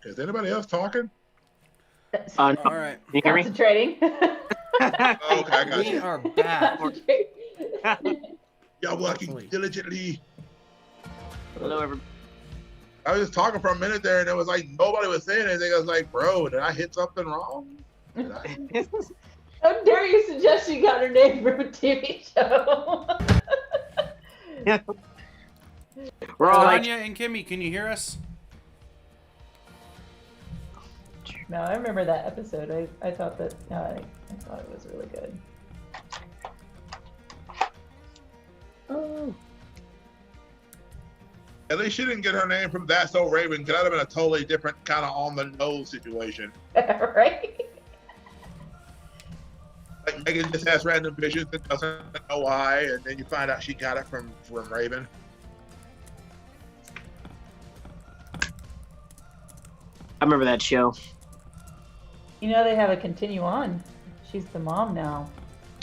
Is anybody else talking? All right. You hear me? Concentrating. Okay, I got We you. are back. Y'all working Hopefully. diligently. Hello, everybody. I was just talking for a minute there, and it was like nobody was saying anything. I was like, bro, did I hit something wrong? Did I? How dare you suggest she got her name from a TV show? We're all like, Tanya and Kimmy, can you hear us? No, I remember that episode. I thought that I thought it was really good. oh, At least she didn't get her name from That's So Raven, because that would have been a totally different kind of on the nose situation. Right? Like Megan just has random visions and doesn't know why, and then you find out she got it from Raven. I remember that show. You know they have a continue on. She's the mom now.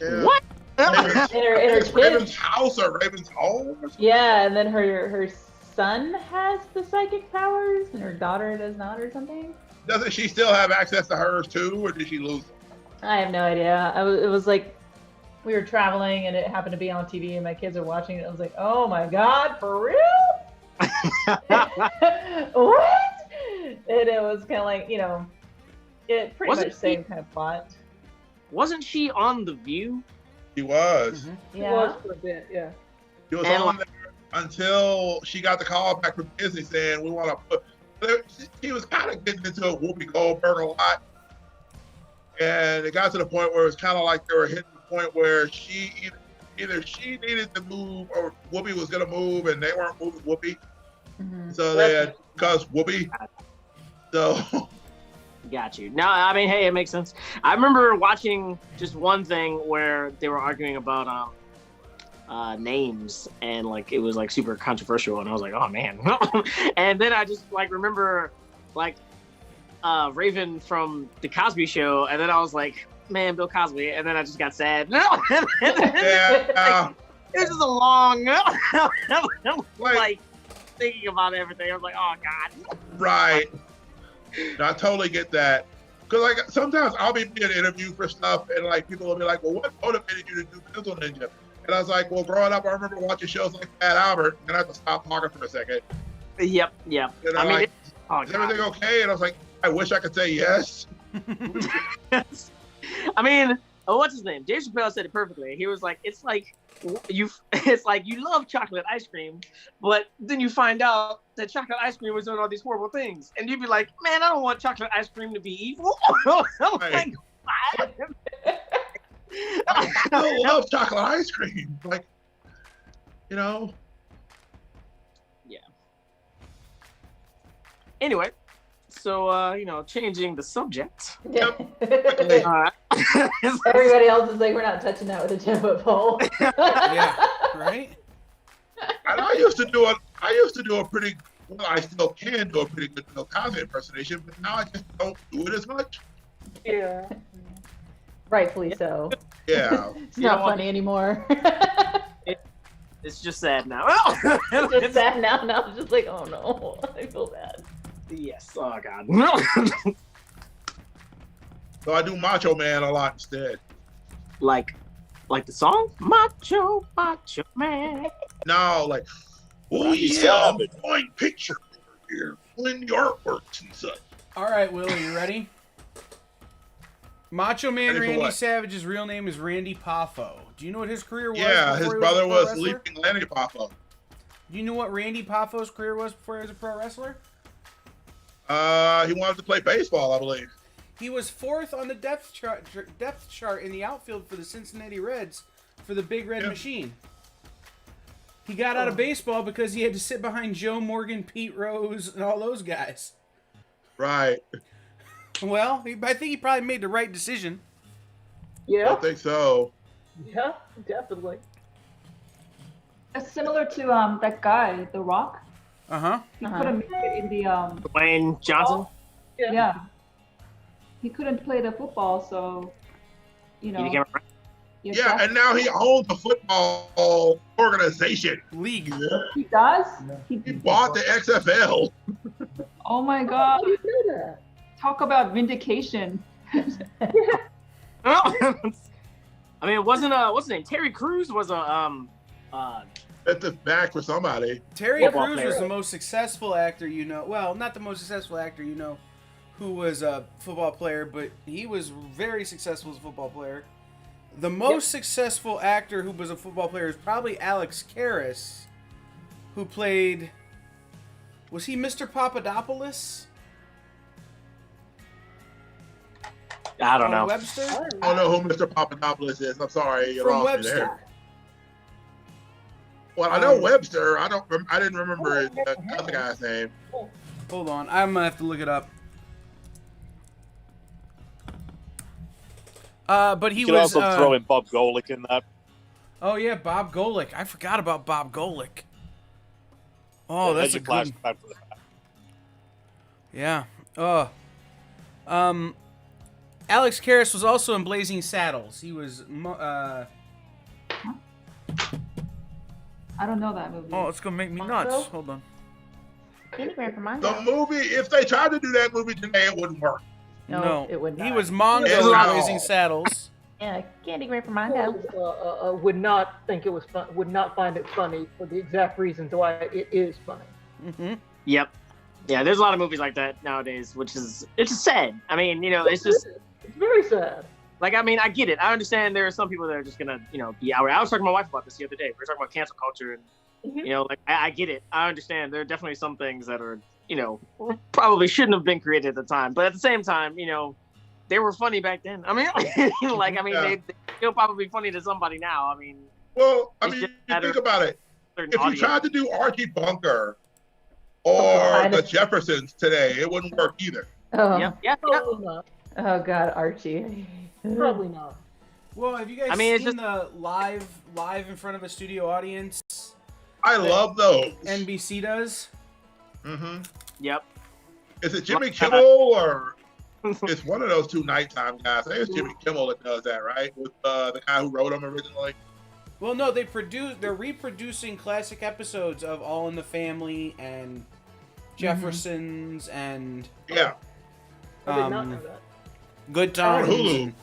Yeah. What? Raven's, In her it's kid. Raven's house or Raven's home? Or something? Yeah, and then her son has the psychic powers, and her daughter does not, or something. Doesn't she still have access to hers too, or did she lose them? I have no idea. It was like we were traveling, and it happened to be on TV, and my kids are watching it. I was like, oh my god, for real? What? And it was kind of like, it pretty Wasn't much same kind of plot. Wasn't she on The View? She was. Mm-hmm. Yeah. Was for a bit, yeah. She was And on there until she got the call back from Disney saying we want to put. She was kind of getting into a Whoopi Goldberg a lot, and it got to the point where it was kind of like they were hitting the point where she either she needed to move or Whoopi was going to move, and they weren't moving Whoopi, Mhm. so they had because Whoopi. So Got you. No, I mean, hey, it makes sense. I remember watching just one thing where they were arguing about names, and like it was like super controversial, and I was like, oh man. And then I just like remember like Raven from the Cosby Show, and then I was like, man, Bill Cosby, and then I just got sad. yeah, It was just a long like thinking about everything. I was like, oh god. right. No, I totally get that. Because like sometimes I'll be being interviewed for stuff, and like people will be like, "Well, what motivated you to do Pencil Ninja?" And I was like, "Well, growing up, I remember watching shows like Fat Albert, and I had to stop talking for a second. Yep. And I I'm mean, like, oh, "Is everything okay?" And I was like, "I wish I could say yes." I mean, what's his name? Dave Chappelle said it perfectly. He was like, it's like you love chocolate ice cream, but then you find out that chocolate ice cream was doing all these horrible things, and you'd be like, man, I don't want chocolate ice cream to be evil. I'm Right. like, what? I still love chocolate ice cream. Like, Anyway, so changing the subject. Everybody else is like, we're not touching that with a 10-foot pole. Yeah, right? And I used to do a pretty. Well, I still can do a pretty good Bill Cosby impersonation, but now I just don't do it as much. Yeah. Rightfully so. Yeah. It's not funny anymore. It's just sad now. It's just sad now. Now I'm just like, oh no, I feel bad. Yes. Oh God. So I do Macho Man a lot instead. like the song Macho Man. No, like, oh yeah, I'm drawing pictures here, doing the artworks and such. All right, Willie, you ready? Macho Man Ready for Randy what? Savage's real name is Randy Poffo. Do you know what his career was? Yeah, his before he brother a pro was wrestler? Leaping Lenny Poffo. Do you know what Randy Poffo's career was before he was a pro wrestler? He wanted to play baseball, I believe. He was fourth on the depth chart in the outfield for the Cincinnati Reds for the Big Red Machine. He got out of baseball because he had to sit behind Joe Morgan, Pete Rose, and all those guys. Right. Well, I think he probably made the right decision. I Yeah. think so. Yeah, definitely. It's similar to that guy, The Rock. Uh-huh. He couldn't make it in the Dwayne Johnson. yeah. He couldn't play the football, so He became a Yeah, and now he owns a football organization. League. he does. He bought the XFL. Oh my god. How do you know that? Talk about vindication. I mean, it wasn't what's his name? Terry Crews was That's the back for somebody. Terry Football Crews player. was the most successful actor you know. Well, not the most successful actor you know who was a football player, but he was very successful as a football player. The most successful actor who was a football player is probably Alex Karras, who played... Was he Mr. Papadopoulos? I don't on know. Webster? I don't know who Mr. Papadopoulos is. I'm sorry, you From lost me there. Webster. Well, I know Webster. I didn't remember the other guy's name. Hold on, I'm gonna have to look it up. But he You could was. also throw in Bob Golick in that. Oh yeah, Bob Golick. I forgot about Bob Golick. Oh, As that's you a flash good. back from the back. Yeah. Alex Karras was also in Blazing Saddles. He was. I don't know that movie. Oh, it's gonna make me nuts. Hold on. The movie, if they tried to do that movie today, it wouldn't work. No, it would He not. was Mongo It's in not. Blazing Saddles. Yeah, Candy Grapefruit Mango. Would not think it was fun. Would not find it funny for the exact reasons why it is funny. Mm-hmm. Yep. Yeah, there's a lot of movies like that nowadays, which is it's just sad. I mean, it's just It's very sad. like I mean, I get it. I understand there are some people that are just gonna, be outraged. I was talking to my wife about this the other day. We were talking about cancel culture, and like I get it. I understand. There are definitely some things that are, probably shouldn't have been created at the time, but at the same time, they were funny back then. I mean, they still probably funny to somebody now. I mean, Well, I It's mean, just you matter think about it. certain If you audience. tried to do Archie Bunker or the Jeffersons today, it wouldn't work either. Oh. Yeah. Probably not. Oh God, Archie. Probably not. Well, have you guys I mean, it's seen the live in front of a studio audience? I love those. NBC does. Mm-hmm. Yep. Is it Jimmy Kimmel or it's one of those two nighttime guys? I think it's Jimmy Kimmel that does that, right? With the guy who wrote them originally. Well, no, they're reproducing classic episodes of All in the Family and Jeffersons and Yeah. I did not know that. Good Times. Hulu.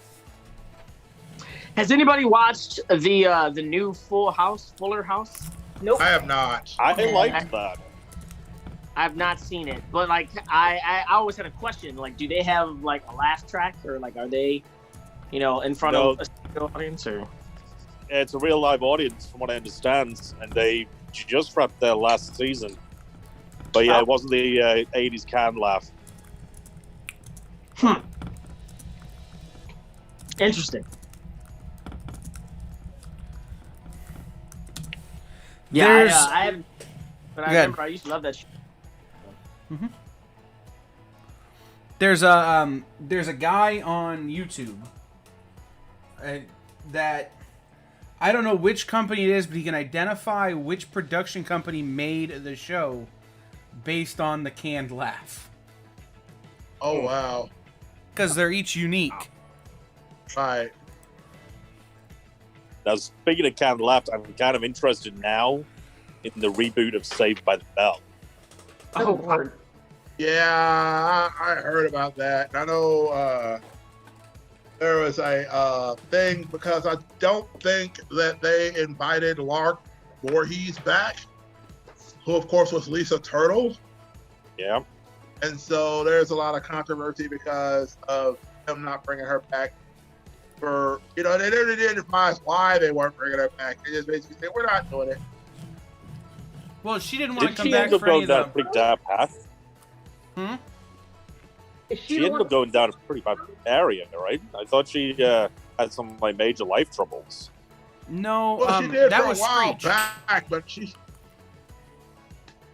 Has anybody watched the new Fuller House? Nope. I have not. I liked that. I've not seen it, but like I always had a question. Like, do they have like a laugh track, or like are they, in front of a studio audience, or? It's a real live audience, from what I understand, and they just wrapped their last season. But yeah, it wasn't the 80s canned laugh. Interesting. Yeah, There's- I haven't. But I Good. remember I used to love that. There's a guy on YouTube that I don't know which company it is, but he can identify which production company made the show based on the canned laugh Oh wow. because they're each unique. Right. Now, speaking of canned laugh, I'm kind of interested now in the reboot of Saved by the Bell. Oh, Lord. Yeah, I heard about that. I know there was a thing because I don't think that they invited Lark Voorhees back, who of course was Lisa Turtle. Yeah. And so there's a lot of controversy because of them not bringing her back. For they never did advise why they weren't bringing her back. They just basically said we're not doing it. Well, she didn't want to Did come she back end up for any going of down a the. pretty dark path? Is She she the ended one? up going down a pretty bad area, right? I thought she had some like major life troubles. No, Well, she did that for a was while Screech. back, but she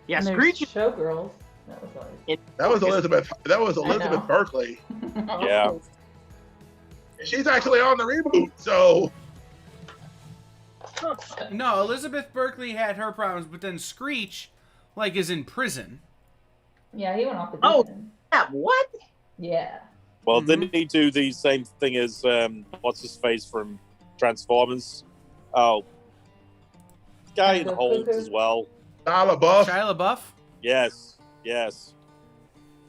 Yeah, And there's Screech. Showgirls. That was always. that was Elizabeth. That was know. Elizabeth Berkley. Yeah. She's actually on the reboot, so No, Elizabeth Berkley had her problems, but then Screech, is in prison. Yeah, he went off the Oh. deep end. Yeah, what? Yeah. Well, Mhm. didn't he do the same thing as what's his face from Transformers? Oh, guy in Michael Holds Cooper? as well. Shia LaBeouf. Shia LaBeouf. Yes, yes.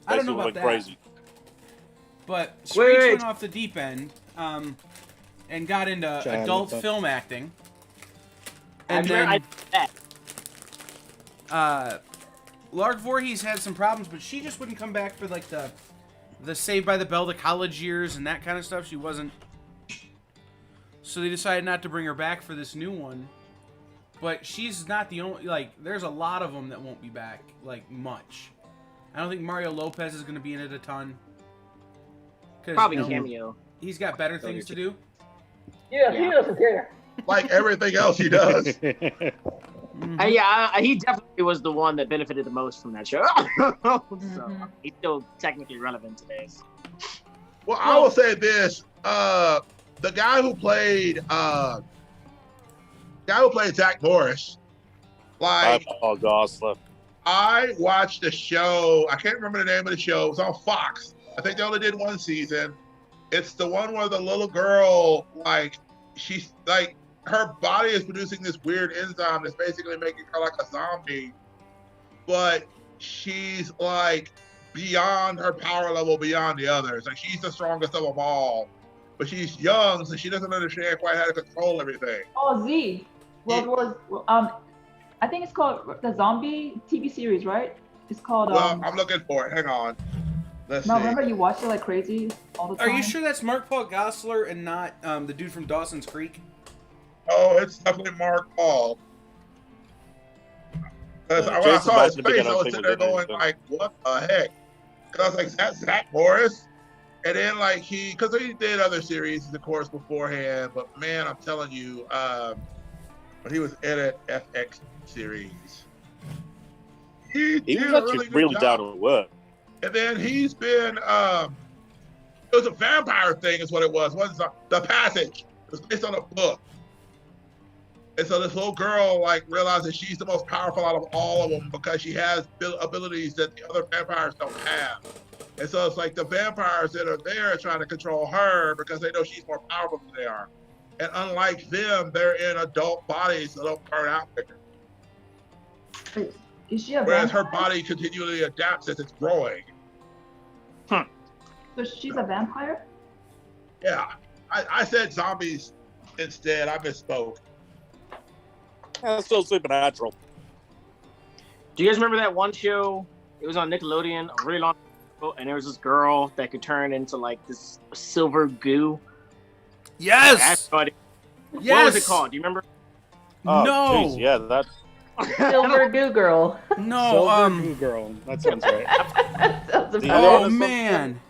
I don't know Basically about went that. crazy. But Screech Wait. went off the deep end and got into Child adult with film acting. I And remember then that. Lark Voorhees had some problems, but she just wouldn't come back for like the Saved by the Bell, the college years, and that kind of stuff. She wasn't. So they decided not to bring her back for this new one. But she's not the only. Like, there's a lot of them that won't be back, like, much. I don't think Mario Lopez is going to be in it a ton. Probably cameo. He's got better things to do. Yeah, he doesn't care. Like everything else he does. He definitely was the one that benefited the most from that show. So he's still technically relevant today. Well, I will say this: the guy who played Zach Morris, like Gosler. I watched the show. I can't remember the name of the show. It was on Fox. I think they only did one season. It's the one where the little girl, like, she's like, her body is producing this weird enzyme that's basically making her like a zombie, but she's like beyond her power level, beyond the others. Like, she's the strongest of them all, but she's young, so she doesn't understand quite how to control everything. Oh, Z. I think it's called the Zombie TV series, right? It's called. I'm looking for it. Hang on. Let's see. Remember you watched it like crazy all the time? Are you sure that's Mark Paul Gosselaar and not the dude from Dawson's Creek? Oh, it's definitely Mark Paul. Because when I Jason saw his Bateman face, began I on was thing sitting there with him, going, so. like, what the heck? Because I was like, is that Zach Morris? And then, like, because he did other series, of course, beforehand. But, man, I'm telling you, when he was in an FX series, he He did was a actually good really job. down to work. And then he's been, it was a vampire thing is what it was. What's The Passage? It was based on a book. And so this little girl, like, realizes she's the most powerful out of all of them because she has abilities that the other vampires don't have. And so it's like the vampires that are there are trying to control her because they know she's more powerful than they are. And unlike them, they're in adult bodies that don't burn out quicker. Is she a Whereas vampire? her body continually adapts as it's growing. So she's a vampire? Yeah, I said zombies instead. I misspoke. That's still supernatural. Do you guys remember that one show? It was on Nickelodeon a really long time ago, and there was this girl that could turn into like this silver goo. Yes. What Yes. was it called? Do you remember? Oh, No. geez, yeah, that. Silver Goo Girl. No. Silver Goo Girl. That sounds right. Sounds The about Oh other- man.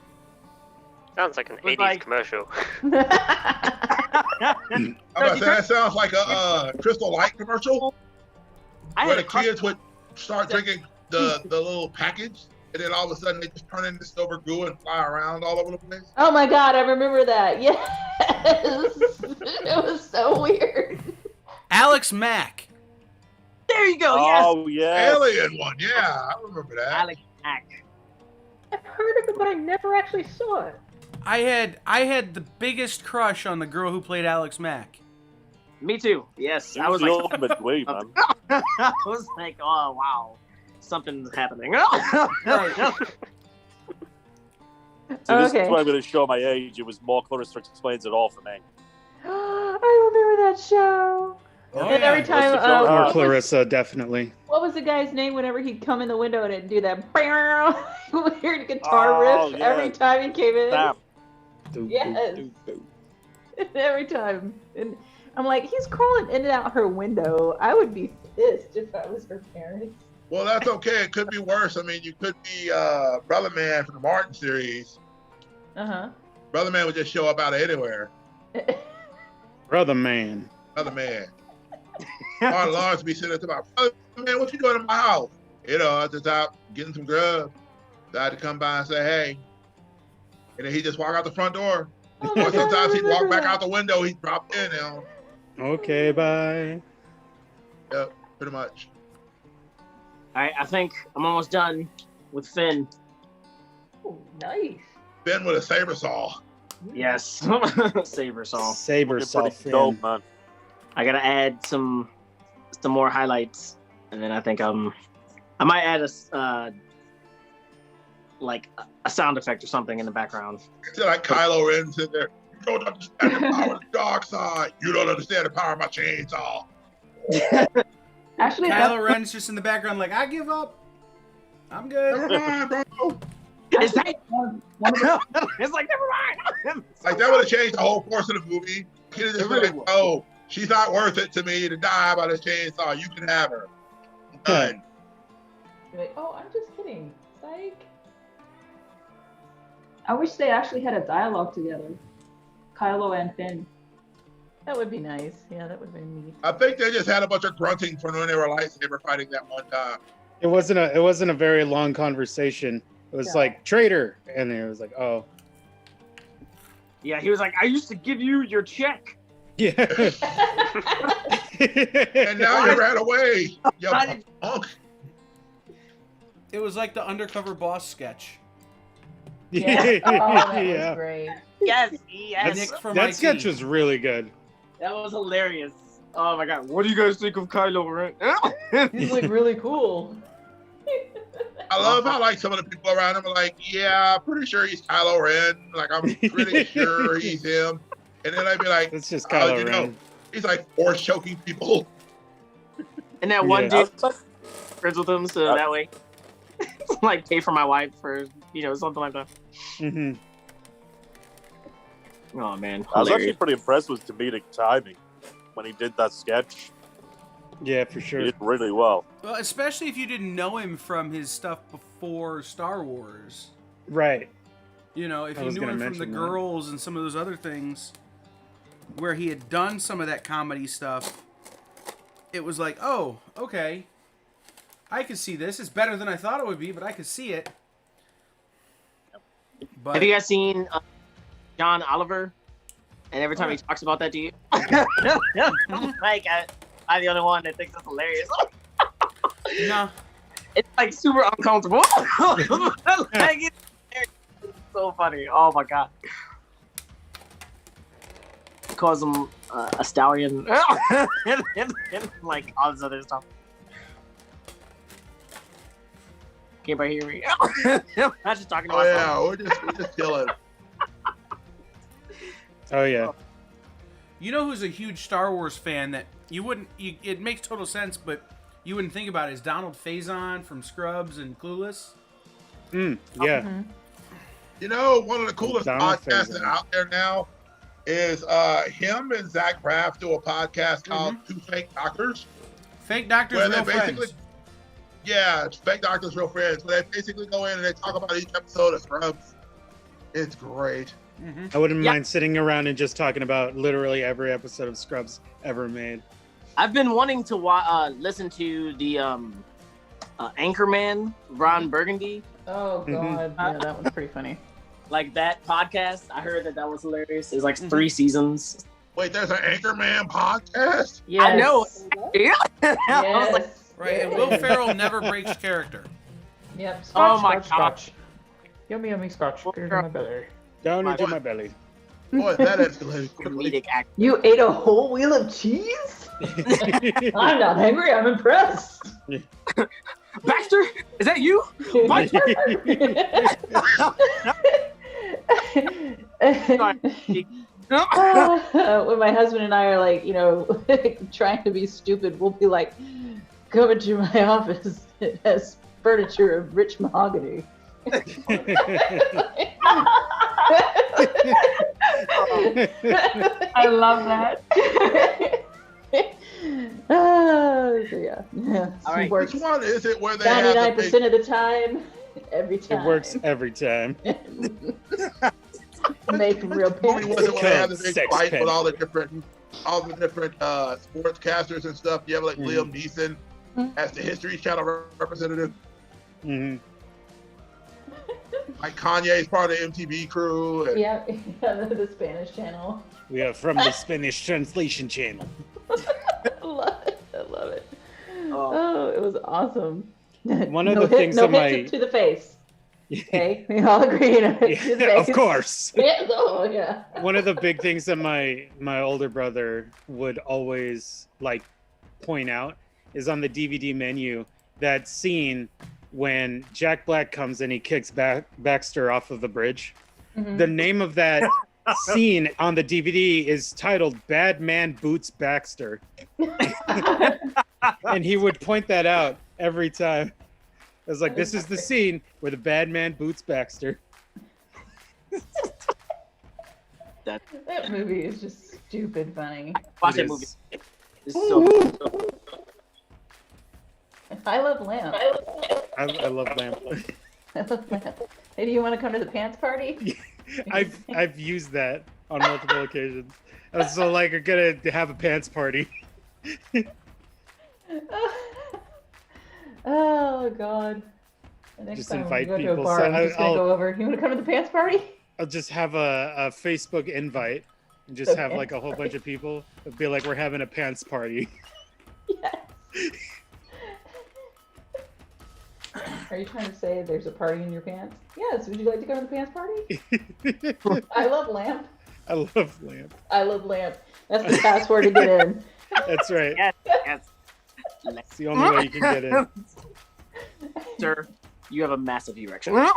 Sounds like an Was 80s like- commercial. right. I'm about to say, that sounds like a Crystal Light commercial I where had the a crush. kids would start drinking the little package, and then all of a sudden they just turn into silver goo and fly around all over the place. Oh my god, I remember that. Yes. It was so weird. Alex Mack. There you go. Yes. Oh, yeah. Alien one, yeah, I remember that. Alex Mack. I've heard of it, but I never actually saw it. I had the biggest crush on the girl who played Alex Mack. Me too. Yes. He I was the like, ultimate dweeb, man. I was like, oh wow, something's happening. Right. So this Okay. is where I'm going to show my age. It was more Clarissa Explains It All for me. I remember that show. Oh, And every yeah. time, What's the joke? Or what was- Clarissa, definitely. what was the guy's name whenever he'd come in the window and it'd do that weird guitar Oh, riff yeah. every time he came in? Damn. Doop, Yes. doop, doop, Every time. And I'm like, he's crawling in and out her window. I would be pissed if I was her parents. Well, that's okay. It could be worse. I mean, you could be Brother Man from the Martin series. Uh-huh. Brother Man would just show up out of anywhere. Brother man. Brother Man. Martin Lawrence would be sitting at the top. Brother Man, what you doing in my house? You know, at the top, getting some grub. Decided to come by and say, hey. And then he just walk out the front door. Oh my Or God, I sometimes he'd walk remember back that. out the window. He'd drop in. Okay, bye. Yep, pretty much. All right, I think I'm almost done with Finn. Oh, nice. Ben with a saber saw. Yes, Saber Saw. Saber Looking saw pretty Finn. dope, man. I gotta add some more highlights, and then I think I might add like a sound effect or something in the background. It's like Kylo Ren sitting there. You don't understand the power of the dark side. You don't understand the power of my chainsaw. Actually, Kylo Ren's just in the background, like, I give up. I'm good. Never mind, bro. Is that? one of the, It's like never mind. Like that would have changed the whole course of the movie. He'd have just been like, "Oh, she's not worth it to me to die by this chainsaw. You can have her." Done. Like, oh, I'm just kidding. Psych. I wish they actually had a dialogue together, Kylo and Finn. That would be nice. Yeah, that would be neat. I think they just had a bunch of grunting from when they were lightsaber fighting that one time. It wasn't a very long conversation. It was Yeah. like traitor, and it was like, oh, Yeah, he was like, I used to give you your check. yeah. And now you ran away. You Why did- punk. It was like the undercover boss sketch. Yeah. Oh, that Yeah. was great. Yes, yes. Nick from That IT. sketch was really good. That was hilarious. Oh my god, what do you guys think of Kylo Ren? He's like really cool. I love how like some of the people around him are like, "Yeah, I'm pretty sure he's Kylo Ren. Like I'm pretty sure he's him." And then I'd be like, That's just "Oh, Kylo you Ren. know, he's like force choking people." And that one Yeah. dude friends with him, so that way, like, pay for my wife for something like that. Hmm. Oh man, I was actually hilarious. pretty impressed with comedic timing when he did that sketch. Yeah, for He sure. did really well. Well, especially if you didn't know him from his stuff before Star Wars. Right. You know, if I you was knew gonna him from The mention that. Girls and some of those other things where he had done some of that comedy stuff, it was like, oh, okay. I could see this. It's better than I thought it would be, but I could see it. But Have you guys seen John Oliver? And every time he talks about that to you, like I'm the only one that thinks that's hilarious. no. It's like super uncomfortable. Like, it's so funny. Oh my god. Calls him a stallion and like all this other stuff. Can anybody hear me? I'm just talking to Oh myself. yeah, we're just chilling. Oh yeah. You know who's a huge Star Wars fan that you wouldn't... it makes total sense, but you wouldn't think about it, is Donald Faison from Scrubs and Clueless. Yeah. Mhm. You know, one of the coolest Donald podcasts Faison. that out there now is him and Zach Braff do a podcast called Two Fake Doctors. Fake Doctors, Where they Real basically, Friends. yeah, it's Fake Doctors, Real Friends. Where they basically go in and they talk about each episode of Scrubs. It's great. Mm-hmm. I wouldn't Yeah. mind sitting around and just talking about literally every episode of Scrubs ever made. I've been wanting to listen to the Anchorman, Ron Burgundy, Oh god, yeah, that one's pretty funny. like that podcast. I heard that was hilarious. It's like 3 seasons. Wait, there's an Anchorman podcast? Yes. I know. Yeah. I was like, Yes. Right, and Will Ferrell never breaks character. Yep. Scotch, Oh my scotch, God. scotch. Yummy, yummy scotch. Here's my belly. Down My into boy. my belly. Boy, that escalated quickly. comedic actor. You ate a whole wheel of cheese? I'm not hungry. I'm impressed. Baxter, is that you? What? When my husband and I are like, trying to be stupid, we'll be like, come into my office. It has furniture of rich mahogany. I love that. So yeah. All right. Which Works one is it where they have the 99% big... of the time. Every time. It works every time. Made from real movie was it where they have the Code big sex fight pen. with all the different sportscasters and stuff? You have like Liam Neeson as the History Channel representative. Hmm. Like Kanye's part of the MTV crew. And Yeah, the Spanish channel. We are from the Spanish translation channel. I love it. I love it. Oh. Oh, it was awesome. One of no the hit, things no that hit to the face. Okay, we all agree. No hit to the Yeah, of face. course. Yeah, oh yeah. One of the big things that my older brother would always like point out is on the DVD menu that scene when Jack Black comes and he kicks Baxter off of the bridge. Mhm. The name of that scene on the DVD is titled "Bad Man Boots Baxter," and he would point that out every time. I was like, "This is the scene where the bad man boots Baxter." That movie is just stupid funny. Watch It that movie. is. It's so. I love Lamp. I love Lamp. I love Lamp. Hey, do you want to come to the pants party? I've used that on multiple occasions. I was so like, I'm gonna have a pants party. Oh God. The next Just time invite we go to a people. bar, So I'm just gonna go over. You want to come to the pants party? I'll just have a Facebook invite and just have like a whole bunch of people. It'll be like, we're having a pants party. Yes. Are you trying to say there's a party in your pants? Yes. Would you like to go to the pants party? I love Lamp. I love Lamp. I love Lamp. That's the password to get in. That's right. Yes, yes. It's the only way you can get in. Sir, you have a massive erection. It's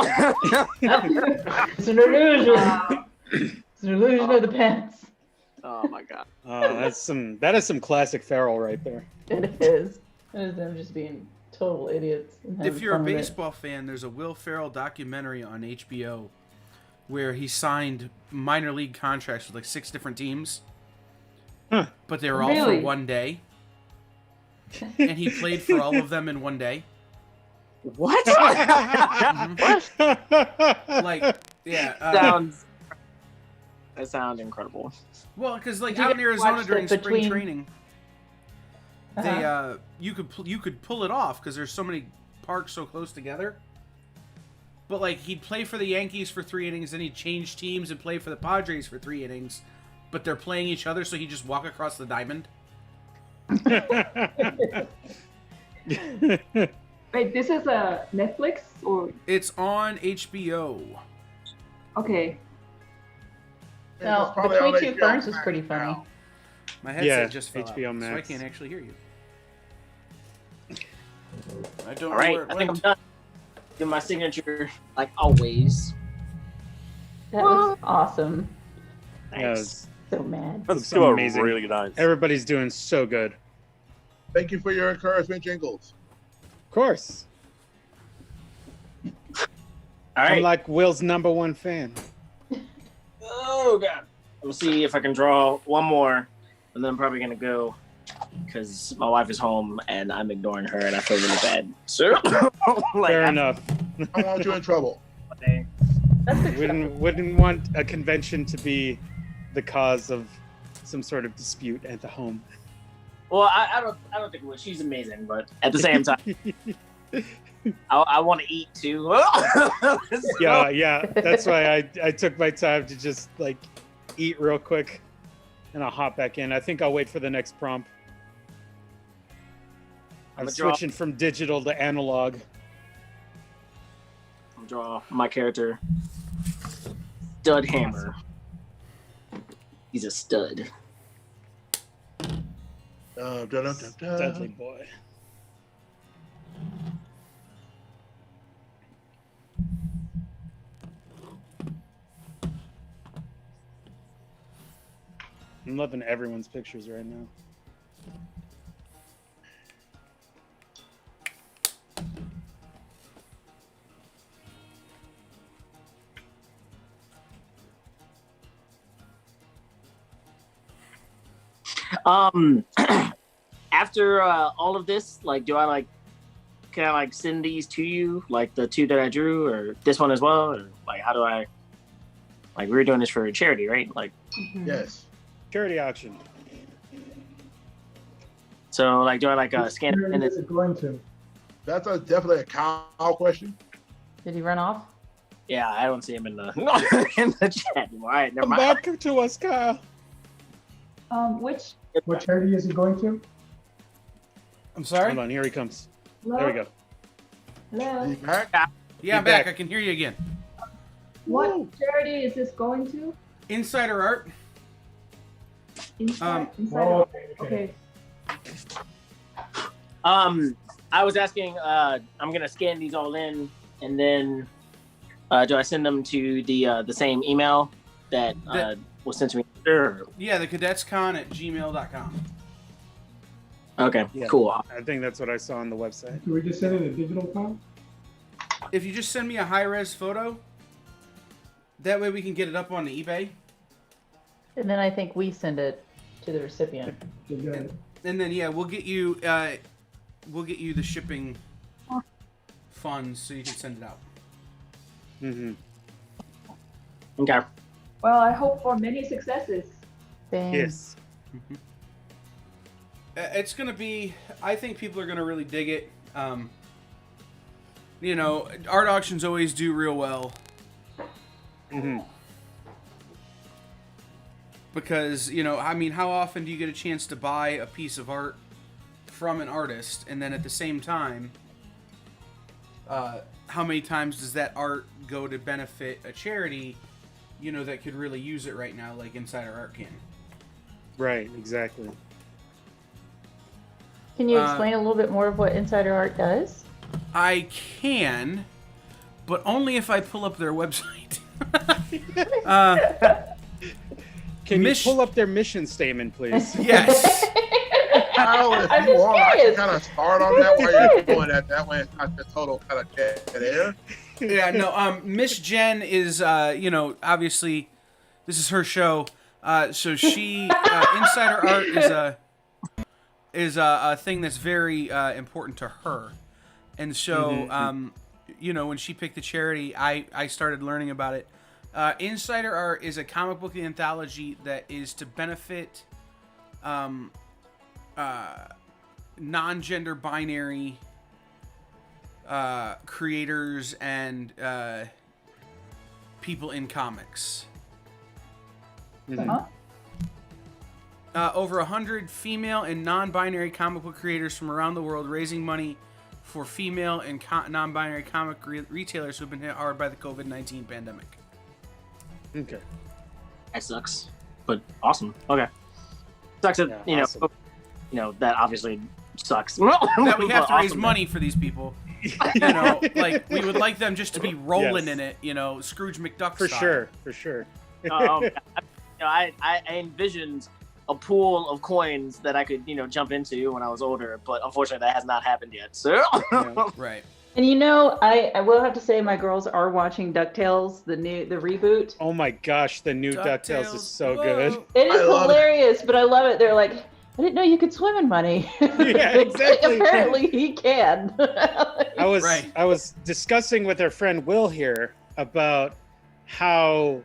an illusion. It's an illusion of the pants. Oh my god. That is some classic Farrell right there. It is. It is them just being total idiots. And having If you're a fun with it. baseball fan, there's a Will Ferrell documentary on HBO where he signed minor league contracts with like 6 different teams. Huh. But they were all Really? for one day. And he played for all of them in one day. What? Like, yeah. That sounds incredible. Well, because like Did you out in guys Arizona watch during the spring between- training, they you could pull it off because there's so many parks so close together. But like he'd play for the Yankees for 3 innings, then he'd change teams and play for the Padres for 3 innings. But they're playing each other, so he'd just walk across the diamond. Wait, this is a Netflix or It's on HBO. okay? No, It's probably on Between Two HBO Ferns was Max pretty funny. now. My headset Yeah, just fell HBO out, so I Max. can't actually hear you. I don't All know right, where it I think I'm went. done. Give my signature, like always. That was awesome. Thanks. So mad. That's Looks still amazing. really nice. Everybody's doing so good. Thank you for your encouragement, Jingles. Of course. All I'm right. like Will's #1 fan. Oh god. We'll see if I can draw one more, and then I'm probably gonna go because my wife is home and I'm ignoring her, and I feel really bad. So, like, Fair enough. I don't want you in trouble. Wouldn't want a convention to be the cause of some sort of dispute at the home. Well, I don't think it would. She's amazing, but at the same time, I want to eat too. Yeah. That's why I took my time to just like eat real quick, and I'll hop back in. I think I'll wait for the next prompt. I'm I'ma draw- switching from digital to analog. I'll draw my character, Stud Hammer. He's a stud. Dudley boy. I'm loving everyone's pictures right now. After all of this, like, can I like send these to you, like the 2 that I drew, or this one as well, or like how do I? Like, we were doing this for a charity, right? Like, Yes. Charity auction. so like, do I like scan it? And Is it going to? That's definitely a cow question. Did he run off? Yeah, I don't see him in the in the chat anymore. All right, never Come mind. back to us, Kyle. Which What charity is it going to? I'm sorry? Hold on, here he comes. hello? There we go. Hello. You back? Yeah, I'm back. I can hear you again. What charity is this going to? Insider art. Inside. Um, Inside. Oh, okay. I I was asking. I'm gonna scan these all in, and then do I send them to the same email that was sent to me? Sure. Yeah, the cadetscon@gmail.com. Okay. Yeah. Cool. I think that's what I saw on the website. Can we just send in a digital file? If you just send me a high-res photo, that way we can get it up on the eBay. And then I think we send it to the recipient. Okay, got it. And then we'll get you the shipping funds so you can send it out. Mm-hmm. Okay. Well, I hope for many successes. Thanks. Yes. It's gonna be. I think people are gonna really dig it. You know, art auctions always do real well Mm-hmm. because I mean, how often do you get a chance to buy a piece of art from an artist, and then at the same time, how many times does that art go to benefit a charity, that could really use it right now, like Insider Art can? Right. Exactly. Can you explain a little bit more of what Insider Art does? I can, but only if I pull up their website. Can you pull up their mission statement, please? Yes. Well, if I'm you just want, I can curious. kind of start on that while you're doing that. That way it's not the total kind of dead air. Yeah, no, Miss Jen is, obviously, this is her show. So she, Insider Art is a thing that's very important to her. And so, when she picked the charity, I started learning about it. Insider Art is a comic book anthology that is to benefit non-gender binary creators and people in comics. Uh-huh. Over 100 female and non-binary comic book creators from around the world raising money for female and non-binary comic retailers who have been hit hard by the COVID-19 pandemic. Okay. That sucks, but awesome. Okay. Sucks that awesome. That obviously sucks. That we have to raise Awesome. money for these people. Like we would like them just to be rolling in it. Scrooge McDuck For style. sure. I envisioned a pool of coins that I could, jump into when I was older, but unfortunately that has not happened yet. So Right. And I will have to say my girls are watching DuckTales, the reboot. Oh my gosh, the new DuckTales is so Whoa. good. It is I love hilarious, but I love it. They're like, I didn't know you could swim in money. Yeah, exactly. Apparently he can. I Right. was discussing with our friend Will here about how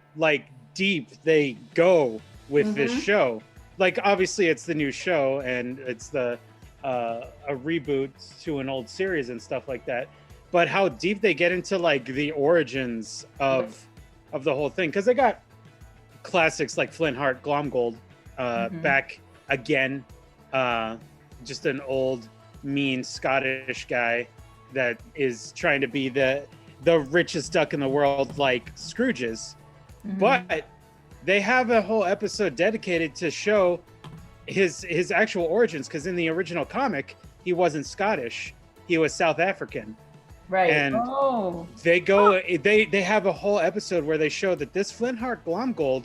deep they go with this show. Like obviously it's the new show and it's a reboot to an old series and stuff like that. But how deep they get into the origins of the whole thing, because they got classics like Flintheart Glomgold back again, just an old mean Scottish guy that is trying to be the richest duck in the world like Scrooge is. But they have a whole episode dedicated to show his actual origins, because in the original comic he wasn't Scottish, he was South African. Right. And they have a whole episode where they show that this Flintheart Glomgold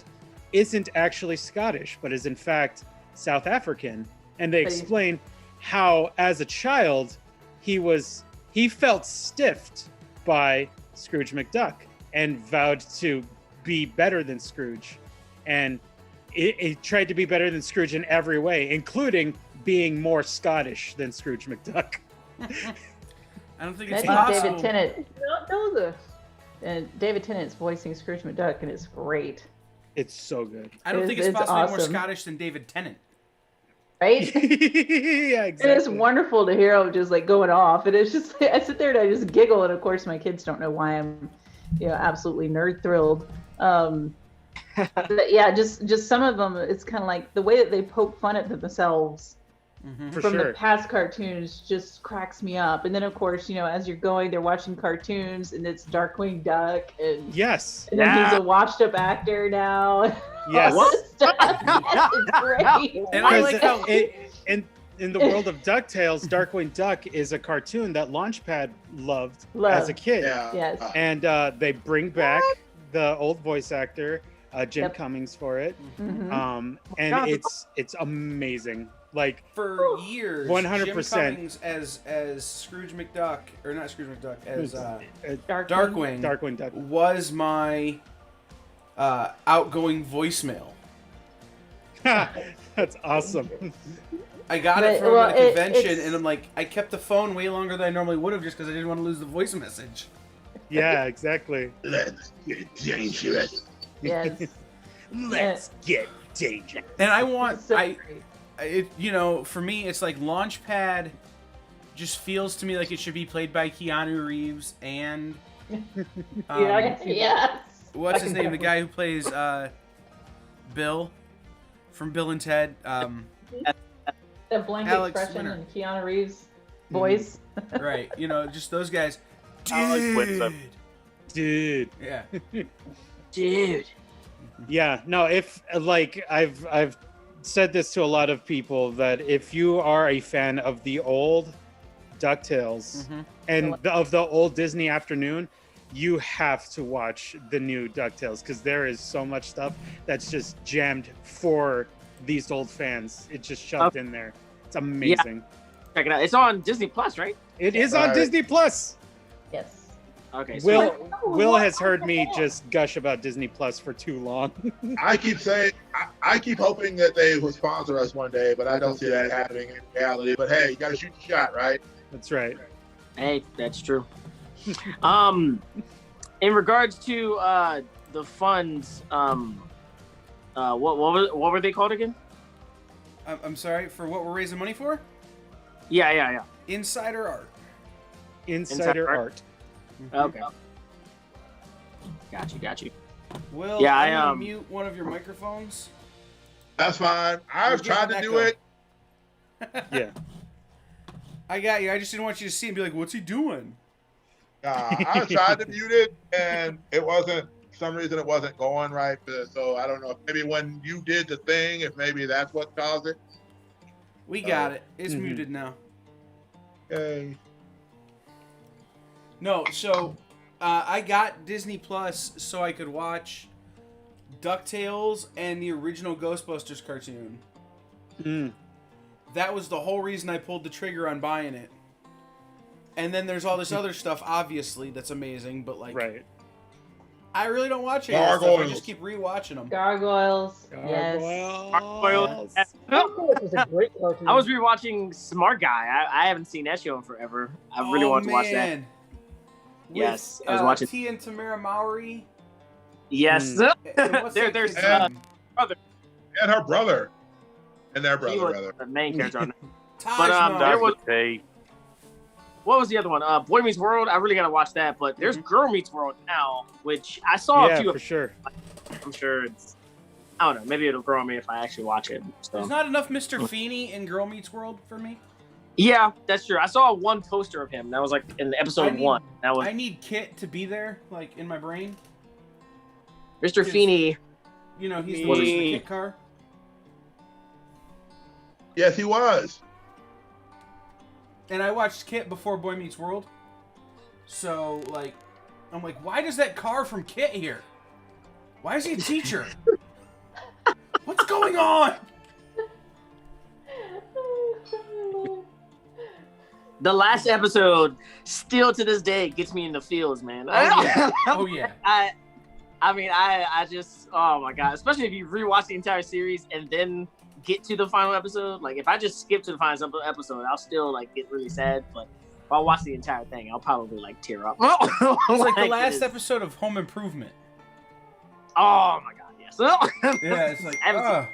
isn't actually Scottish, but is in fact South African. And they explain how as a child he felt stiffed by Scrooge McDuck and vowed to be better than Scrooge. And it tried to be better than Scrooge in every way, including being more Scottish than Scrooge McDuck. I don't think it's That's possible. David Tennant. I don't know this. And David Tennant's voicing Scrooge McDuck, and it's great. It's so good. I don't think it's It's possibly more awesome. Scottish than David Tennant. Right? Yeah, exactly. It is wonderful to hear him just going off. And it's just, I sit there and I just giggle. And of course, my kids don't know why I'm, absolutely nerd thrilled. But yeah, just some of them, it's kind of like the way that they poke fun at themselves For from sure. the past cartoons just cracks me up. And then of course, as you're going, they're watching cartoons and it's Darkwing Duck and Yes. and then he's a washed up actor now. Yes. All this stuff. Yes, it's great. And I like how and in the world of DuckTales, Darkwing Duck is a cartoon that Launchpad loved as a kid. Yeah. Yes. And they bring back the old voice actor, Jim Cummings, for it. Mhm. And God. it's amazing. Like, For years, 100%. Jim Cummings as Scrooge McDuck, or not Scrooge McDuck, as Darkwing. Darkwing Duck. was my outgoing voicemail. That's awesome. I got it But, from well, a convention, it's- and I'm like, I kept the phone way longer than I normally would have just because I didn't want to lose the voice message. Yeah, exactly. Let's get dangerous. Yes. Let's get dangerous. And I want, So great. for me, it's like Launchpad just feels to me like it should be played by Keanu Reeves and Yeah, I can see that. Yes. what's I his can name? The guy who plays Bill from Bill and Ted. The blank Alex expression Winter. and Keanu Reeves' voice. Right, just those guys. Alex Winter. Dude. Yeah. Dude. Yeah, no, if like I've said this to a lot of people that if you are a fan of the old DuckTales and of the old Disney afternoon, you have to watch the new DuckTales because there is so much stuff that's just jammed for these old fans. It's just shoved in there. It's amazing. Check it out. It's on Disney Plus, right? It is on Right. Disney Plus. Yes. Okay. So Will has heard me just gush about Disney Plus for too long. I keep saying, I keep hoping that they will sponsor us one day, but I don't see that happening in reality. But hey, you got to shoot the shot, right? That's right. hey, that's true. In regards to the funds, what were they called again? I'm sorry, for what we're raising money for? Yeah. Insider Art. Insider art. Okay. Got you. Will, Yeah, I'm I, gonna mute one of your microphones. That's fine. I've You're tried getting to do an it. Yeah. I got you. I just didn't want you to see and be like, what's he doing? I tried to mute it, and it wasn't. For some reason, it wasn't going right. So I don't know. Maybe when you did the thing, if maybe that's what caused it. We got it. It's muted now. Okay. No, so I got Disney Plus so I could watch DuckTales and the original Ghostbusters cartoon. That was the whole reason I pulled the trigger on buying it. And then there's all this other stuff, obviously, that's amazing, but like, Right. I really don't watch any of that stuff. I Gargoyles. just keep rewatching them. Gargoyles. Yes. Gargoyles. Gargoyles was a great cartoon. I was rewatching Smart Guy. I haven't seen that show in forever. I really want to watch that. Yes, I was watching. T and Tamara Mowry. Yes. And what's that There's kid's name? And her brother. And their he brother, was rather. the main character on that. Taj But, Mahal. there was- Hey, What was the other one? Boy Meets World. I really gotta watch that. But there's Girl Meets World now, which I saw a Yeah, few. for sure. I'm sure it's. I don't know. Maybe it'll grow on me if I actually watch it. There's So. not enough Mr. Feeney in Girl Meets World for me. Yeah, that's true. I saw one poster of him. That was like in episode 1. That was I need Kit to be there, like in my brain. Mr. Feeney. You know, he's the voice of the Me. Kit car. Yes, he was. And I watched Kit before Boy Meets World. So, like, I'm like, why does that car from Kit here? Why is he a teacher? What's going on? The last episode, still to this day, gets me in the feels, man. Oh, yeah. Oh, yeah. I mean, I just, oh my god, especially if you rewatch the entire series and then get to the final episode. Like, if I just skip to the final episode, I'll still like get really sad. But if I watch the entire thing, I'll probably like tear up. It's like the Like, last it's- episode of Home Improvement. Oh my god, yes. Yeah, it's like, I haven't seen- ugh.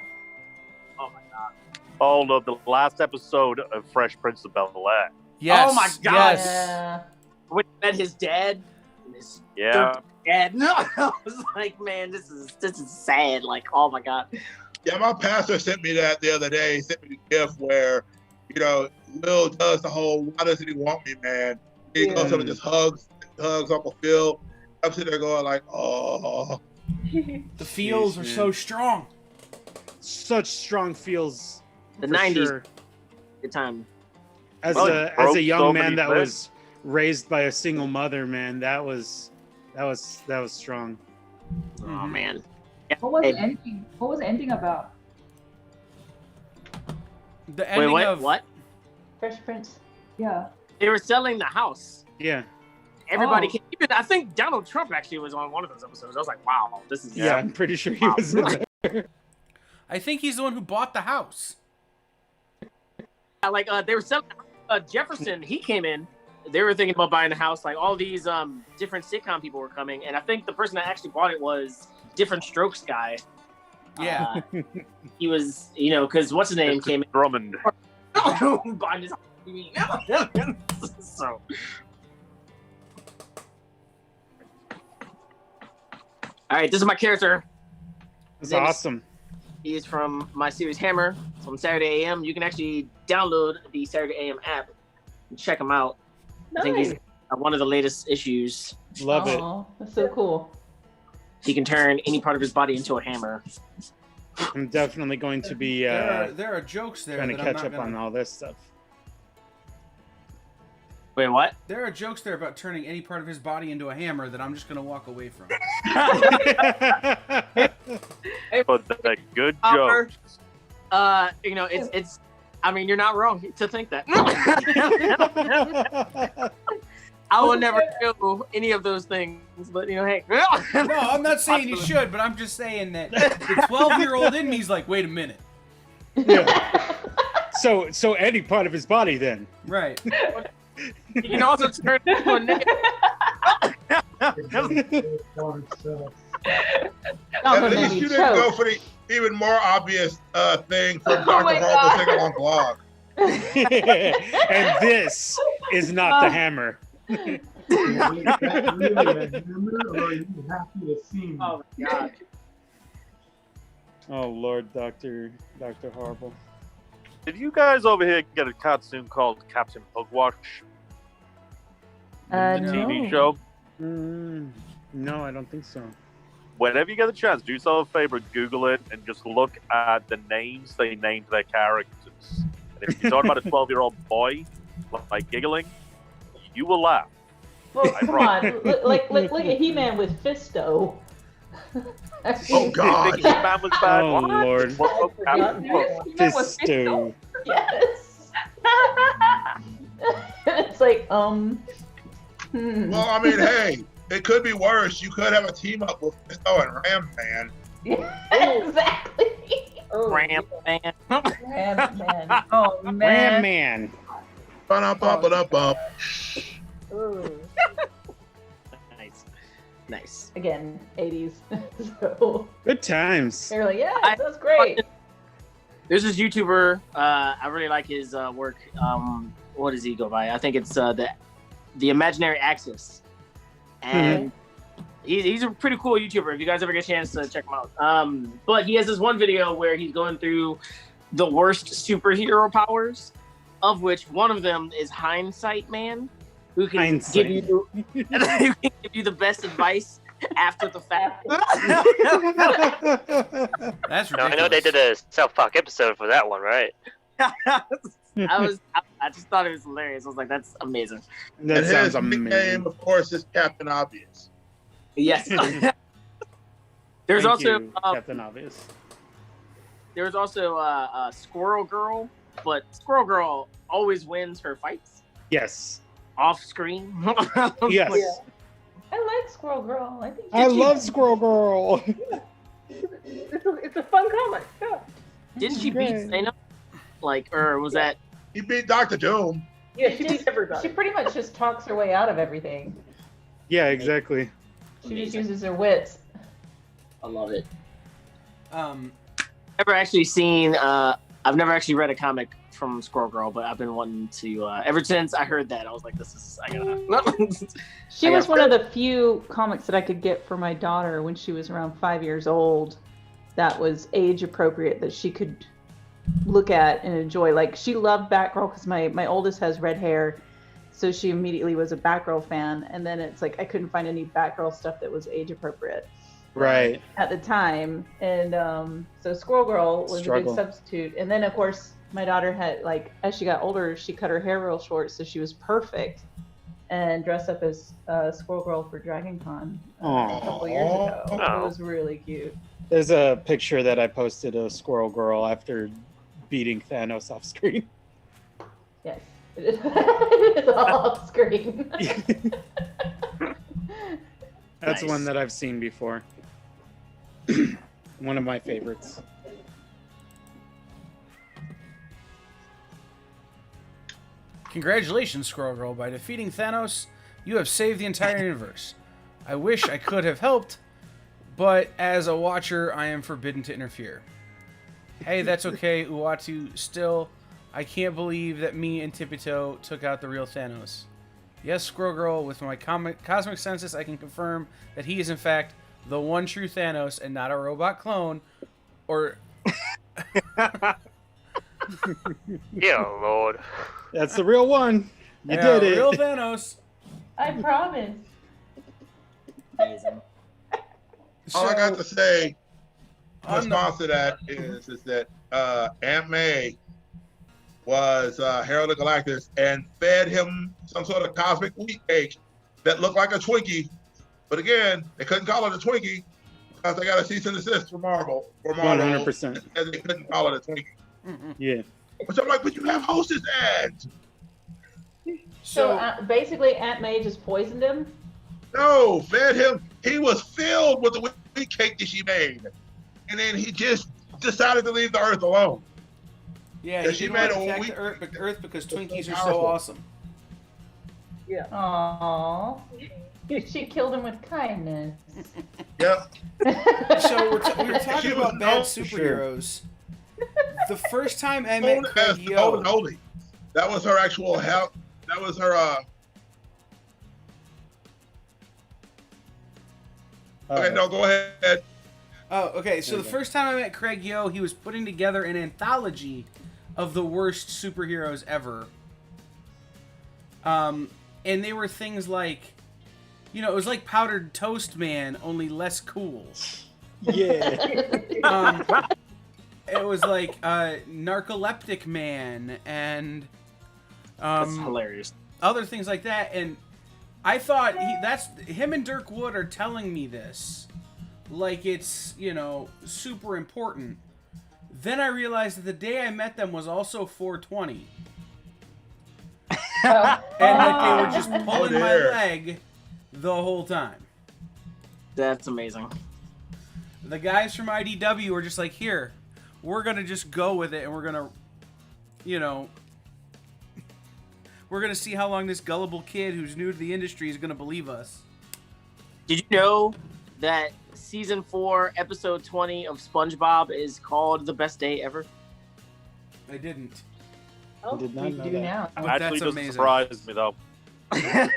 oh my god. oh no, the last episode of Fresh Prince of Bel-Air. Yes. Oh my god. Yes. Yeah. When he met his dad, and his Yeah. dad, no, I was like, man, this is sad. Like, oh my god. Yeah, my pastor sent me that the other day. He sent me the gift where, Will does the whole, why doesn't he want me, man? He goes up and just hugs Uncle Phil. I'm sitting there going like, oh. The feels are man. so strong. Such strong feels. The for 90s. Sure. Good time. As Well, a broke young so man many that men. was raised by a single mother, man, that was strong. Oh man. What was Hey. the ending? What was the ending about? The Wait, ending what? of What? Fresh Prince. Yeah. They were selling the house. Yeah. Everybody Oh. came. Even I think Donald Trump actually was on one of those episodes. I was like, wow, this is Yeah, I'm pretty sure he Wow. was in there. I think he's the one who bought the house. Like they were selling Jefferson. He came in. They were thinking about buying a house. Like all these different sitcom people were coming, and I think the person that actually bought it was Different Strokes guy. Yeah. He was, because what's his name came in. Drummond. Buying his so. All right, this is my character. That's His name is- awesome. He is from my series Hammer. It's from Saturday AM. You can actually download the Saturday AM app and check him out. I think he's one of the latest issues. Love it. Oh, that's so cool. He can turn any part of his body into a hammer. I'm definitely going to be There are jokes there trying to that I'm catch not up on gonna... all this stuff. Wait, what? There are jokes there about turning any part of his body into a hammer that I'm just gonna walk away from. But the good Hopper, joke. it's. I mean, you're not wrong to think that. I will never do any of those things, but hey. No, I'm not saying you should, but I'm just saying that the 12-year-old in me's like, wait a minute. Yeah. So any part of his body then. Right. You can also turn into a nigga. At least you didn't go for the even more obvious thing from Dr. my Horrible God. Sing Along blog. And this is not the hammer. Is that really a hammer, or are you happy to see me? Oh my god. Oh Lord, Dr. Horrible. Did you guys over here get a cartoon called Captain Pugwash? The TV show? No, I don't think so. Whenever you get the chance, do yourself a favor, Google it, and just look at the names they named their characters. And if you're talking about a 12-year-old boy, like giggling, you will laugh. Well, I come on. Look at He-Man with Fisto. Oh God! You think He-Man was bad? Oh, What? Lord. What Captain Pug? He-Man with Fisto. Yes. It's like, Well, I mean, hey, it could be worse. You could have a team up with Fisto and Ram Man. Yeah, exactly. Ram man. Ram Man. Oh Ram man. Man. Ba-dum-bum-ba-dum-bum. Nice. Again, 80s. So Good times. they're like, yeah, that's great. There's this YouTuber. I really like his work. What does he go by? I think it's the Imaginary Axis, and he's a pretty cool YouTuber. If you guys ever get a chance to check him out. But he has this one video where he's going through the worst superhero powers, of which one of them is Hindsight Man, who can give you who can give you the best advice after the fact. That's ridiculous. No, I know they did a South Park episode for that one, right? I just thought it was hilarious. I was like, that's amazing. That And sounds his amazing. nickname, of course, is Captain Obvious. Yes. There's Thank also you, Captain Obvious. there's also Squirrel Girl, but Squirrel Girl always wins her fights Yes. off screen. Yes. Like, I like Squirrel Girl. I think I love Squirrel Girl. It's a fun comic. Yeah. didn't she Great. beat Thanos? Like, or was that? He beat Dr. Doom. Yeah, she beats everybody. She pretty much just talks her way out of everything. Yeah, exactly. She just uses her wits. I love it. Um, I've never actually read a comic from Squirrel Girl, but I've been wanting to. Ever since I heard that, I was like, I gotta. She was one of the few comics that I could get for my daughter when she was around 5 years old that was age appropriate, that she could look at and enjoy. Like, she loved Batgirl because my oldest has red hair, so she immediately was a Batgirl fan. And then it's like I couldn't find any Batgirl stuff that was age appropriate Right. at the time. And so Squirrel Girl was a Struggle. good substitute. And then, of course, my daughter had, like, as she got older, she cut her hair real short, so she was perfect, and dressed up as Squirrel Girl for Dragon Con a couple years ago. It was really cute. There's a picture that I posted of Squirrel Girl after beating Thanos off screen. Yes, it is off screen. That's one that I've seen before. One of my favorites. Congratulations, Squirrel Girl. By defeating Thanos, you have saved the entire universe. I wish I could have helped, but as a watcher, I am forbidden to interfere. Hey, that's okay, Uatu. Still, I can't believe that me and Tipito took out the real Thanos. Yes, Squirrel Girl, with my cosmic senses, I can confirm that he is, in fact, the one true Thanos and not a robot clone, or... Yeah, Lord. That's the real one. You yeah, did it. Real Thanos. I promise. Amazing. All I got to say in response to that is that Aunt May was Herald of Galactus and fed him some sort of cosmic wheat cake that looked like a Twinkie. But again, they couldn't call it a Twinkie because they got a cease and desist from Marvel. 100%. And they couldn't call it a Twinkie. Yeah. Which I'm like, but you have hostess ads. So basically, Aunt May just poisoned him? No, fed him. He was filled with the wheat cake that she made. And then he just decided to leave the Earth alone. Yeah, Yeah, he she didn't made want to a attack the Earth because Twinkies are so powerful. awesome. Yeah. Aww. She killed him with kindness. Yep. So we were talking She was about bad known- superheroes. The first time I met As Craig the golden Yo, oldie. That was her actual help. That was her. Okay, no, go ahead. oh, okay. So the first time I met Craig Yo, he was putting together an anthology of the worst superheroes ever. And they were things like, you know, it was like Powdered Toast Man, only less cool. Yeah. It was like Narcoleptic Man and That's hilarious. other things like that. And I thought him and Dirk Wood are telling me this like it's, you know, super important. Then I realized that the day I met them was also 420. And that they were just pulling my dear. leg the whole time. That's amazing. The guys from IDW were just like, here, we're going to just go with it and we're going to, you know, we're going to see how long this gullible kid who's new to the industry is going to believe us. Did you know that season 4, episode 20 of SpongeBob is called The Best Day Ever? I didn't. Oh, did not we know do that. now. But Actually, that's doesn't amazing. surprise me though. I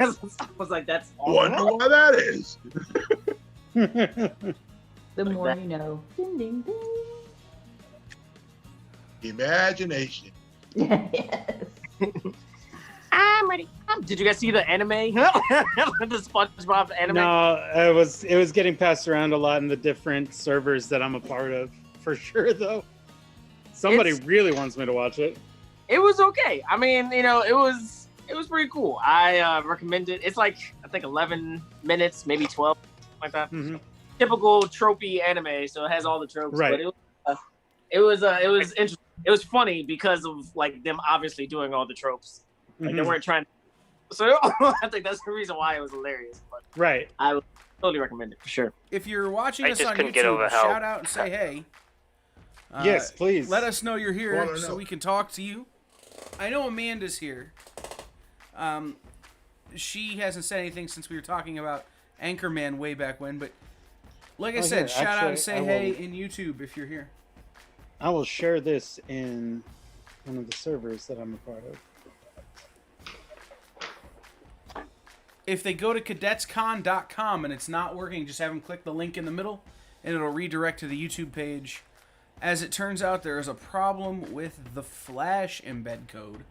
was like, that's Wonder awesome. why that is. The more you know. Ding, ding, ding. Imagination. Yes. I'm ready. Did you guys see the anime? The SpongeBob anime? No, it was getting passed around a lot in the different servers that I'm a part of, for sure. Though somebody really wants me to watch it. It was okay. I mean, you know, it was pretty cool. I recommend it. It's like, I think 11 minutes, maybe 12, like that. Mhm. Typical tropey anime, so it has all the tropes. Right. But it was interesting. It was funny because of like them obviously doing all the tropes. Like they Mhm. weren't trying. So I think that's the reason why it was hilarious. But Right. I would totally recommend it for sure. If you're watching I us just on couldn't get over YouTube, how- shout out and say hey. Yes, please. Let us know you're here Wanna so know. we can talk to you. I know Amanda's here. She hasn't said anything since we were talking about Anchorman way back when, but like I Oh, said, here, shout out actually, and say I hey will- in YouTube if you're here. I will share this in one of the servers that I'm a part of. If they go to cadetscon.com and it's not working, just have them click the link in the middle and it'll redirect to the YouTube page. As it turns out, there is a problem with the Flash embed code.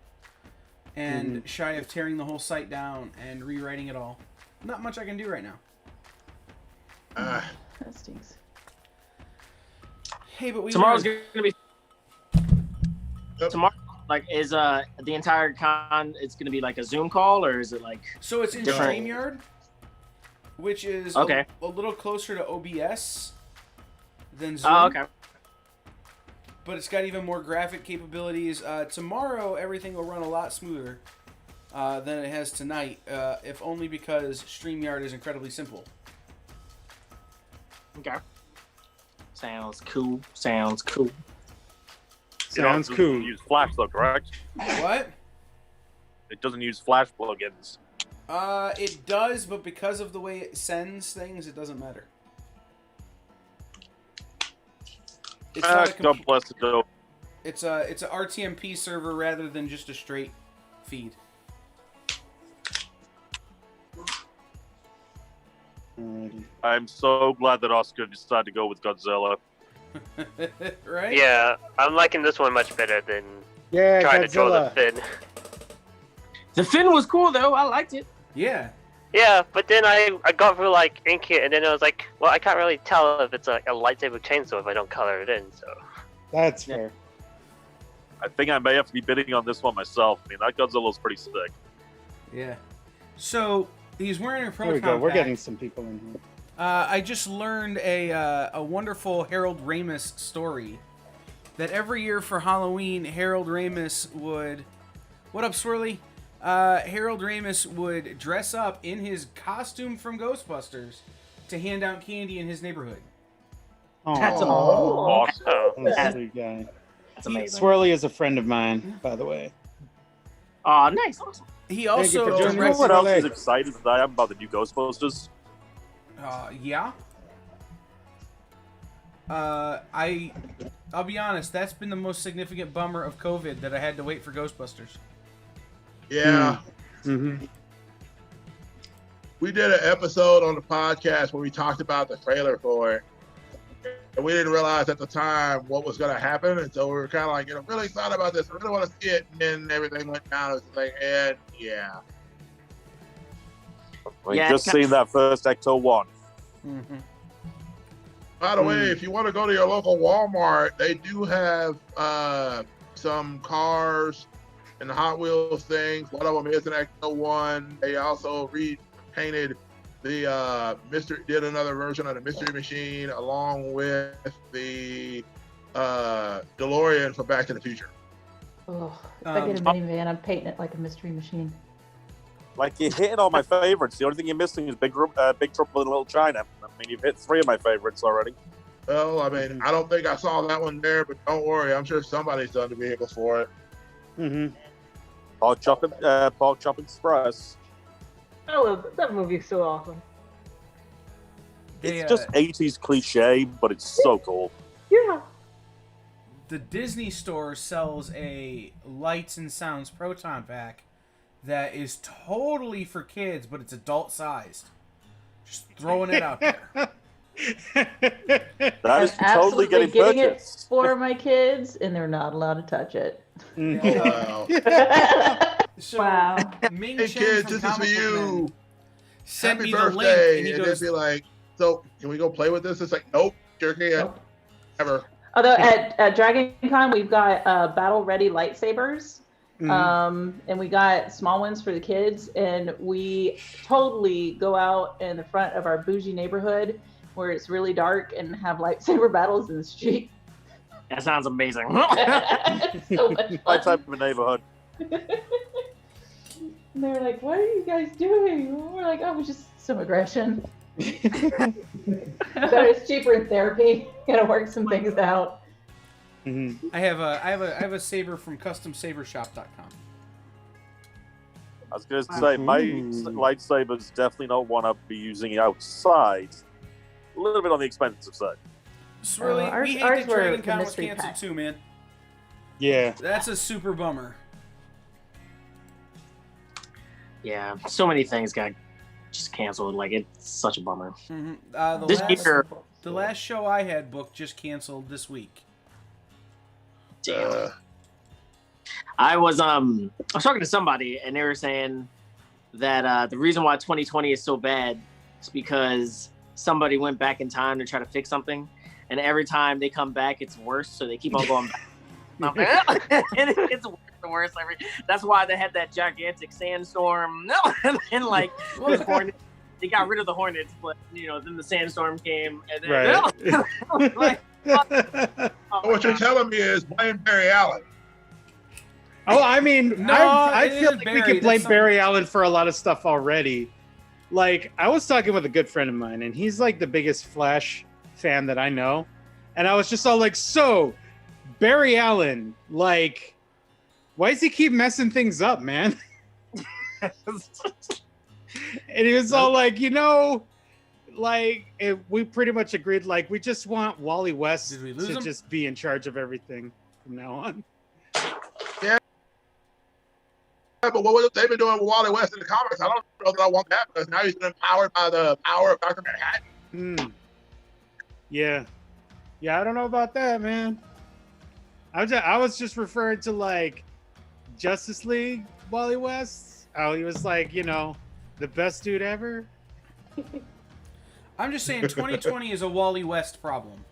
And shy of tearing the whole site down and rewriting it all. Not much I can do right now. That stinks. Hey, but we Tomorrow's learned- gonna be. Yep. Tomorrow's Like, is the entire con? It's gonna be like a Zoom call, or is it like? So it's in different? StreamYard, which is Okay. a little closer to OBS than Zoom. Oh, okay. But it's got even more graphic capabilities. Tomorrow, everything will run a lot smoother than it has tonight, if only because StreamYard is incredibly simple. Okay. Sounds cool. Sounds cool. Sounds It cool. doesn't use Flash though, correct? What? It doesn't use Flash plugins. It does, but because of the way it sends things, it doesn't matter. It's not a God bless it though. It's a RTMP server rather than just a straight feed. Alrighty. I'm so glad that Oscar decided to go with Godzilla. Right? Yeah, I'm liking this one much better than Yeah, trying to draw the Godzilla. fin. The fin was cool though. I liked it. Yeah. Yeah, but then I got through like ink it, and then I was like, well, I can't really tell if it's like a lightsaber chainsaw if I don't color it in. So That's fair. I think I may have to be bidding on this one myself. I mean, that Godzilla's pretty sick. Yeah. So he's wearing a There we proton go. We're pack. getting some people in here. I just learned a wonderful Harold Ramis story that every year for Halloween, Harold Ramis would. What up, Swirly? Harold Ramis would dress up in his costume from Ghostbusters to hand out candy in his neighborhood. Oh, That's Awesome. that's a sweet guy. That's amazing. Swirly is a friend of mine, by the way. Oh, nice. Awesome. He you also for joining You know directed. what else Swirly. is excited that I am about the new Ghostbusters? Yeah. I'll be honest. That's been the most significant bummer of COVID that I had to wait for Ghostbusters. Yeah. Mm-hmm. We did an episode on the podcast where we talked about the trailer for it. And we didn't realize at the time what was going to happen. And so we were kind of like, really excited about this. I really want to see it. And then everything went down. It was like, and yeah. I Yeah, just it's seen that first Ecto 1. Mm-hmm. By the way, if you want to go to your local Walmart, they do have some cars and Hot Wheels things. One of them is an Ecto 1. They also repainted the did another version of the Mystery Machine along with the DeLorean from Back to the Future. Oh, if I get a minivan, I'm painting it like a mystery machine. Like, you're hitting all my favorites. The only thing you're missing is Big Trouble in Little China. I mean, you've hit 3 of my favorites already. Well, I mean, I don't think I saw that one there, but don't worry. I'm sure somebody's done the vehicle for it. Mm-hmm. Pork Chop Express. I love that movie's so awesome. It's just 80s cliche, but it's so cool. Yeah. The Disney store sells a lights and sounds proton pack that is totally for kids, but it's adult sized. Just throwing it out there. That is I'm totally absolutely getting it purchased. for my kids, and they're not allowed to touch it. Wow. So, Wow. Ming Hey Chen kids, from this is for Comic Book you. Men sent Happy me the link, birthday. and he And goes, just be like, so can we go play with this? It's like, nope, sure can't. Nope. Ever. Although at Dragon Con, we've got battle ready lightsabers. Mhm. And we got small ones for the kids, and we totally go out in the front of our bougie neighborhood where it's really dark and have lightsaber battles in the street. That sounds amazing. It's so much My fun. type of neighborhood. And they're like, "What are you guys doing?" We're like, "Oh, just some aggression." So it's cheaper in therapy. Gotta work some things out. Mm-hmm. I have a saber from CustomSaberShop.com. I was going to say, my Ooh. lightsabers definitely don't want to be using outside. A little bit on the expensive side. Swirly, ours- we hate ours that were Dragon the Con was mystery canceled pack. too, man. Yeah. That's a super bummer. Yeah, so many things got just canceled. Like, it's such a bummer. Mm-hmm. This year, The last show I had booked just canceled this week. damn. I was talking to somebody, and they were saying that the reason why 2020 is so bad is because somebody went back in time to try to fix something, and every time they come back, it's worse. So they keep on going back. And it's worse. the worst. That's why they had that gigantic sandstorm. And like, the Hornets, they got rid of the Hornets, but then the sandstorm came, and then Right. What you're telling me is blame Barry Allen. Oh, I mean, No, I it feel is like Barry. we can blame That's Barry Allen for a lot of stuff already. Like, I was talking with a good friend of mine, and he's like the biggest Flash fan that I know. And I was just all like, so, Barry Allen, like, why does he keep messing things up, man? And he was all like, we pretty much agreed, like, we just want Wally West to just be in charge of everything from now on. Yeah, but what they've been doing with Wally West in the comics, I don't know that I want that, because now he's been empowered by the power of Dr. Manhattan. Yeah, I don't know about that, man. I was just referring to like Justice League Wally West. How he was like, the best dude ever. I'm just saying 2020 is a Wally West problem.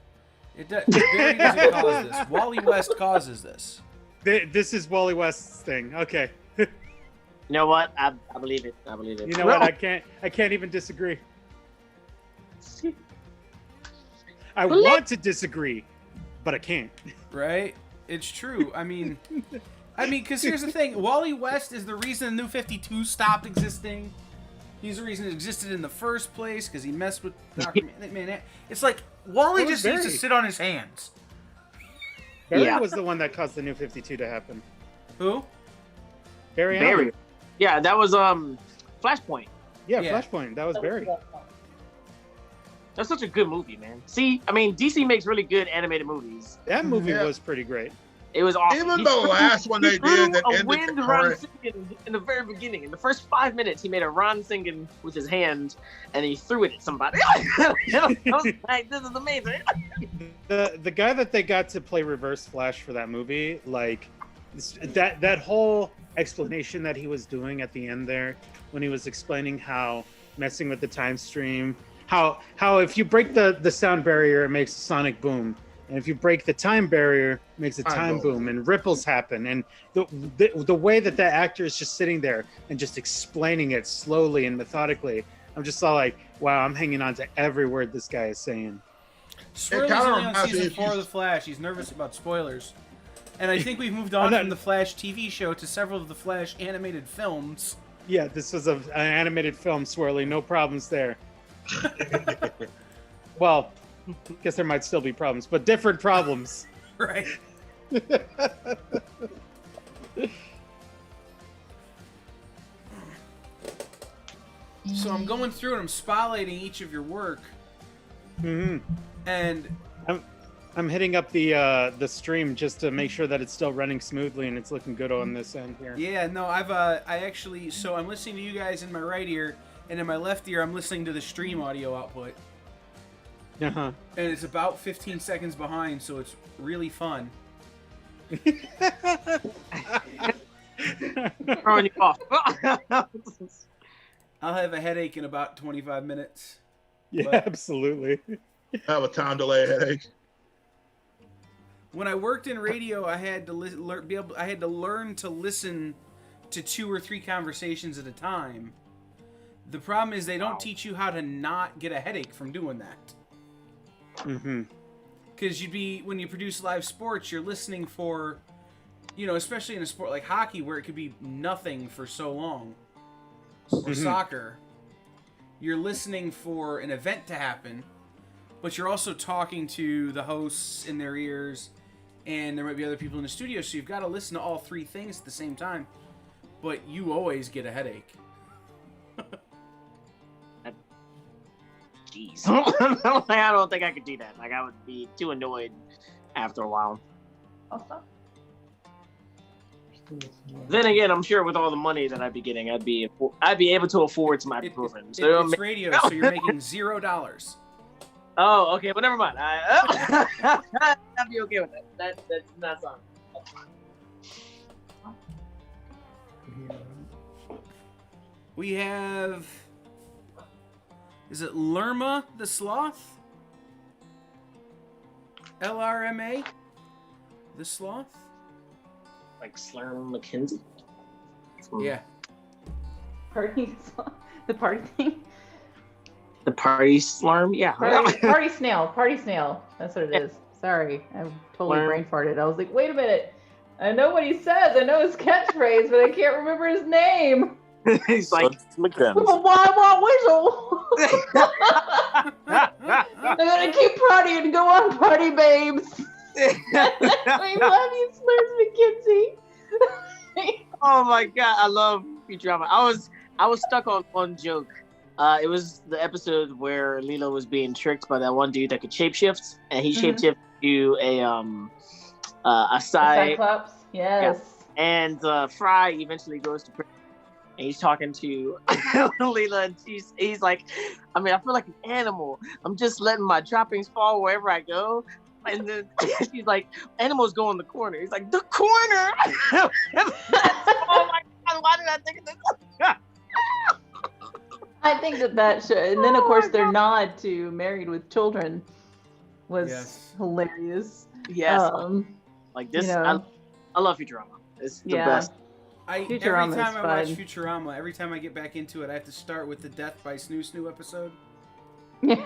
Barry doesn't cause this. Wally West causes this. This is Wally West's thing. Okay. You know what? I believe it. I believe it. You know what? I can't even disagree. I want to disagree, but I can't. Right? It's true. I mean, because here's the thing. Wally West is the reason the New 52 stopped existing. He's the reason it existed in the first place, because he messed with Dr. Manhattan. It's like, Wally just needs to sit on his hands. Barry was the one that caused the New 52 to happen. Who? Barry Allen. Yeah, that was Flashpoint. Yeah, Flashpoint. That was Barry. That's such a good movie, man. See, I mean, DC makes really good animated movies. That movie was pretty great. It was awesome. Even the last one they did that ended wind the Ron current. Singin in the very beginning. In the first 5 minutes, he made a Ron Singin with his hand, and he threw it at somebody. I was like, this is amazing. The guy that they got to play Reverse Flash for that movie, like that whole explanation that he was doing at the end there, when he was explaining how messing with the time stream, how if you break the sound barrier, it makes a sonic boom. And if you break the time barrier, it makes a time boom, and ripples happen. And the way that actor is just sitting there and just explaining it slowly and methodically, I'm just all like, wow, I'm hanging on to every word this guy is saying. Swirly's only on season 4 of The Flash. He's nervous about spoilers. And I think we've moved on from the Flash TV show to several of the Flash animated films. Yeah, this was an animated film, Swirly. No problems there. Well, I guess there might still be problems, but different problems. Right. So I'm going through and I'm spotlighting each of your work. Mm-hmm. And I'm hitting up the stream just to make sure that it's still running smoothly and it's looking good on this end here. Yeah, no, I'm listening to you guys in my right ear, and in my left ear I'm listening to the stream audio output. Uh-huh. And it's about 15 seconds behind, so it's really fun. Throwing you off. I'll have a headache in about 25 minutes. Yeah, but absolutely. I have a time delay headache. When I worked in radio, I had to learn to listen to 2 or 3 conversations at a time. The problem is they don't teach you how to not get a headache from doing that. Mm-hmm. Because when you produce live sports, you're listening for, especially in a sport like hockey where it could be nothing for so long, or soccer, you're listening for an event to happen, but you're also talking to the hosts in their ears, and there might be other people in the studio, so you've got to listen to all 3 things at the same time, but you always get a headache. Jeez. I don't think I could do that. Like, I would be too annoyed after a while. Also, Then again, I'm sure with all the money that I'd be getting, I'd be able to afford some ibuprofen. It's radio, so you're making $0. Oh, okay, but never mind. I'd be okay with that. That's not something. We have... Is it Lerma the Sloth? LRMA? The Sloth? like Slurm McKenzie. Yeah. Party, the party thing. The party Slurm, yeah. Party snail. That's what it is. Sorry, I totally brain farted. I was like, wait a minute. I know what he says. I know his catchphrase, but I can't remember his name. He's like, McKenzie. Wild whistle. I'm gonna keep partying and go on, party babes. I love you, Slurs McKenzie. oh my god, I love Futurama. I was stuck on one joke. It was the episode where Lilo was being tricked by that one dude that could shapeshift, and he shapeshifted to a Cyclops. Yes. Yeah. And Fry eventually goes to prison, and he's talking to Lila, and he's like, I mean, I feel like an animal. I'm just letting my droppings fall wherever I go. And then she's like, animals go in the corner. He's like, the corner. Oh my god, why did I think of this? I think that should, and then of course their nod to Married with Children was hilarious. Yes. Like this, I love Futurama. It's the best. Every time I watch Futurama, every time I get back into it, I have to start with the Death by Snoo episode. Oh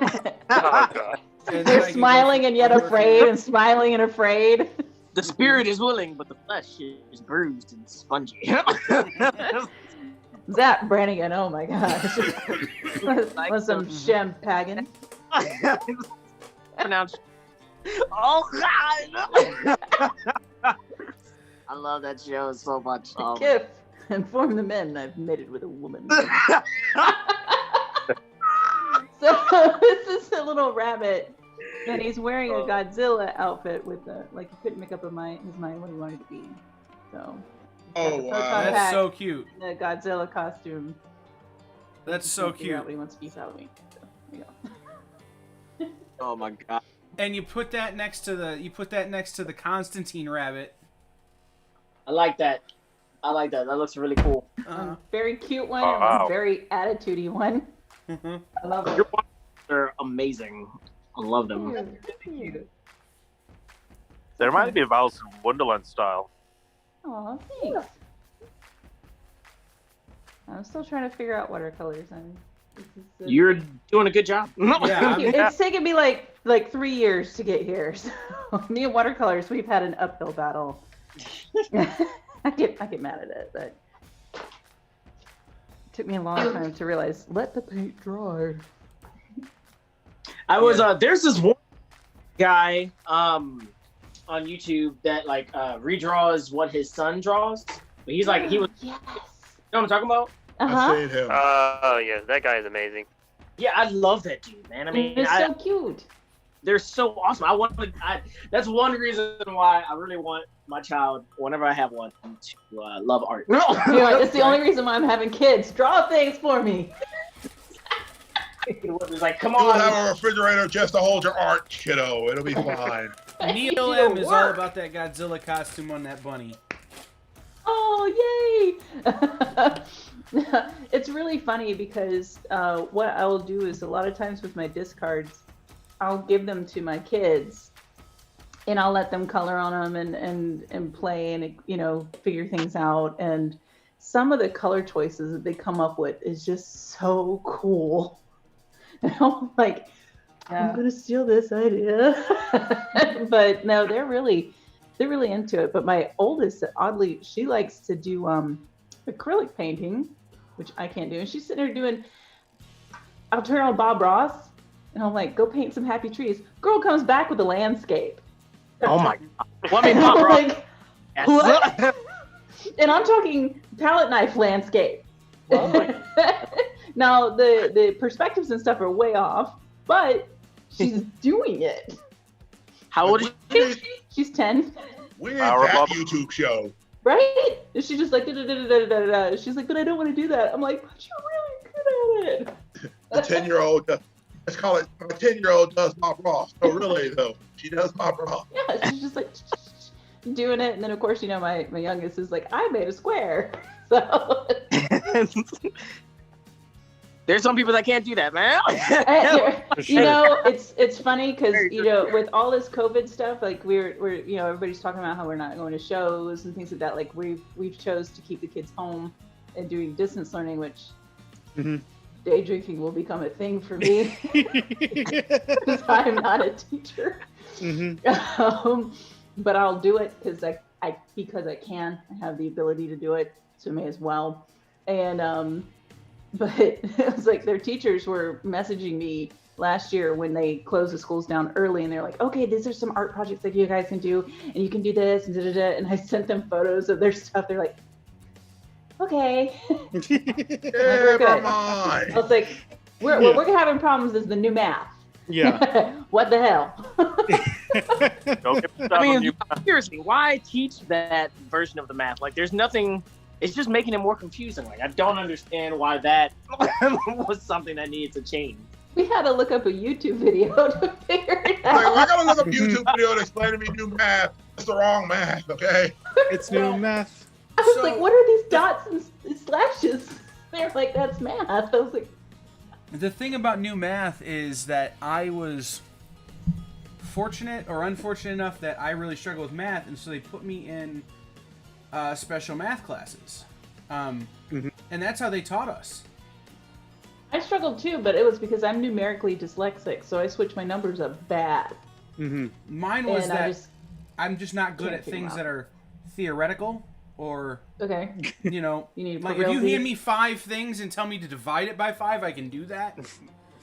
god. They're smiling and yet afraid, and smiling and afraid. The spirit is willing, but the flesh is bruised and spongy. Zap Brannigan, oh my gosh. Was some champagne. Pronounced. Oh god! I love that show so much. Kif, inform the men I've mated with a woman. So this is a little rabbit, and he's wearing a Godzilla outfit with he couldn't make up his mind what he wanted to be. So. Oh wow, that's so cute. The Godzilla costume. That's so cute. What he wants to be Halloween. So, there you go. Oh my god. And you put that next to the Constantine rabbit. I like that. That looks really cool. Very cute one, and a very attitude-y one. I love it. They're amazing. I love them. They remind me of Alice in Wonderland style. Aw, thanks. I'm still trying to figure out watercolors. You're doing a good job. Yeah, it's taken me like 3 years to get here. So me and watercolors, we've had an uphill battle. I get mad at it, but it took me a long time to realize let the paint dry. I was there's this one guy on YouTube that redraws what his son draws. But he's like he was. Yes. You know what I'm talking about? I've seen him. Oh yeah, that guy is amazing. Yeah, I love that dude, man. I mean, it's so cute. They're so awesome. That's one reason why I really want my child, whenever I have one, to love art. It's the only reason why I'm having kids. Draw things for me. It's like, come You'll on. have a refrigerator just to hold your art, kiddo. It'll be fine. Neil M is all about that Godzilla costume on that bunny. Oh, yay! It's really funny because what I'll do is a lot of times with my discards, I'll give them to my kids and I'll let them color on them and play and, figure things out. And some of the color choices that they come up with is just so cool. And I'm like, I'm going to steal this idea. But no, they're really into it. But my oldest, oddly, she likes to do acrylic painting, which I can't do. And she's sitting there doing, I'll turn on Bob Ross, and I'm like, go paint some happy trees. Girl comes back with a landscape. Oh my god. Well, I mean, Bob Ross. Like, what? And I'm talking palette knife landscape. Oh my. Now, the perspectives and stuff are way off, but she's doing it. How old is she? She's 10. Where's that YouTube show? Right? And she's just like, da-da-da-da-da-da-da. She's like, but I don't want to do that. I'm like, but you're really good at it. The 10-year-old, let's call it, my 10-year-old does Bob Ross. No, really, though. She does Bob Ross. Yeah, she's just like doing it. And then, of course, my youngest is like, I made a square. So. There's some people that can't do that, man. You know, it's funny because with all this COVID stuff, like we're everybody's talking about how we're not going to shows and things like that. Like we've chose to keep the kids home and doing distance learning, which day drinking will become a thing for me because I'm not a teacher. But I'll do it because I can. I have the ability to do it, so may as well. And but it was like their teachers were messaging me last year when they closed the schools down early, and they're like, okay, these are some art projects that you guys can do, and you can do this, and da-da-da. And I sent them photos of their stuff. They're like, okay. Yeah, come on. I was like, what we're having problems is the new math. Yeah. What the hell? I mean, seriously, why teach that version of the math? Like, there's nothing. It's just making it more confusing. Like, I don't understand why that was something that needed to change. We had to look up a YouTube video to figure it out. Like, I gotta look up a YouTube video to explain to me new math. It's the wrong math, okay? It's new math. I was like, what are these dots and slashes? They're like, that's math. I was like, the thing about new math is that I was fortunate or unfortunate enough that I really struggle with math, and so they put me in special math classes. And that's how they taught us. I struggled too, but it was because I'm numerically dyslexic, so I switched my numbers up bad. Mine was I'm just not good at things that are theoretical or, you know, like if you hand me 5 things and tell me to divide it by 5, I can do that. If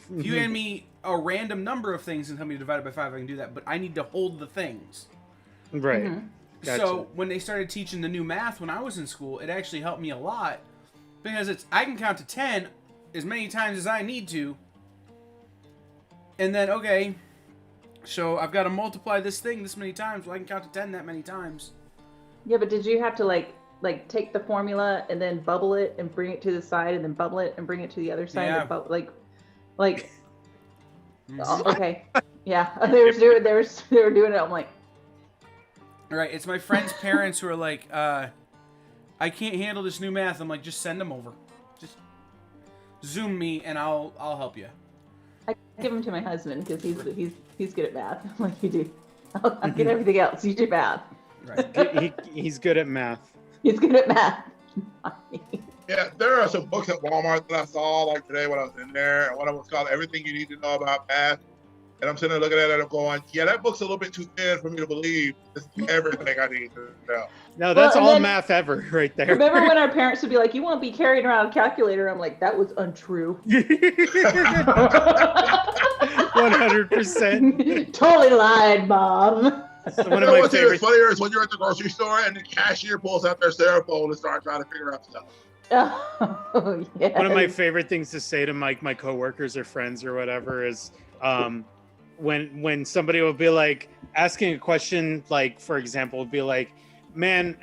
you hand me a random number of things and tell me to divide it by 5, I can do that, but I need to hold the things. Right. Gotcha. So when they started teaching the new math when I was in school, it actually helped me a lot because I can count to 10 as many times as I need to, and then so I've got to multiply this thing this many times. Well, I can count to 10 that many times. Yeah, but did you have to like take the formula and then bubble it and bring it to the side and then bubble it and bring it to the other side? Yeah. Okay, yeah, they were doing it. I'm like. Right, it's my friend's parents who are like, I can't handle this new math. I'm like, just send them over. Just Zoom me and I'll help you. I give them to my husband because he's good at math. I'm like, you do. I'll get everything else. You do math. Right. He's good at math. He's good at math. Yeah, there are some books at Walmart that I saw like today when I was in there, and one of them was called Everything You Need to Know About Math. And I'm sitting there looking at it and I'm going, yeah, that book's a little bit too thin for me to believe it's everything I need to know. No, that's all math ever right there. Remember when our parents would be like, you won't be carrying around a calculator? I'm like, that was untrue. 100%. Totally lied, Mom. One of my what's favorite. funnier is when you're at the grocery store and the cashier pulls out their cell phone and starts trying to figure out stuff. Oh, yes. One of my favorite things to say to my coworkers or friends or whatever is when somebody will be like asking a question, like for example, would be like, man,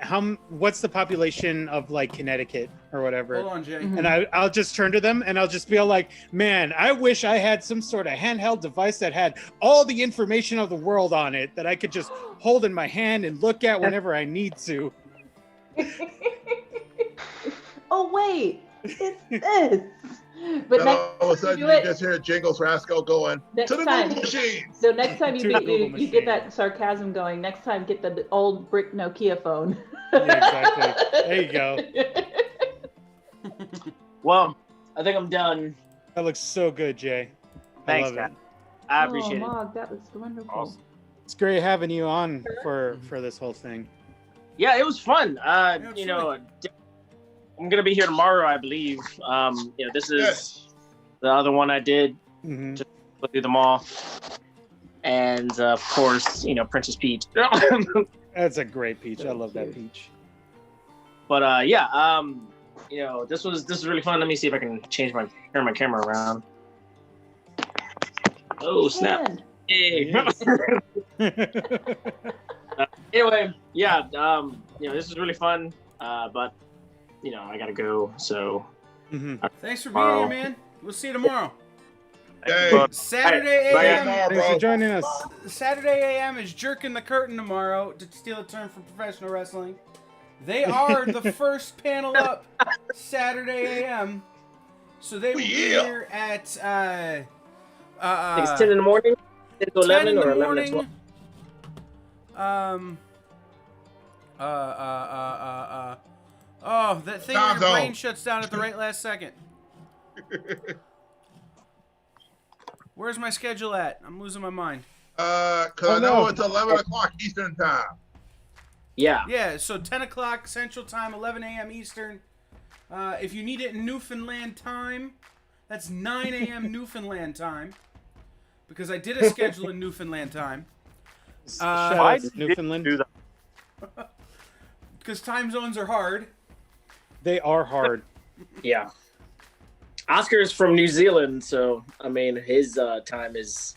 what's the population of like Connecticut or whatever? Hold on, Jay. And I'll just turn to them and I'll just be like, man, I wish I had some sort of handheld device that had all the information of the world on it that I could just hold in my hand and look at whenever I need to. Oh wait, it's this. But then all of a sudden you just hear Jingles Rascal going next to the time, Google machine. So next time you machine. get that sarcasm going, next time get the old brick Nokia phone. Yeah, exactly. There you go. Well, I think I'm done. That looks so good, Jay. Thanks, I love Scott. it. I appreciate it. Mog, that was wonderful. Awesome. It's great having you on for this whole thing. Yeah, it was fun. You know, I'm gonna be here tomorrow, I believe. You know, this is the other one I did. Just go through them all, and of course, you know, Princess Peach. That's a great peach. I love that peach. But yeah, you know, this is really fun. Let me see if I can turn my camera around. Oh snap! Hey. Anyway, yeah, you know, this is really fun. But you know, I gotta go. So thanks for being here, man. We'll see you tomorrow. Hey. Saturday Bye. AM. Thanks for joining us. Saturday AM is Jerking the Curtain tomorrow, to steal a term from professional wrestling. They are the first panel up Saturday AM. So they will be yeah. here at I think it's 10 in the morning, 10 to 10 11, in the or 11 to 12. morning. Oh, that thing where Time your brain zone. shuts down at the right last second. Where's my schedule at? I'm losing my mind. Because Oh, I know no. it's 11 o'clock Eastern time. Yeah. Yeah, so 10 o'clock Central Time, 11 a.m. Eastern. If you need it in Newfoundland time, that's 9 a.m. Newfoundland time. Because I did a schedule in Newfoundland time. Shout Why out to did you Newfoundland. do that? Because time zones are hard. They are hard. Yeah. Oscar's from New Zealand, so I mean his time is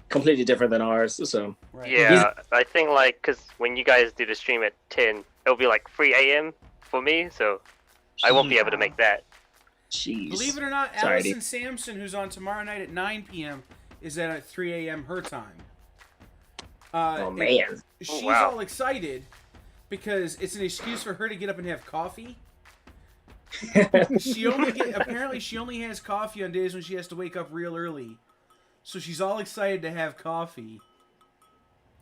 completely different than ours. So Right. Yeah, I think like because when you guys do the stream at 10, it'll be like 3 a.m. for me, so I won't be able to make that. jeez. Believe it or not, Sorry, Allison dude. Sampson, who's on tomorrow night at 9 p.m., is at 3 a.m. her time. Oh man. She's Oh, wow. all excited because it's an excuse for her to get up and have coffee. Apparently she only has coffee on days when she has to wake up real early. So she's all excited to have coffee.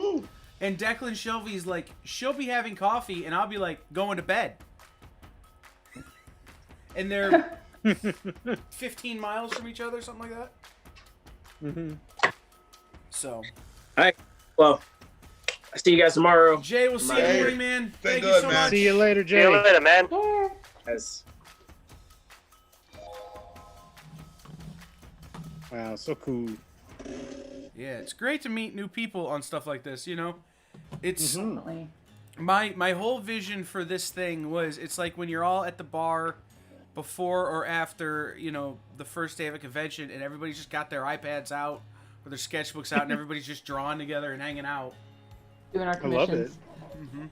Ooh. And Declan Shelby's like, she'll be having coffee and I'll be like, going to bed. And they're 15 miles from each other, something like that. Mm-hmm. So, Well, I see you guys tomorrow. Jay, we'll see you in the morning, man. Stay Thank you good, so man. much. See you later, See you Jay. later, man. Guys. Wow, so cool. Yeah, it's great to meet new people on stuff like this, you know? It's Definitely. my whole vision for this thing was it's like when you're all at the bar before or after, you know, the first day of a convention and everybody's just got their iPads out or their sketchbooks out and everybody's just drawing together and hanging out. Doing our I love it. commissions.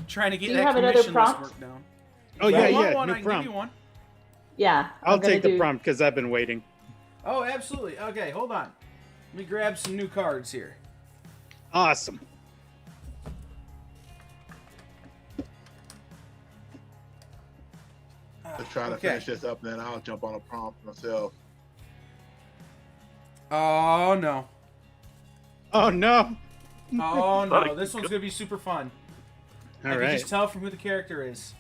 Trying to get Do you that have another commission list prompt? worked down. Oh, If yeah, you want yeah. one, New I can give prompt. you one. Yeah. I'll I'm gonna take the do- prompt because I've been waiting. Oh, absolutely. Okay, hold on. Let me grab some new cards here. Awesome. Let's try to Okay. finish this up, then I'll jump on a prompt myself. Oh, no. Oh, no. Oh, no. This one's going to be super fun. All I can right. just tell from who the character is.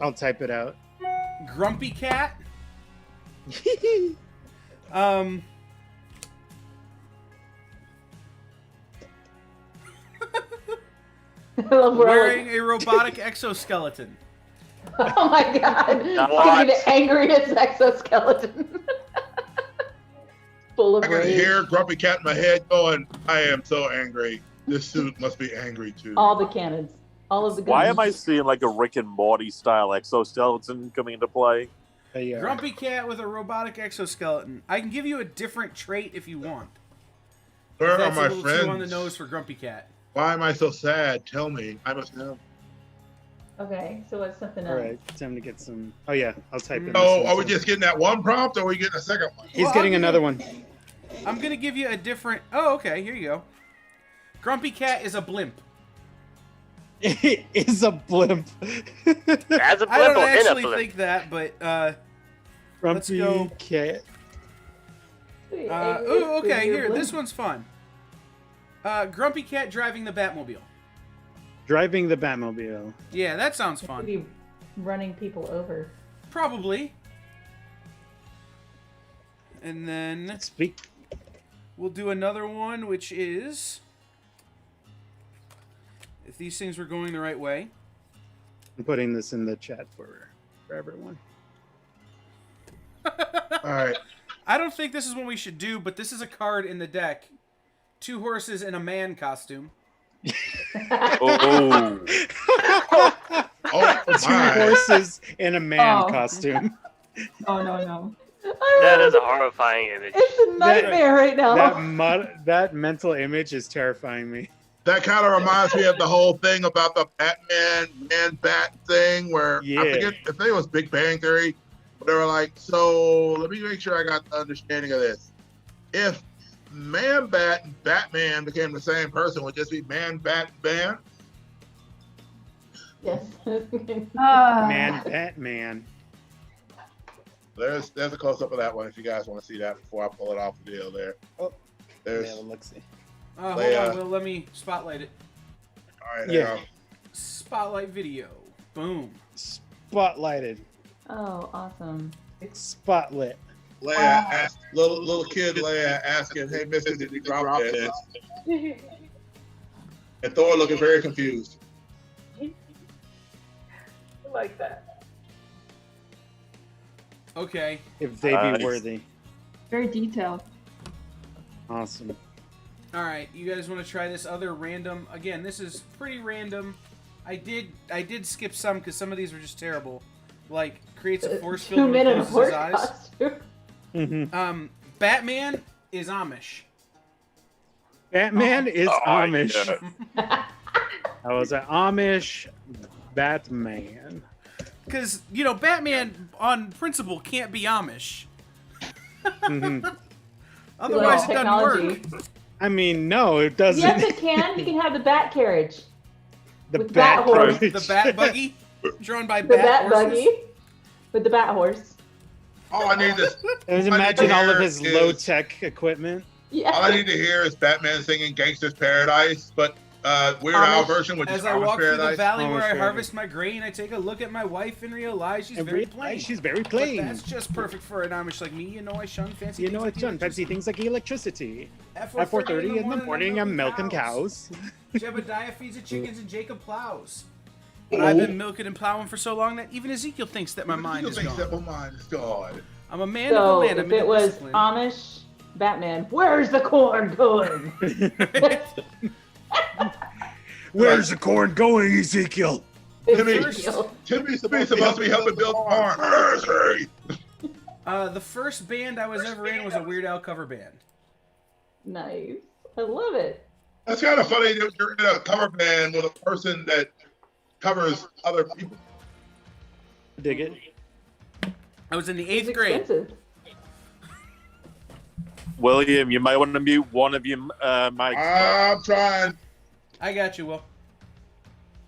I'll type it out. Grumpy Cat. Um... I love where Wearing a robotic exoskeleton. Oh my god. It's gonna be the angriest exoskeleton. Full of I can rage. hear Grumpy Cat in my head going, I am so angry. This suit must be angry too. All the cannons. All of the guns. Why am I seeing like a Rick and Morty style exoskeleton coming into play? Grumpy Cat with a robotic exoskeleton. I can give you a different trait if you want. Where If are that's my a little too on the friends? nose for Grumpy Cat. Why am I so sad? Tell me. I must know. Okay, so what's something All else? right, time to get some. Oh, yeah, I'll type in. Oh, this are one we too. just getting that one prompt or are we getting a second one? He's Well, getting I'll give another you- one. I'm going to give you a different... Oh, okay. Here you go. Grumpy Cat is a blimp. It is a blimp. As a I blimp don't or in a actually blimp? think that, but... Grumpy go. Cat. Sweet, ooh, angriest okay. figure Here, this blimp. one's fun. Grumpy Cat driving the Batmobile. Driving the Batmobile. Yeah, that sounds Could fun. be running people over. Probably. And then Speak. we'll do another one, which is... If these things were going the right way. I'm putting this in the chat for everyone. All right. I don't think this is one we should do, but this is a card in the deck. 2 horses in a man costume. Oh, Oh, Two my. horses in a man Oh. costume. No, no, no. That is a horrifying image. It's a nightmare right now. That mental image is terrifying me. That kind of reminds me of the whole thing about the Batman Man-Bat thing where Yeah. I forget if it was Big Bang Theory, but they were like, so let me make sure I got the understanding of this. If Man-Bat and Batman became the same person, would it just be Man-Bat-Man? Yes. Ah. Man, Batman. There's a close up of that one if you guys want to see that before I pull it off the deal there. Oh, There's yeah, let's see. Hold Leia. on, Will. Let me spotlight it. all right. Yeah. Spotlight video. Boom. Spotlighted. Oh, awesome. Spotlit. Leia asked, little kid Leia asking, "Hey, Mister, did you drop this?" And Thor looking very confused. I like that. Okay. If they Nice. be worthy. Very detailed. Awesome. All right. You guys want to try this other random? Again, this is pretty random. I did skip some because some of these were just terrible. Like creates a force field 2 and minute closes horse his eyes. costume. Mm-hmm. Batman is Amish. Batman is Amish. yeah. I was an Amish Batman. Because, Batman on principle can't be Amish. Mhm. Otherwise, Well, it doesn't work. technology. I mean, no, it doesn't. Yes, it can. You can have the bat carriage. the with Bat Bat horse. carriage. The Bat Buggy, drawn by The bat bat horses. buggy with the bat horse. All I need is And All I need to imagine all of hear his is- low-tech equipment. Yeah. all I need to hear is Batman singing "Gangster's Paradise," but Weird Al Amish. version, which is As I Amish walk through the Paradise. valley where I Paradise. harvest my grain, I take a look at my wife and realize she's very plain. She's very But plain. that's just perfect for an Amish like me. I shun fancy You things know like what, John? Fancy things like electricity. At At 4:30 in the morning, I'm milking cows. Jebediah feeds the chickens and Jacob plows. But I've been milking and plowing for so long that even Ezekiel thinks that my mind is thinks that gone. my mind is gone. I'm a man of the So land. if I'm it was disciplined. Amish Batman, where's the corn going? Where's the corn going, Ezekiel? Ezekiel. Timmy's supposed to be helping build the barn. Where's he? The first band I was ever in was a Weird Al cover band. Nice. I love it. That's kind of funny that you're in a cover band with a person that covers other people. Dig it. I was in the It's 8th grade. expensive. William, you might want to mute one of your mics. I'm trying. I got you, Will.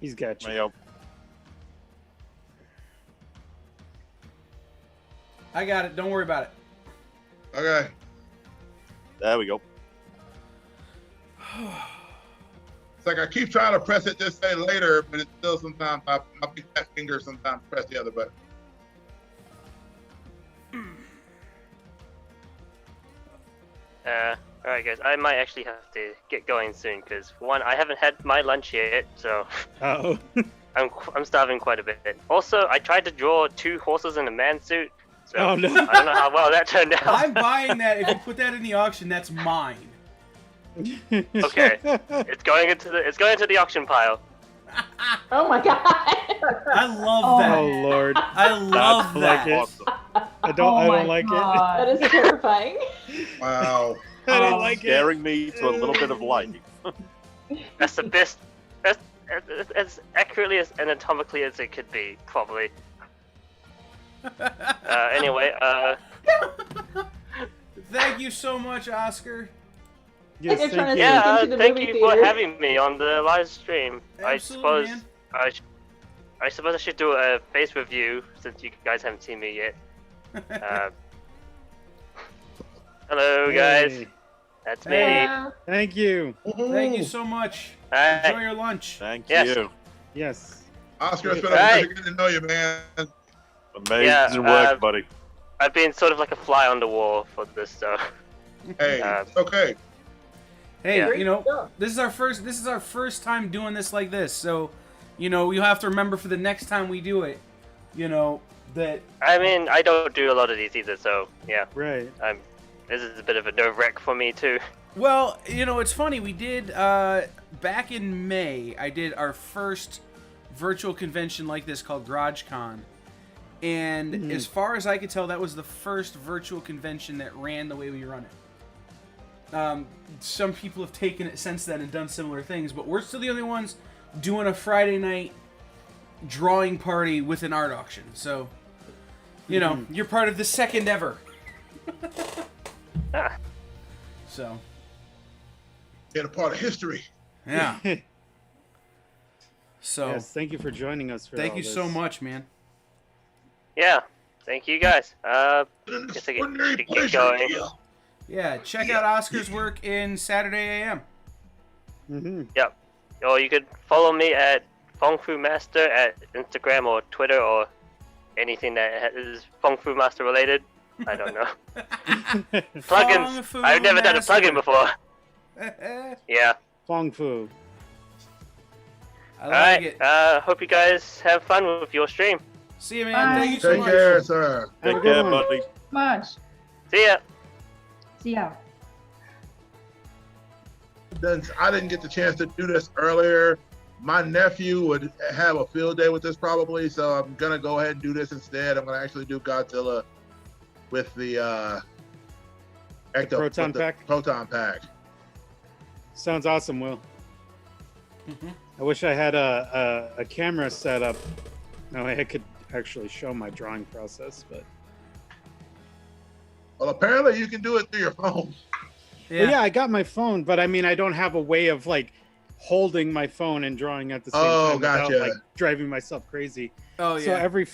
He's got you. Mayo. I got it. Don't worry about it. Okay. There we go. It's like I keep trying to press it this way later, but it's still sometimes my big fat finger sometimes press the other button. All right, guys. I might actually have to get going soon because, for one, I haven't had my lunch yet, so Uh-oh. I'm starving quite a bit. Also, I tried to draw 2 horses in a man suit, so Oh, no. I don't know how well that turned out. I'm buying that. If you put that in the auction, that's mine. Okay. It's going into the auction pile. Oh my god. I love Oh, that. Oh Lord. I love That's that. like it. Awesome. I don't. Oh I my don't like God. That is terrifying. Wow. it. I don't Oh. like it. Scaring me to a little bit of life. That's the best. That's as accurately as anatomically as it could be, probably. Anyway, Thank you so much, Oscar. Yes, They're thank trying to you. yeah. into the Thank movie you for theater. having me on the live stream. Absolutely, man. I suppose I should do a face review since you guys haven't seen me yet. Hello, guys. Hey, That's me. Yeah. thank you. Thank you so much. Alright. Enjoy your lunch. Thank Yes. you. Yes. Oscar, it's been a Hey. pleasure getting to know you, man. Amazing Yeah, work, buddy. I've been sort of like a fly on the wall for this, so. Hey, it's okay. Hey, Yeah. this is our first time doing this like this. So, you have to remember for the next time we do it, that I mean, I don't do a lot of these either, so yeah. Right. This is a bit of a nerve wreck for me too. well, it's funny. We did back in May. I did our first virtual convention like this called Garage Con. And as far as I could tell, that was the first virtual convention that ran the way we run it. Some people have taken it since then and done similar things, but we're still the only ones doing a Friday night drawing party with an art auction. So, you're part of the second ever. Ah. So, Get a part of history. yeah. So, Yes. Thank you for joining us. For thank all you this. so much, man. Yeah. Thank you guys. In this Guess I ordinary get pleasure going. deal. Yeah, check out Oscar's work in Saturday AM. Mm-hmm. Yep. Or you could follow me at Feng Fu Master at Instagram or Twitter or anything that is Feng Fu Master related. I don't know. Plugins. Feng Fu I've never done a Master. plugin before. Yeah. Fong Fu. I All like right. it. Hope you guys have fun with your stream. See you, man. Bye. Thank you so Take much. care, sir. Have a Take good care, one. buddy. Much. See ya. See ya. Since I didn't get the chance to do this earlier, my nephew would have a field day with this probably, so I'm gonna go ahead and do this instead. I'm gonna actually do Godzilla with the Proton pack? Proton pack. Sounds awesome, Will. I wish I had a camera set up. No, I could actually show my drawing process, but Well, apparently you can do it through your phone. Well, yeah, I got my phone, but I mean, I don't have a way of like holding my phone and drawing at the same Oh, time without gotcha. like driving myself crazy. Oh yeah. So every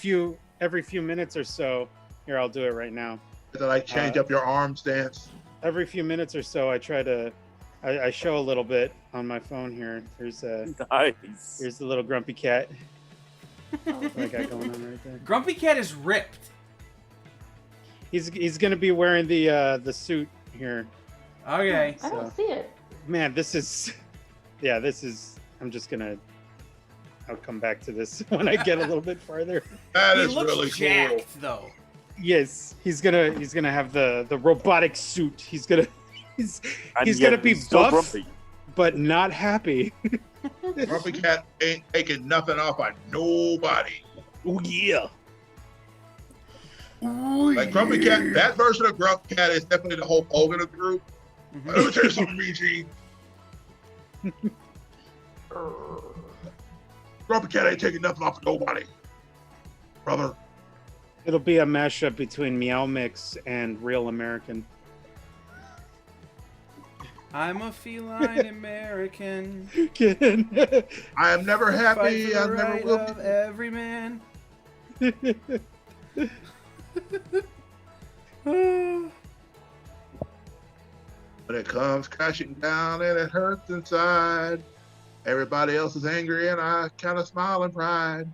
few minutes or so, here I'll do it right now. To like change up your arm stance. Every few minutes or so, I try to. I show a little bit on my phone here. Here's Nice. the little grumpy cat. What I got going on right there. Grumpy Cat is ripped. He's gonna be wearing the suit here. Okay. I don't So- see it. Man, this is. Yeah, this is. I'm just gonna. I'll come back to this when I get a little bit farther. That He is looks really jacked cool. though. Yes, he's gonna have the robotic suit. He's gonna he's And gonna yet be he's still buff, grumpy. but not happy. Grumpy Cat ain't taking nothing off on nobody. Oh yeah. Like Grumpy Cat, that version of Grumpy Cat is definitely the Hulk Hogan of the group. Let me tell you something, Reggie. Grumpy Cat ain't taking nothing off of nobody, brother. It'll be a mashup between Meow Mix and Real American. I'm a feline American. I am never Fight happy. for I the never right will of be. every man. When it comes crashing down and it hurts inside, everybody else is angry and I kind of smile in pride.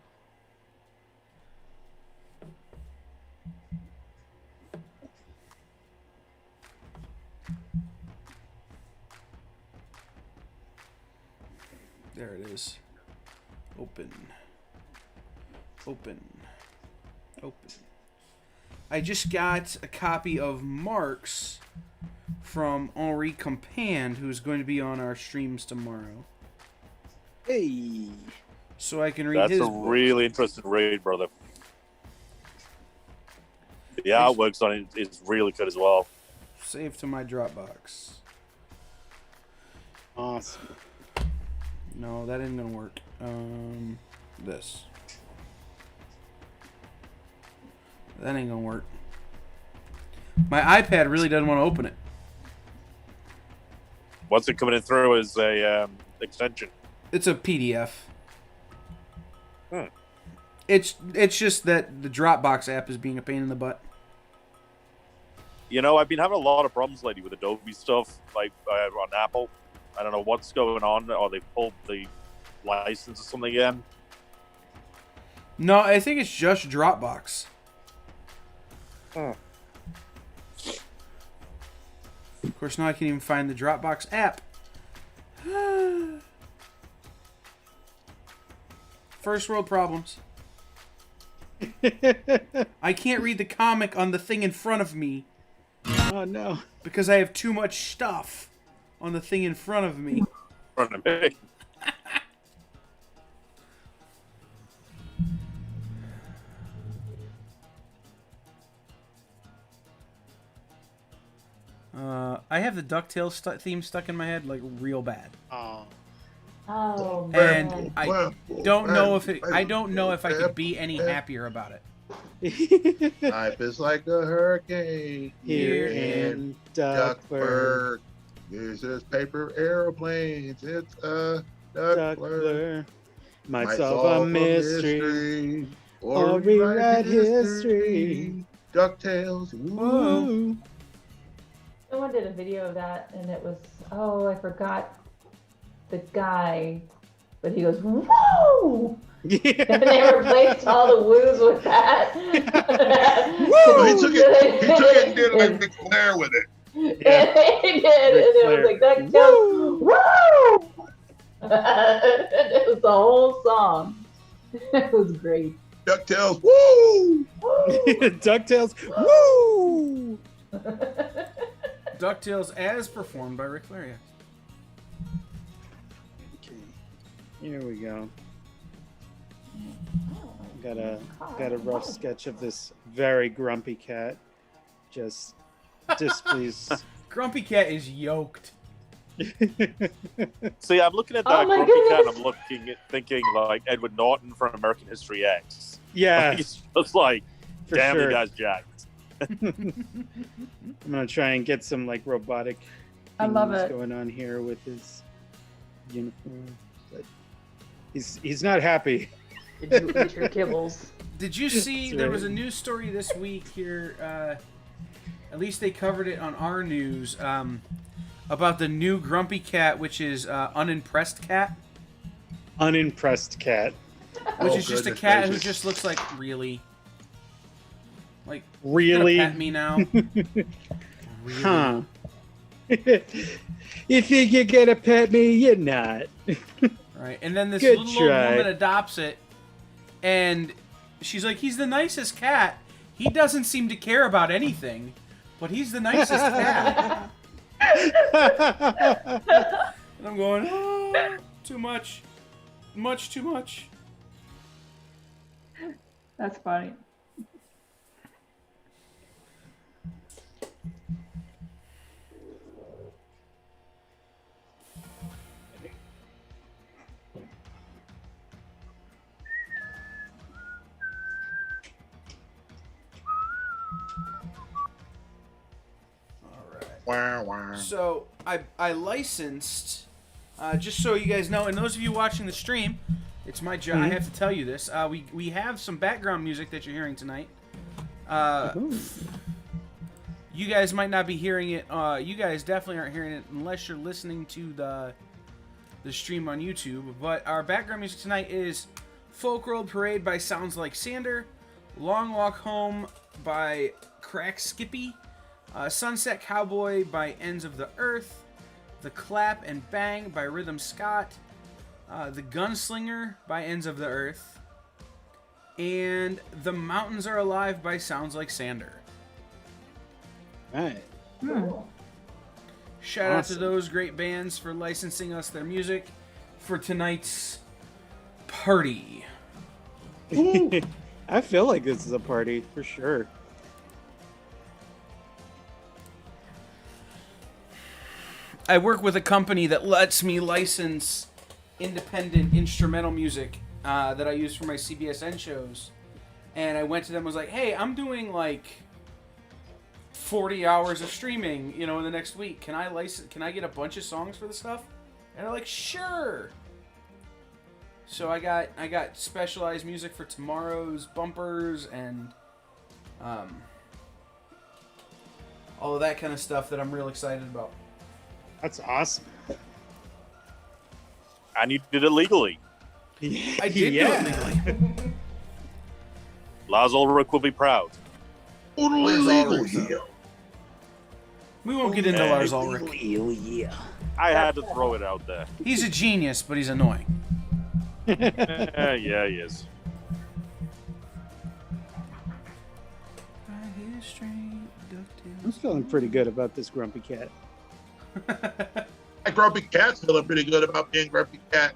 There it is. Open. Open. Open. I just got a copy of Mark's from Henri Compand, who's going to be on our streams tomorrow. Hey. So I can read That's his a book. really interesting read, brother. The artwork's on it is really good as well. Save to my Dropbox. Awesome. No, that ain't gonna work. This. That ain't gonna work. My iPad really doesn't want to open it. What's it coming in through as a extension? It's a PDF. Hmm. It's just that the Dropbox app is being a pain in the butt. You know, I've been having a lot of problems lately with Adobe stuff, like on Apple. I don't know what's going on, or they pulled the license or something again. No, I think it's just Dropbox. Oh. Of course, now I can't even find the Dropbox app. First world problems. I can't read the comic on the thing in front of me Oh no. because I have too much stuff on the thing in front of me. Front of me. I have the DuckTales theme stuck in my head like real bad. Oh. Oh, And man. I don't know if I don't know if I could be any happier about it. Life is like a hurricane Here in Duckburg. Duckburg. There's just paper airplanes. It's a Duckburg. Duckburg. Might solve a mystery. Or rewrite history. DuckTales. Woo. Someone did a video of that, and it was, oh, I forgot the guy, but he goes, whoa! Yeah. And they replaced all the woos with that. So he took it and did like Ric Flair with it. Yeah. He did, and it was like, that goes, woo! It was the whole song. It was great. DuckTales. Woo! DuckTales. Woo! DuckTales as performed by Ric Flair. Okay. Here we go. Got a rough sketch of this very grumpy cat. Just displeased. Grumpy Cat is yoked. See, I'm looking at Oh that my grumpy cat and goodness. I'm thinking like Edward Norton from American History X. Yeah, Like, it's just like, for damn, sure. the guy's jacked. I'm gonna try and get some like robotic I love things it. going on here with his uniform, but he's not happy. Did you eat your kibbles? Did you see That's there right. was a news story this week here? At least they covered it on our news about the new Grumpy Cat, which is Unimpressed Cat, Unimpressed cat. which Oh, is just a goodness cat who gracious. just looks like really, like Really? gonna pet me now. Really? Huh. You think you're gonna pet me? You're not. Right, and then this Good little old try. woman adopts it, and she's like, "He's the nicest cat. He doesn't seem to care about anything, but he's the nicest cat." And I'm going, oh, too much, much too much. That's funny. Wah, wah. So I licensed, just so you guys know, and those of you watching the stream, it's my job. I have to tell you this. We have some background music that you're hearing tonight. You guys might not be hearing it. You guys definitely aren't hearing it unless you're listening to the stream on YouTube. But our background music tonight is "Folk World Parade" by Sounds Like Sander, "Long Walk Home" by Crack Skippy, "Sunset Cowboy" by Ends of the Earth, "The Clap and Bang" by Rhythm Scott, "The Gunslinger" by Ends of the Earth, and "The Mountains Are Alive" by Sounds Like Sander. Right. Shout out to Awesome. those great bands for licensing us their music for tonight's party. I feel like this is a party for sure. I work with a company that lets me license independent instrumental music that I use for my CBSN shows. And I went to them and was like, hey, I'm doing like 40 hours of streaming, in the next week. Can I get a bunch of songs for the stuff? And they're like, sure. So I got specialized music for tomorrow's bumpers and all of that kind of stuff that I'm real excited about. That's awesome. And you did it legally. I did do it legally. Lars Ulrich will be proud. Totally legal here. We won't get into Hey. Lars Ulrich. I had to throw it out there. He's a genius, but he's annoying. Yeah, he is. I'm feeling pretty good about this grumpy cat. That Grumpy Cat's feeling pretty good about being Grumpy Cat.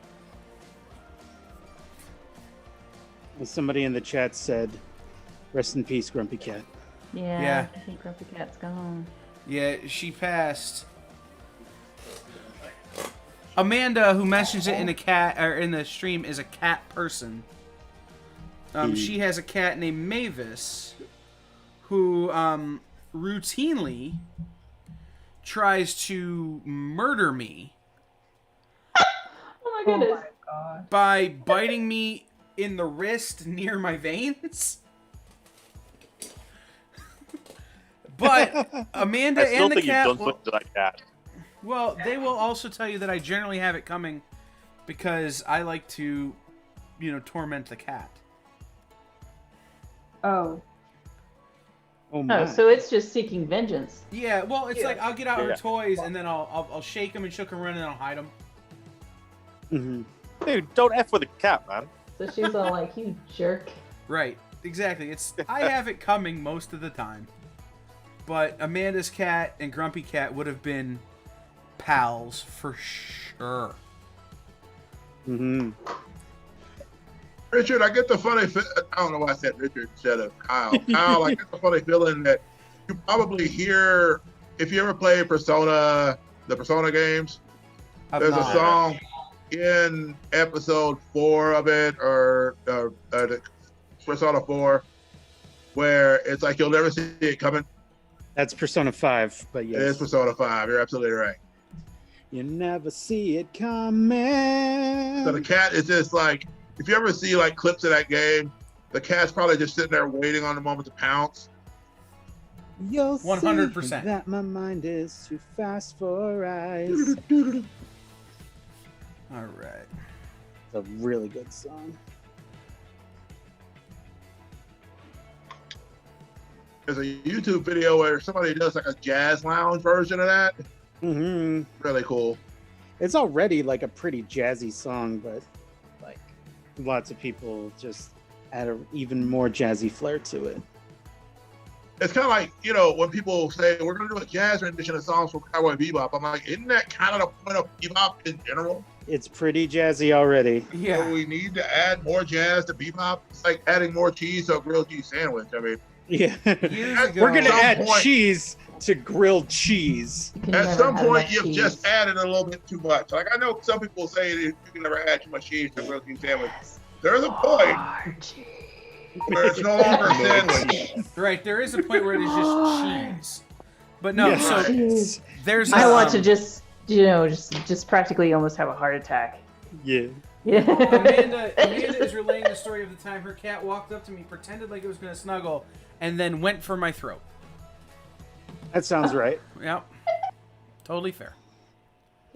As somebody in the chat said, rest in peace, grumpy cat. Yeah. I think Grumpy Cat's gone. Yeah, she passed. Amanda, who mentions it in the stream, is a cat person. She has a cat named Mavis, who routinely tries to murder me Oh my goodness. God. by biting me in the wrist near my veins. But Amanda I still and the think you've cat. done something to that cat. Well, they will also tell you that I generally have it coming because I like to, torment the cat. Oh. Oh my. Oh, so it's just seeking vengeance. Yeah, well, it's like I'll get out her Yeah. toys and then I'll shake them and shook them around and I'll hide them. Mhm. Dude, don't F with a cat, man. So she's all like, "You jerk." Right, exactly. I have it coming most of the time. But Amanda's cat and Grumpy Cat would have been pals for sure. Mm-hmm. Richard, I get the funny. I don't know why I said Richard instead of Kyle. Kyle, I get the funny feeling that you probably hear if you ever play Persona, the Persona games. There's a song in episode 4 of it, or the Persona 4, where it's like you'll never see it coming. That's Persona 5, but yes. It is Persona 5. You're absolutely right. You never see it coming. So the cat is just like, if you ever see like clips of that game, the cat's probably just sitting there waiting on the moment to pounce. You'll 100%. see that my mind is too fast for eyes. All right. It's a really good song. There's a YouTube video where somebody does like a jazz lounge version of that. Mm-hmm. Really cool. It's already like a pretty jazzy song, but like lots of people just add an even more jazzy flair to it. It's kind of like, when people say, we're going to do a jazz rendition of songs from Cowboy Bebop, I'm like, isn't that kind of the point of bebop in general? It's pretty jazzy already. Yeah. So we need to add more jazz to bebop. It's like adding more cheese to a grilled cheese sandwich. I mean, Yeah. Years ago, We're gonna At some add point- cheese to grilled cheese. You can at never some have point, enough you've cheese. just added a little bit too much. Like, I know some people say that you can never add too much cheese to a grilled cheese sandwich. There's a point where it's no longer a sandwich. Right, there is a point where it is just cheese. But no, Yeah. so Jeez. there's I want to just practically almost have a heart attack. Yeah. Yeah. Amanda is relaying the story of the time her cat walked up to me, pretended like it was going to snuggle, and then went for my throat. That sounds right. Yep. Totally fair.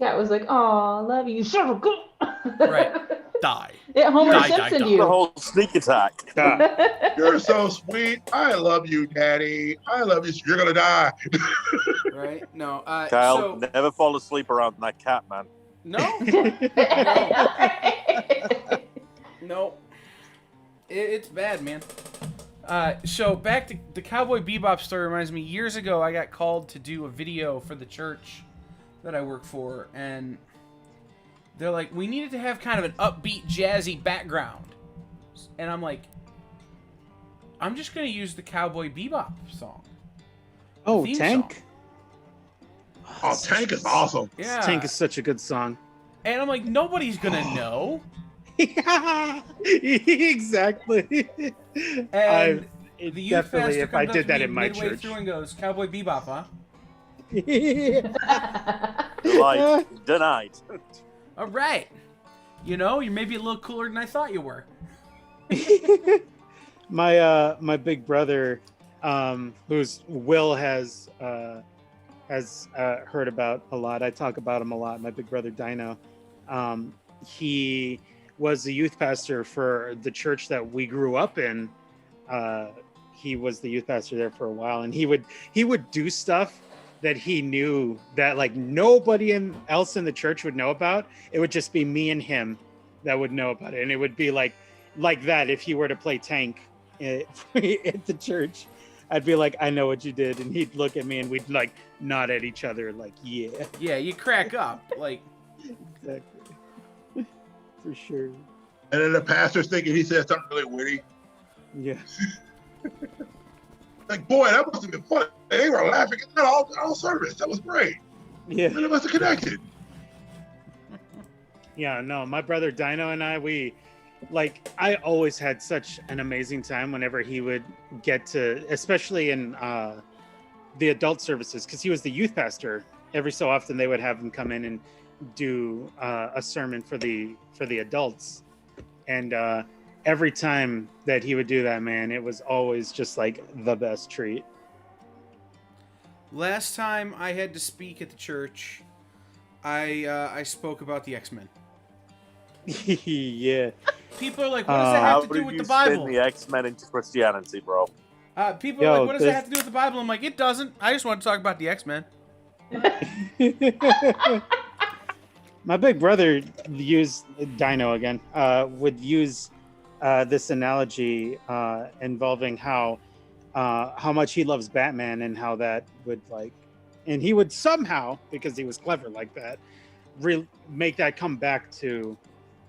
Yeah, it was like, "Oh, love you, son of a gun." Right. Die. Yeah, Homer Die, die, Simpson die. The you. whole sneak attack. You're so sweet. I love you, Daddy. I love you. You're going to die. Right? No. Kyle, So, never fall asleep around that cat, man. no. No. It's bad, man. So back to the Cowboy Bebop story reminds me, years ago I got called to do a video for the church that I work for, and they're like, we needed to have kind of an upbeat, jazzy background. And I'm like, I'm just going to use the Cowboy Bebop song. Oh, Theme Tank. Oh, Tank is awesome. Yeah. Tank is such a good song. And I'm like, nobody's going to know. Exactly. And the youth definitely, pastor if I comes up did to that me in my midway church. through and goes, Cowboy Bebop, huh? Like, denied. All right. You're maybe a little cooler than I thought you were. my big brother, who's Will has heard about a lot. I talk about him a lot. My big brother Dino. He was the youth pastor for the church that we grew up in. He was the youth pastor there for a while, and he would do stuff that he knew that like nobody else in the church would know about. It would just be me and him that would know about it, and it would be like that. If he were to play Tank at the church, I'd be like, I know what you did, and he'd look at me, and we'd like nod at each other, like, yeah. Yeah, you crack up. Like, Exactly. For sure. And then the pastor's thinking he said something really witty. Yeah. Like, boy, that must have been funny. They were laughing at that all service. That was great. Yeah. And it must have connected. Yeah, no, my brother Dino and I always had such an amazing time whenever he would get to, especially in the adult services, because he was the youth pastor. Every so often they would have him come in and do a sermon for the adults. And every time that he would do that, man, it was always just like the best treat. Last time I had to speak at the church, I spoke about the X-Men. Yeah. People are like, what does that have to do with the Bible? Spin the X-Men into Christianity, bro? People are like, what does that have to do with the Bible? I'm like, it doesn't. I just want to talk about the X-Men. My big brother used Dino again. Would use this analogy involving how much he loves Batman and how that would like, and he would somehow, because he was clever like that, make that come back to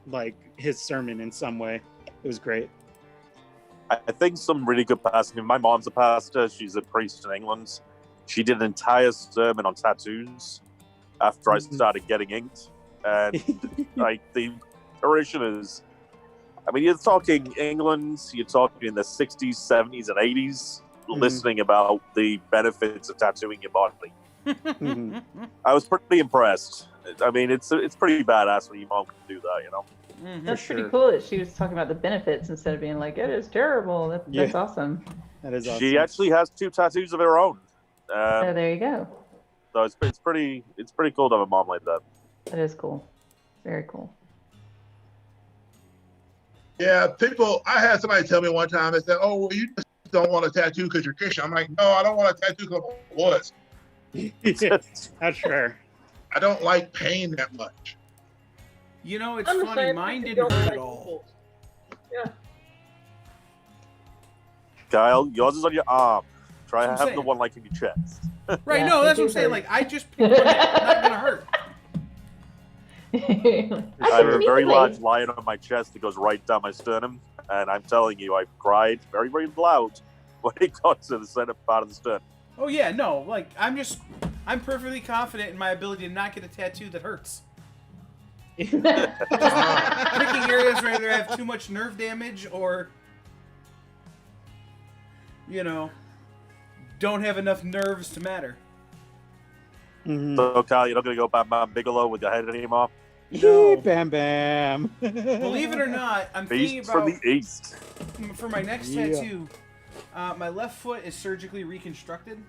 like his sermon in some way. It was great. I think some really good pastor. I mean, my mom's a pastor. She's a priest in England. She did an entire sermon on tattoos after I started getting inked. And like the parishioners, I mean, you're talking England, you're talking in the 60s, 70s, and 80s, listening about the benefits of tattooing your body. I was pretty impressed. I mean, it's pretty badass when your mom can do that, you know? That's pretty cool that she was talking about the benefits instead of being like, it is terrible. That's awesome. That is awesome. She actually has 2 tattoos of her own. So there you go. So it's pretty cool to have a mom like that. That is cool. Very cool. Yeah, I had somebody tell me one time, they said, oh, well, you just don't want a tattoo because you're Christian. I'm like, no, I don't want a tattoo because I was. That's fair. I don't like pain that much. You know, it's I'm the funny. same. Mine You didn't don't hurt like at all. Yeah. Kyle, yours is on your arm. Try That's to what I'm have the saying. one like in your chest. Right, Yeah, no, they that's do what I'm saying. hurt. Like, I just picked one that's not gonna hurt. I have a very large lion on my chest that goes right down my sternum, and I'm telling you, I cried very, very loud when it got to the center part of the sternum. Oh yeah, no, like I'm perfectly confident in my ability to not get a tattoo that hurts. Picking areas where either have too much nerve damage or, you know, don't have enough nerves to matter. So, Kyle, you're not going to go Bam Bigelow with your head anymore? No. Bam Bam. Believe it or not, I'm thinking Beast about from the East. for my next tattoo. My left foot is surgically reconstructed,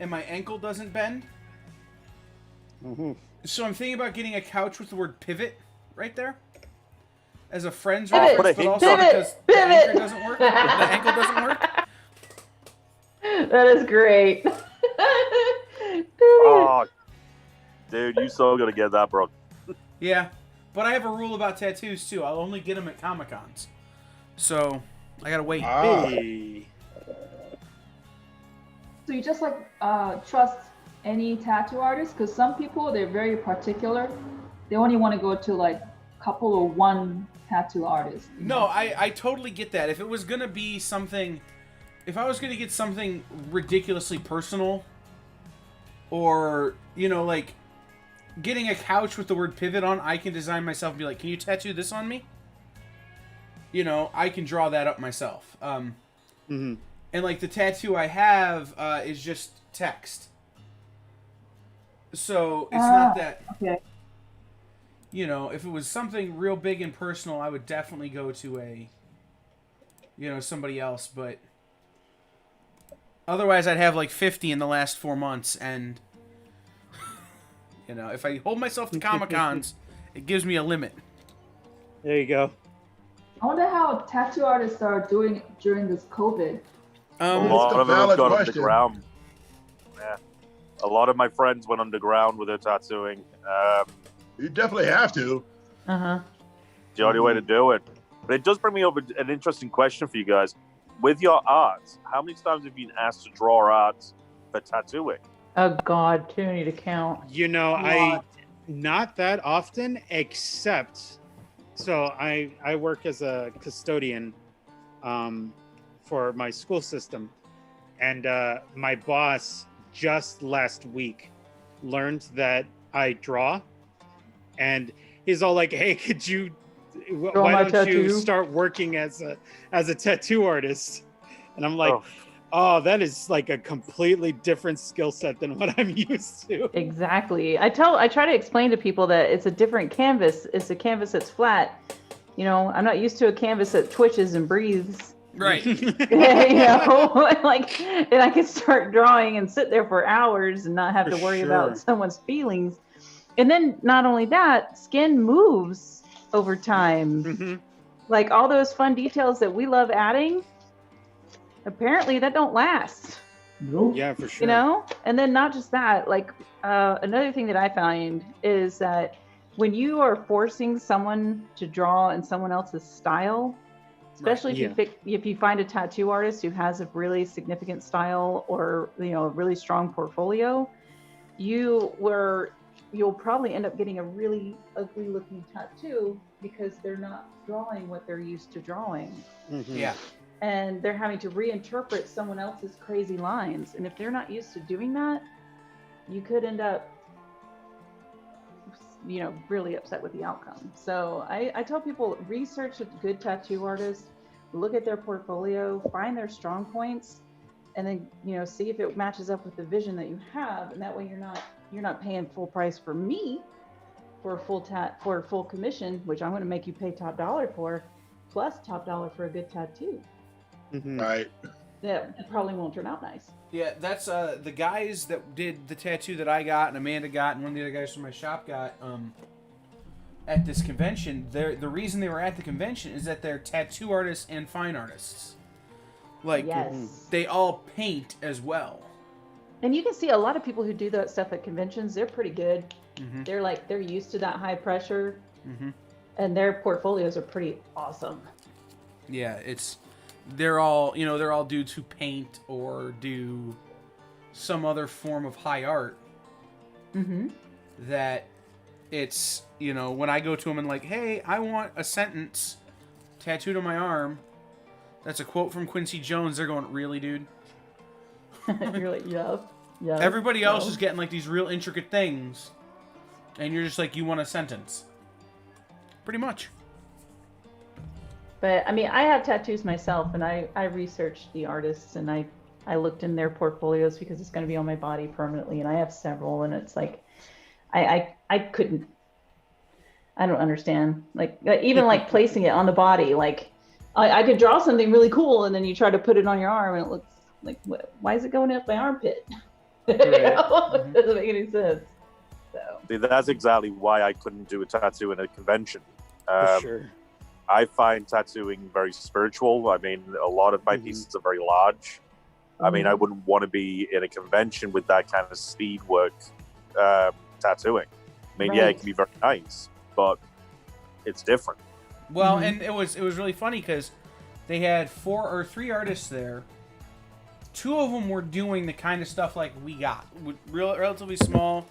and my ankle doesn't bend. So I'm thinking about getting a couch with the word pivot right there as a friend's reference, but also because the anchor doesn't work. The ankle doesn't work. That is great. Oh, dude, you so gonna get that, bro. Yeah, but I have a rule about tattoos too. I'll only get them at Comic-Cons. So I gotta wait. Hey. So you just like trust any tattoo artist? Because some people, they're very particular. They only want to go to like a couple or one tattoo artist. No, I totally get that. If it was gonna be something, if I was gonna get something ridiculously personal, or you know, like getting a couch with the word pivot on, I can design myself and be like, can you tattoo this on me? You know, I can draw that up myself. And like the tattoo I have is just text. So it's not that. Okay. You know, if it was something real big and personal, I would definitely go to somebody else. But otherwise, I'd have like 50 in the last 4 months, and you know, if I hold myself to Comic-Cons, it gives me a limit. There you go. I wonder how tattoo artists are doing during this COVID. A lot of them have gone underground. Yeah. A lot of my friends went underground with their tattooing. You definitely have to. The only way to do it. But it does bring me up an interesting question for you guys. With your art, how many times have you been asked to draw art for tattooing? Oh God, too many to count. You know, I not that often, except so I work as a custodian for my school system, and my boss just last week learned that I draw, and he's all like, "Hey, could you? Why don't you start working as a tattoo artist?" And I'm like, "Oh, that is like a completely different skill set than what I'm used to." Exactly. I try to explain to people that it's a different canvas. It's a canvas that's flat, You know, I'm not used to a canvas that twitches and breathes. Right. You know, like, and I could start drawing and sit there for hours and not have For to worry sure. about someone's feelings. And then not only that, skin moves over time. Mhm. Like all those fun details that we love adding, apparently that don't last. Nope. Yeah, for sure. You know, and then not just that, like another thing that I find is that when you are forcing someone to draw in someone else's style, especially if you find a tattoo artist who has a really significant style or, you know, a really strong portfolio, you'll probably end up getting a really ugly looking tattoo because they're not drawing what they're used to drawing. Mhm. Yeah. And they're having to reinterpret someone else's crazy lines. And if they're not used to doing that, you could end up, you know, really upset with the outcome. So I tell people, research a good tattoo artist, look at their portfolio, find their strong points, and then, you know, see if it matches up with the vision that you have. And that way you're not paying full price for me for a full commission, which I'm going to make you pay top dollar for, plus top dollar for a good tattoo. Mhm. Right. That probably won't turn out nice. Yeah, that's the guys that did the tattoo that I got and Amanda got and one of the other guys from my shop got at this convention. The reason they were at the convention is that they're tattoo artists and fine artists. Like, Yes. they all paint as well. And you can see a lot of people who do that stuff at conventions, they're pretty good. Mm-hmm. They're used to that high pressure, Mm-hmm. and their portfolios are pretty awesome. Yeah, they're all dudes who paint or do some other form of high art. Mm-hmm. That it's, you know, when I go to them and like, hey, I want a sentence tattooed on my arm that's a quote from Quincy Jones, they're going, really, dude? You're like, yeah. Everybody else is getting like these real intricate things, and you're just like, you want a sentence. Pretty much. But I mean, I have tattoos myself, and I researched the artists, and I looked in their portfolios because it's going to be on my body permanently, and I have several, and it's like, I couldn't, I don't understand. Like even like placing it on the body, like I could draw something really cool, and then you try to put it on your arm, and it looks like, why is it going up my armpit? You know? Mm-hmm. It doesn't make any sense. So. See, that's exactly why I couldn't do a tattoo in a convention. For sure. I find tattooing very spiritual. I mean, a lot of my pieces are very large. I mean, I wouldn't want to be in a convention with that kind of speed work tattooing. I mean, yeah, it can be very nice, but it's different. Well, and it was really funny because they had 4 or 3 artists there. 2 of them were doing the kind of stuff like we got, with relatively small,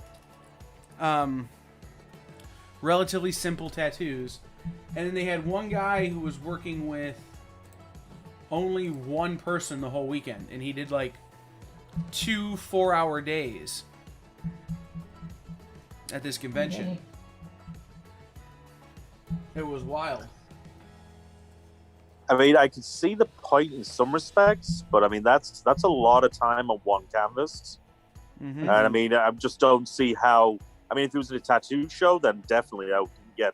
relatively simple tattoos. And then they had one guy who was working with only one person the whole weekend, and he did like 2 4-hour days at this convention. It was wild. I mean, I can see the point in some respects, but I mean, that's a lot of time on one canvas. Mm-hmm. And I mean, I just don't see how. I mean, if it was a tattoo show, then definitely,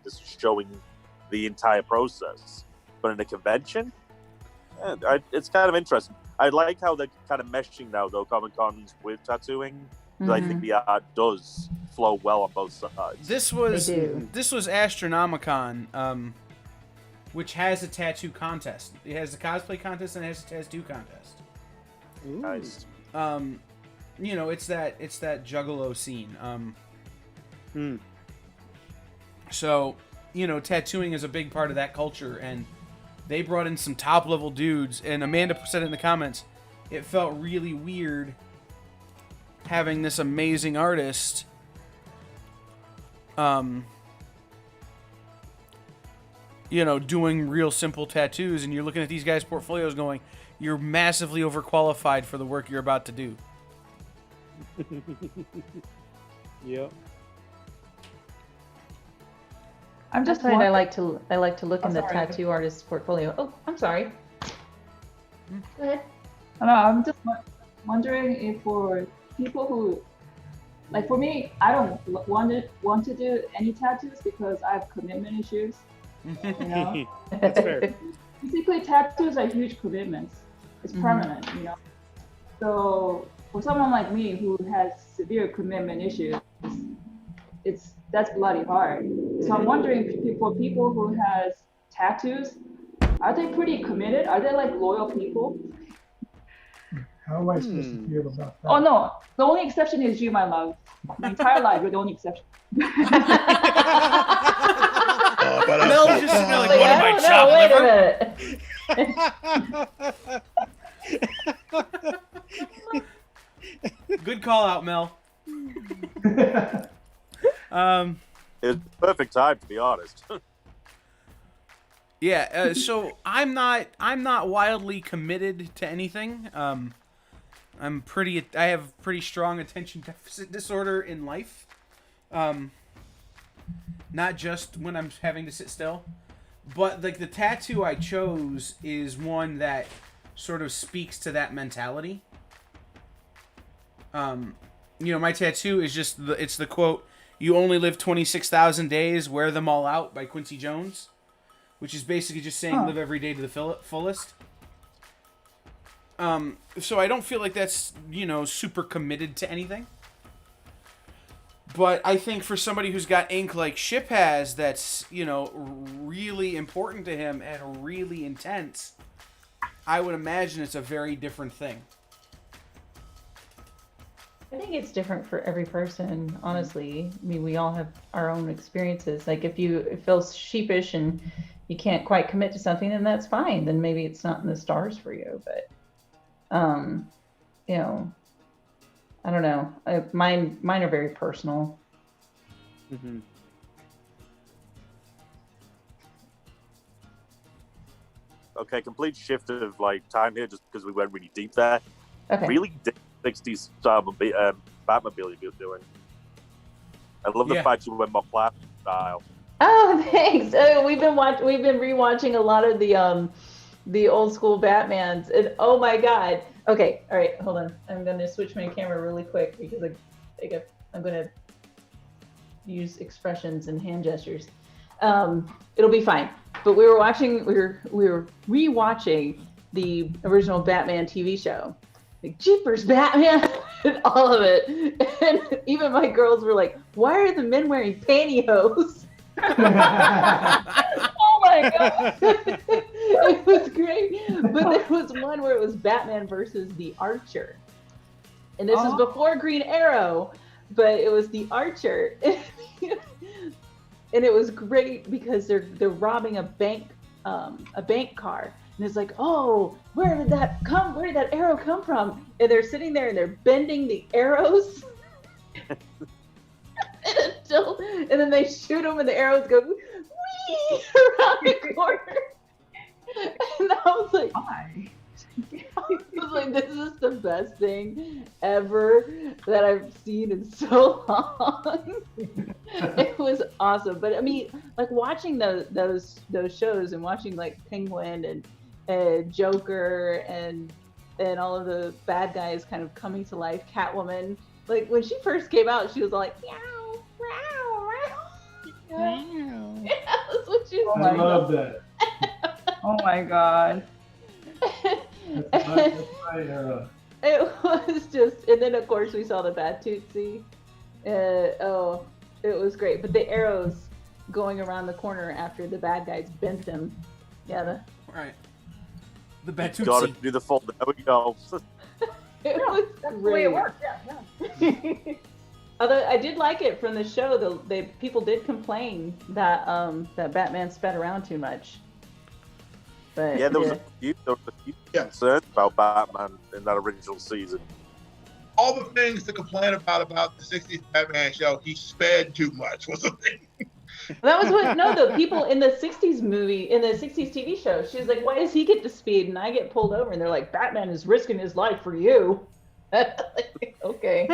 this is showing the entire process. But in a convention, it's kind of interesting. I like how they're kind of meshing now, though, Comic Cons with tattooing. Because I think the art does flow well on both sides. This was Astronomicon, which has a tattoo contest. It has a cosplay contest and it has a tattoo contest. Ooh. Nice. You know, it's that juggalo scene. So, you know, tattooing is a big part of that culture, and they brought in some top level dudes. And Amanda said it in the comments, it felt really weird having this amazing artist, you know, doing real simple tattoos, and you're looking at these guys' portfolios going, you're massively overqualified for the work you're about to do. Yep. I'm just I wondering. like to look in the sorry. tattoo artist's portfolio. Oh, I'm sorry. Go ahead. I don't know, I'm just wondering if for people who, like for me, I don't want to do any tattoos because I have commitment issues. You know, That's fair. basically tattoos are huge commitments. It's permanent, you know. So for someone like me who has severe commitment issues, that's bloody hard. So I'm wondering for people who has tattoos, are they pretty committed? Are they like loyal people? How am I supposed to feel about that? Oh no, the only exception is you, my love. My entire life, you're the only exception. Mel's just sitting there like, what am I, chopped liver? Good call out, Mel. It was the perfect time, to be honest. Yeah, so I'm not wildly committed to anything. I have pretty strong attention deficit disorder in life. Not just when I'm having to sit still, but like the tattoo I chose is one that sort of speaks to that mentality. My tattoo is just it's the quote, "You only live 26,000 days, wear them all out" by Quincy Jones, which is basically just saying live every day to the fullest. So I don't feel like that's, super committed to anything. But I think for somebody who's got ink like Ship has, that's, really important to him and really intense, I would imagine it's a very different thing. I think it's different for every person, honestly. I mean, we all have our own experiences. Like if you feel sheepish and you can't quite commit to something, then that's fine. Then maybe it's not in the stars for you. But, I don't know. Mine are very personal. Mm-hmm. Okay, complete shift of time here, just because we went really deep there. Okay. Really deep 60s Batmobile you're doing. I love the fact you went more classic style. Oh, thanks. We've been rewatching a lot of the old school Batmans, and oh my god. Okay, all right, hold on. I'm gonna switch my camera really quick because I'm gonna use expressions and hand gestures. It'll be fine. But we were rewatching the original Batman TV show. Like, Jeepers, Batman, and all of it. And even my girls were like, "Why are the men wearing pantyhose?" Oh my god. It was great. But there was one where it was Batman versus the Archer. And this is before Green Arrow, but it was the Archer. And it was great because they're robbing a bank car. And it's like, "Oh, where did that arrow come from?" And they're sitting there and they're bending the arrows. And then they shoot them and the arrows go whee around the corner. And I was like, this is the best thing ever that I've seen in so long. It was awesome. But I mean, like watching those shows and watching like Penguin and Joker and all of the bad guys kind of coming to life, Catwoman. Like when she first came out, she was like, meow. Yeah, that's what she was like. I love that. Oh my god. That's my era. It was just, and then of course we saw the Batootsie. It was great. But the arrows going around the corner after the bad guys bent them. Yeah, right. The Batootsie. Gotta do the full. There we go. It was That's great. the way it works. Yeah. Although I did like it from the show, though, people did complain that that Batman sped around too much. But Yeah, there was a few concerns about Batman in that original season. All the things to complain about the 60s Batman show, he sped too much was the thing. that was the people in the 60s movie, in the 60s TV show, she was like, "Why does he get to speed and I get pulled over?" And they're like, "Batman is risking his life for you." Okay.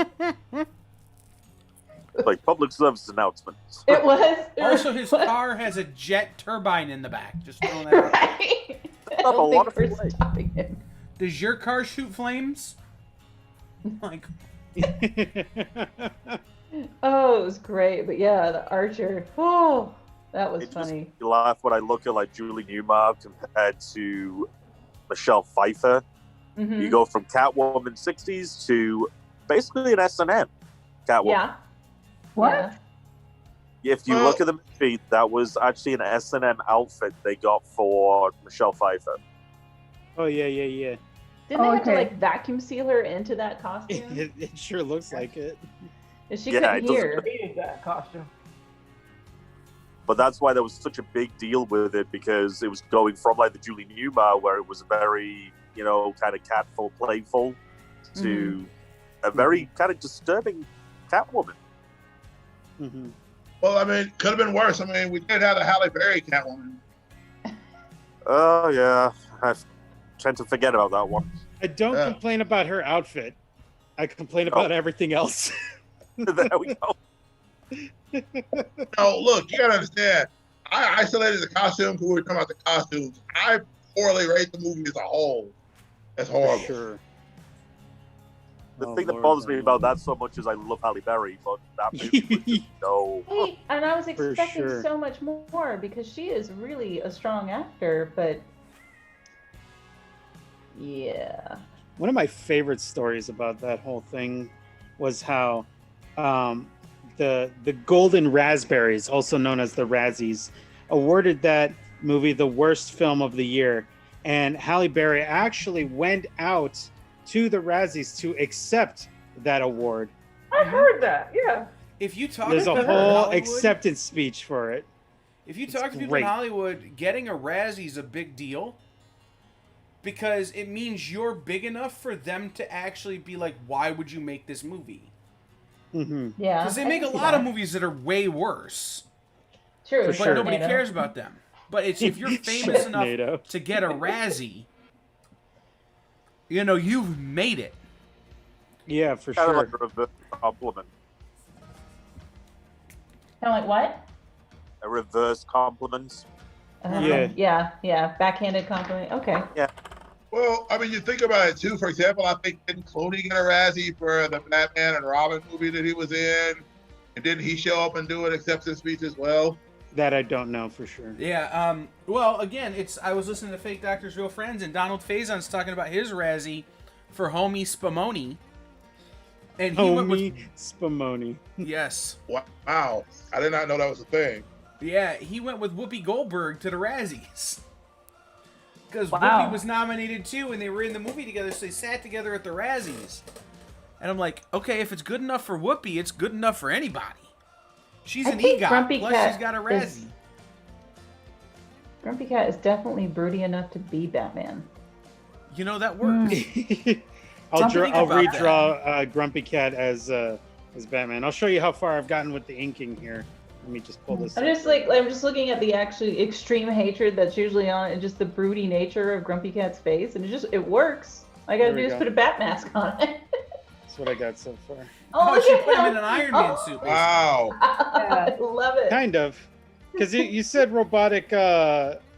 Like public service announcements. It was. Also, his car has a jet turbine in the back. Just throwing that out. Right? I Up a don't think wonderful we're way. stopping him. Does your car shoot flames? Like, Oh, it was great. But yeah, the Archer. Oh, That was It just funny. you laugh when I look at like Julie Newmar compared to Michelle Pfeiffer. Mhm. You go from Catwoman 60s to basically an S&M Catwoman. Yeah. What? Yeah. If you Well- look at the movie, that was actually an S&M outfit they got for Michelle Pfeiffer. Oh yeah. Didn't they Oh, have to okay. like vacuum seal her into that costume? It sure looks like it. And she Yeah, couldn't it doesn't- hear. Hated that costume. But that's why there was such a big deal with it, because it was going from like the Julie Newmar, where it was very, kind of catful, playful, to a very kind of disturbing Catwoman. Hmm. Well, I mean, could have been worse. I mean, we did have the Halle Berry Catwoman. Oh, yeah. I tend to forget about that one. I don't Yeah. complain about her outfit. I complain about everything else. There we go. No, look, you gotta understand. I isolated the costume because we were talking about the costumes. I poorly rate the movie as a whole. That's For horrible. sure. The Oh, thing that Lord, bothers me that about movie. that so much is I love Halle Berry, but that movie was just no. Hey, and I was expecting sure. so much more because she is really a strong actor, but yeah. One of my favorite stories about that whole thing was how the Golden Raspberries, also known as the Razzies, awarded that movie the worst film of the year, and Halle Berry actually went out to the Razzies to accept that award. I heard that. Yeah. If you talk There's to a people in whole Hollywood, acceptance speech for it. if you it's talk to people great. in Hollywood, getting a Razzie is a big deal because it means you're big enough for them to actually be like, why would you make this movie? Hmm. Yeah. Because they I make a can see lot that. of movies that are way worse, True. For but sure. nobody Sharknado. cares about them. But it's if you're famous enough Sharknado. to get a Razzie, you've made it. Yeah, for Kind of sure. like a reverse compliment. Kind of like what? A reverse compliment. Yeah. Backhanded compliment. Okay. Well, I mean, you think about it too. For example, I think didn't Clooney get a Razzie for the Batman and Robin movie that he was in? And didn't he show up and do an acceptance speech as well? That I don't know for sure. Yeah. Well, again, I was listening to Fake Doctors, Real Friends, and Donald Faison's talking about his Razzie for Homie Spumoni. And he went with Spumoni. yes. Wow. I did not know that was a thing. Yeah, he went with Whoopi Goldberg to the Razzies. Because Wow. Whoopi was nominated too, and they were in the movie together, so they sat together at the Razzies. And I'm like, okay, if it's good enough for Whoopi, it's good enough for anybody. She's I an think EGOT, Grumpy plus Cat she's got a is- Razzie. Grumpy Cat is definitely broody enough to be Batman. You know, that works. I'll Something draw. I'll about redraw Grumpy Cat as Batman. I'll show you how far I've gotten with the inking here. Let me just pull this. I'm up. just looking at the actually extreme hatred that's usually on, and just the broody nature of Grumpy Cat's face, and it works. All I gotta There we do is go. put a bat mask on it. That's what I got so far. Oh, look she at put him him. in an Iron Man suit. basically. Wow. I love it. Kind of, because you said robotic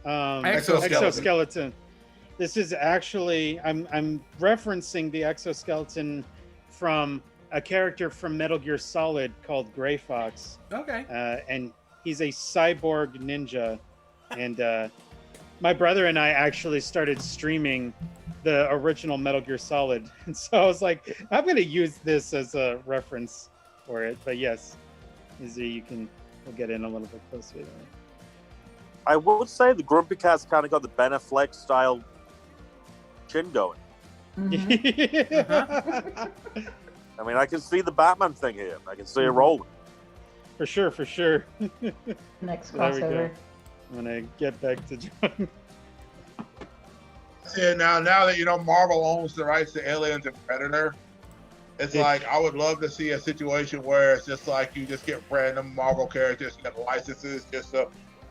exoskeleton. This is actually I'm referencing the exoskeleton from a character from Metal Gear Solid called Gray Fox, Okay. and he's a cyborg ninja. And my brother and I actually started streaming the original Metal Gear Solid, and so I was like, I'm going to use this as a reference for it. But yes, we'll get in a little bit closer there. I would say the Grumpy Cat's kind of got the Ben Affleck style chin going. Mhm. I mean, I can see the Batman thing here. I can see it Mhm. rolling. For sure. Next There we go. crossover. I'm gonna get back to John. Yeah, now that Marvel owns the rights to Aliens and Predator, it's Yeah. like I would love to see a situation where it's just like you just get random Marvel characters, you get licenses, just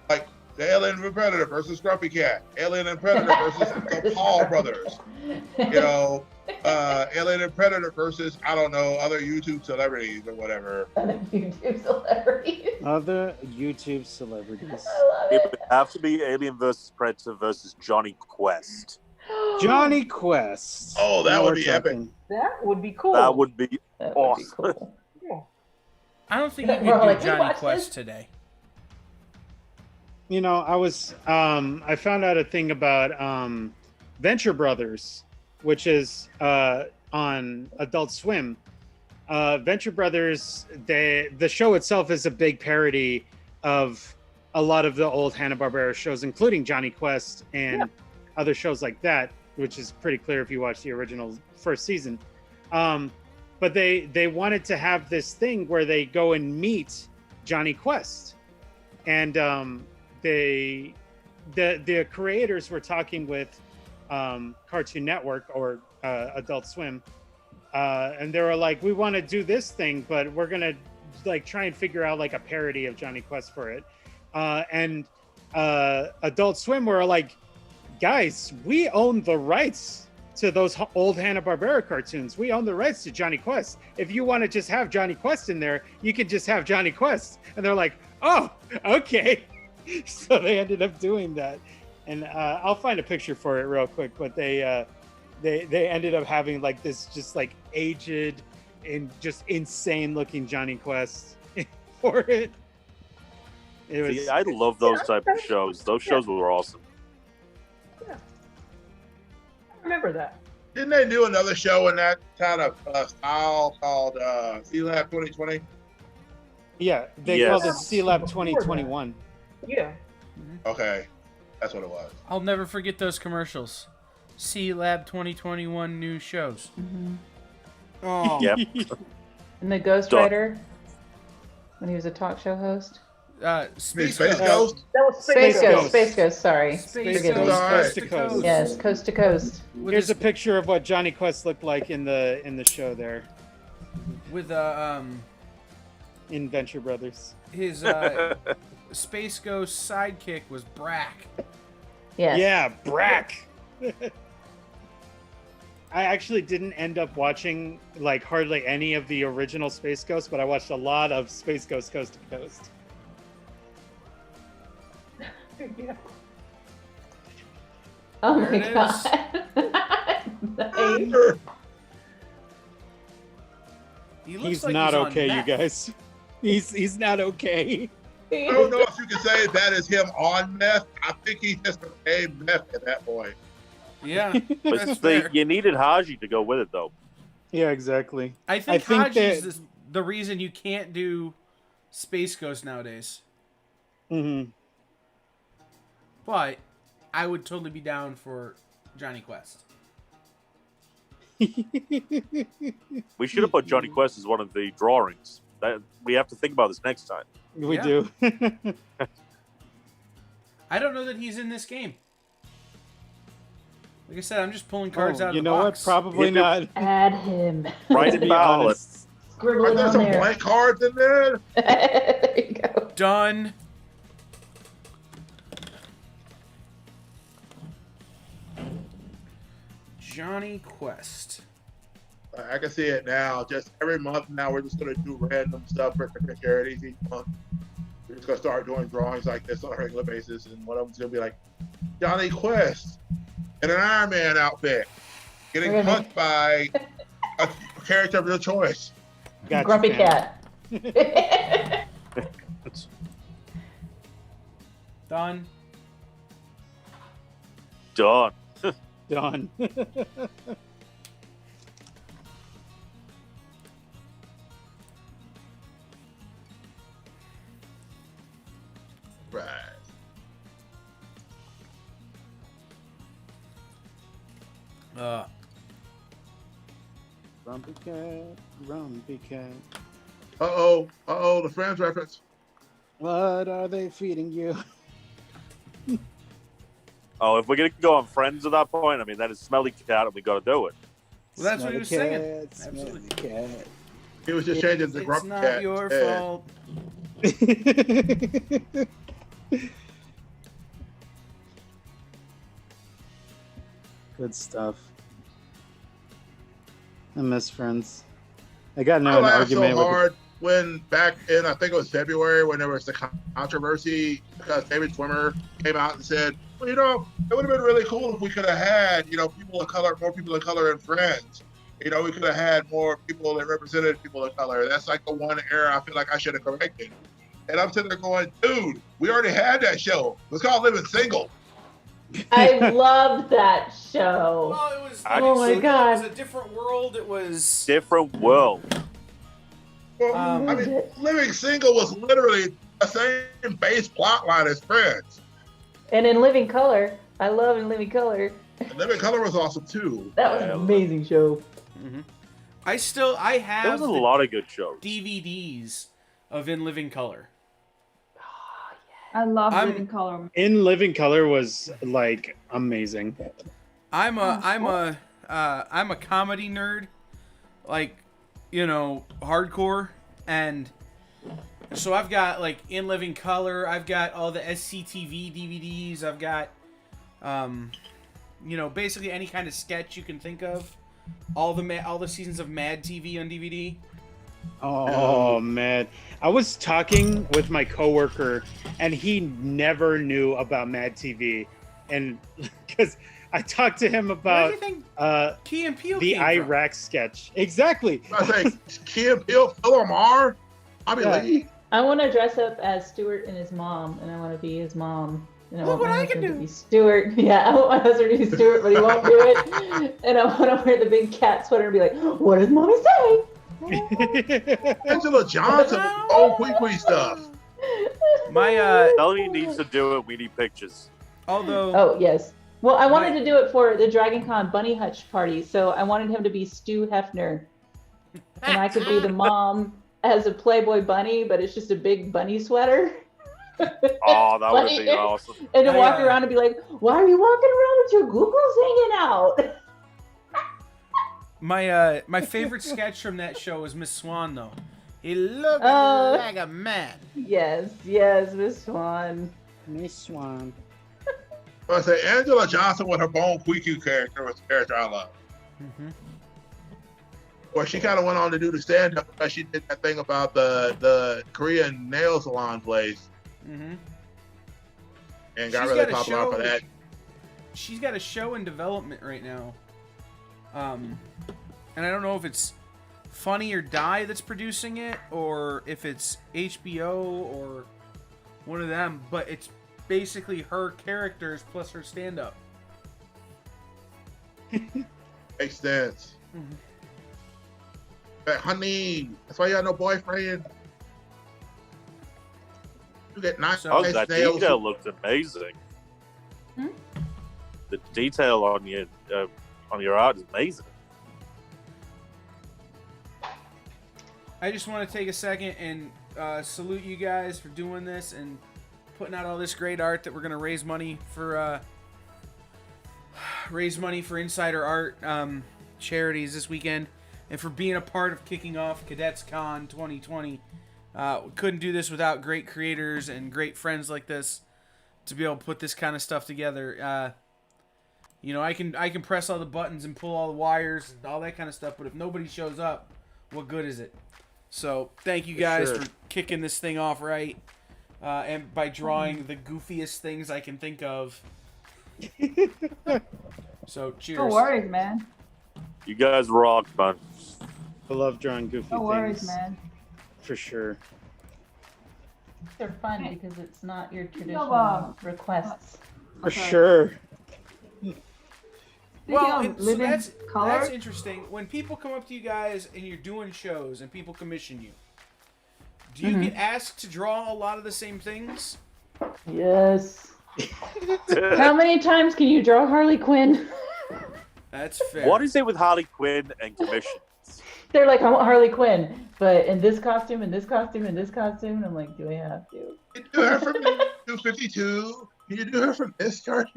like the Alien and Predator versus Grumpy Cat, Alien and Predator versus the Paul brothers, Alien and Predator versus other YouTube celebrities or whatever. YouTube celebrities. Other YouTube celebrities. I love It it. would have to be Alien versus Predator versus Johnny Quest. Johnny Quest. Oh, that Now would we're be epic. talking. That would be cool. That would be That would be awesome. cool. Yeah. I don't think you We're can do like, we Johnny watched Quest this. today. You know, I found out a thing about Venture Brothers, which is on Adult Swim. Venture Brothers, the show itself is a big parody of a lot of the old Hanna-Barbera shows, including Johnny Quest and other shows like that, which is pretty clear if you watch the original first season. But they wanted to have this thing where they go and meet Johnny Quest, and the creators were talking with Cartoon Network or Adult Swim, and they were like, we want to do this thing, but we're gonna like try and figure out like a parody of Johnny Quest for it. And Adult Swim were like, guys, we own the rights to those old Hanna-Barbera cartoons. We own the rights to Johnny Quest. If you want to just have Johnny Quest in there, you can just have Johnny Quest. And they're like, oh, okay. So they ended up doing that. And I'll find a picture for it real quick, but they ended up having like this just like aged and just insane looking Johnny Quest for it. See, I love those type of shows. Those shows were awesome. I remember that. Didn't they do another show in that kind of style called C-Lab 2020? Yeah, they called it C-Lab 2021. Yeah. Okay, that's what it was. I'll never forget those commercials. C-Lab 2021 new shows. Mm-hmm. Oh. Yep. And the Ghost Rider, when he was a talk show host. Space Ghost? That was Space Ghost. Space Ghost. Sorry. Space Forgive me. Ghost, Coast to Coast. Yes, Coast to Coast. Here's a picture of what Johnny Quest looked like in the show there. With in Venture Brothers. his Space Ghost sidekick was Brack. Yes. Yeah, Brack. I actually didn't end up watching like hardly any of the original Space Ghost, but I watched a lot of Space Ghost Coast to Coast. Yeah. Oh There my it god. Nice. He looks He's like not he's on okay, you meth. guys. He's not okay. I don't know if you can say that is him on meth. I think he just became meth at that point. Yeah, But that's they, fair. you needed Haji to go with it, though. Yeah, exactly. I think think Haji's that- the reason you can't do Space Ghost nowadays. Mm-hmm. But I would totally be down for Johnny Quest. We should have put Johnny Quest as one of the drawings. That we have to think about this next time. We Yeah. do. I don't know that he's in this game. Like I said, I'm just pulling cards out of you the know box. what? Probably If it- not. Add him. Right To in be ballot. honest. Scribble Are it there on some there. blank cards in there? There you go. Done. Johnny Quest. I can see it now. Just every month now, we're just going to do random stuff for different charities each month. We're just going to start doing drawings like this on a regular basis, and one of them's going to be like Johnny Quest in an Iron Man outfit, getting We're gonna- punched by a character of your choice. Gotcha, Grumpy fam. cat. Done. Done. Done. Right. Grumpy cat, grumpy cat. The Friends reference. What are they feeding you? Oh, if we're gonna go on Friends at that point, I mean that is Smelly Cat, and we got to do it. Well, that's what he was singing. Smelly Absolutely. cat. He was just changing the It's Grumpy not Cat. your instead. fault. Good stuff. I miss Friends. I got into I an laughed argument so with. hard when back in, I think it was February, when there was the controversy because David Schwimmer came out and said, well, it would have been really cool if we could have had, people of color, more people of color in Friends. We could have had more people that represented people of color. That's like the one error I feel like I should have corrected. And I'm sitting there going, dude, we already had that show. It's called Living Single. I loved that show. Well, it was. Oh my It God. was a different world. It was. Different world. I mean, Living Single was literally the same base plot line as Friends. And in Living Color, I love In Living Color. And Living Color was awesome too. That was an amazing show. Mm-hmm. I have There was a the lot of good shows. DVDs of In Living Color. I love Living Color. In Living Color was like amazing. I'm a comedy nerd, like, you know, hardcore, and so I've got like In Living Color. I've got all the SCTV DVDs. I've got, you know, basically any kind of sketch you can think of. All the seasons of Mad TV on DVD. Oh man, I was talking with my coworker, and he never knew about Mad TV, and because I talked to him Where about do you think Key and Peele the came from? Iraq sketch. Exactly. I think Kim Hill, Phil Lamar, Bobby Yeah. Lee. I want to dress up as Stuart and his mom, and I want to be his mom. And I Look want what my I can husband to do. be Stuart. Yeah, I want my husband to be Stuart, but he won't do it. And I want to wear the big cat sweater and be like, "What does mommy say?" Angela Johnson with old Quee stuff. My Melanie needs to do it. We need pictures. although Oh yes. Well, I wanted to do it for the Dragon Con Bunny Hutch party, so I wanted him to be Stu Hefner, and I could be the mom as a Playboy bunny, but it's just a big bunny sweater. Oh, that would have been awesome. And to walk around and be like, "Why are you walking around with your googles hanging out?" my favorite sketch from that show was Miss Swan though. He looked like a man. Yes, yes, Miss Swan. Miss Swan. I say Angela Johnson with her Bone Quee character was a character I love. Mm-hmm. Well, she kind of went on to do the stand-up because she did that thing about the Korean nail salon place Mm-hmm. and got really popular for that. She's got a show in development right now. And I don't know if it's Funny or Die that's producing it, or if it's HBO or one of them, but it's basically her characters plus her stand-up. Makes sense. But honey, that's why you have no boyfriend. You get nice Oh, that nails. detail looked amazing. The detail on your art is amazing. I just want to take a second and salute you guys for doing this and putting out all this great art that we're going to raise money for Insider Art charities this weekend, and for being a part of kicking off Cadets Con 2020. We couldn't do this without great creators and great friends like this to be able to put this kind of stuff together. You know, I can press all the buttons and pull all the wires and all that kind of stuff, but if nobody shows up, what good is it? So thank you guys for kicking this thing off right, and by drawing the goofiest things I can think of. So cheers. No worries, man. You guys rock, man. I love drawing goofy No worries, things. man. For sure. They're fun because it's not your Speaking traditional of, requests. For sure. Well, Speaking of so living that's color, interesting. When people come up to you guys and you're doing shows and people commission you, do you get asked to draw a lot of the same things? Yes. How many times can you draw Harley Quinn? That's fair. What is it with Harley Quinn and commissions? They're like, "I want Harley Quinn, but in this costume, in this costume, in this costume." And I'm like, "Do I have to?" You do her from 252. Can you do her from this chart?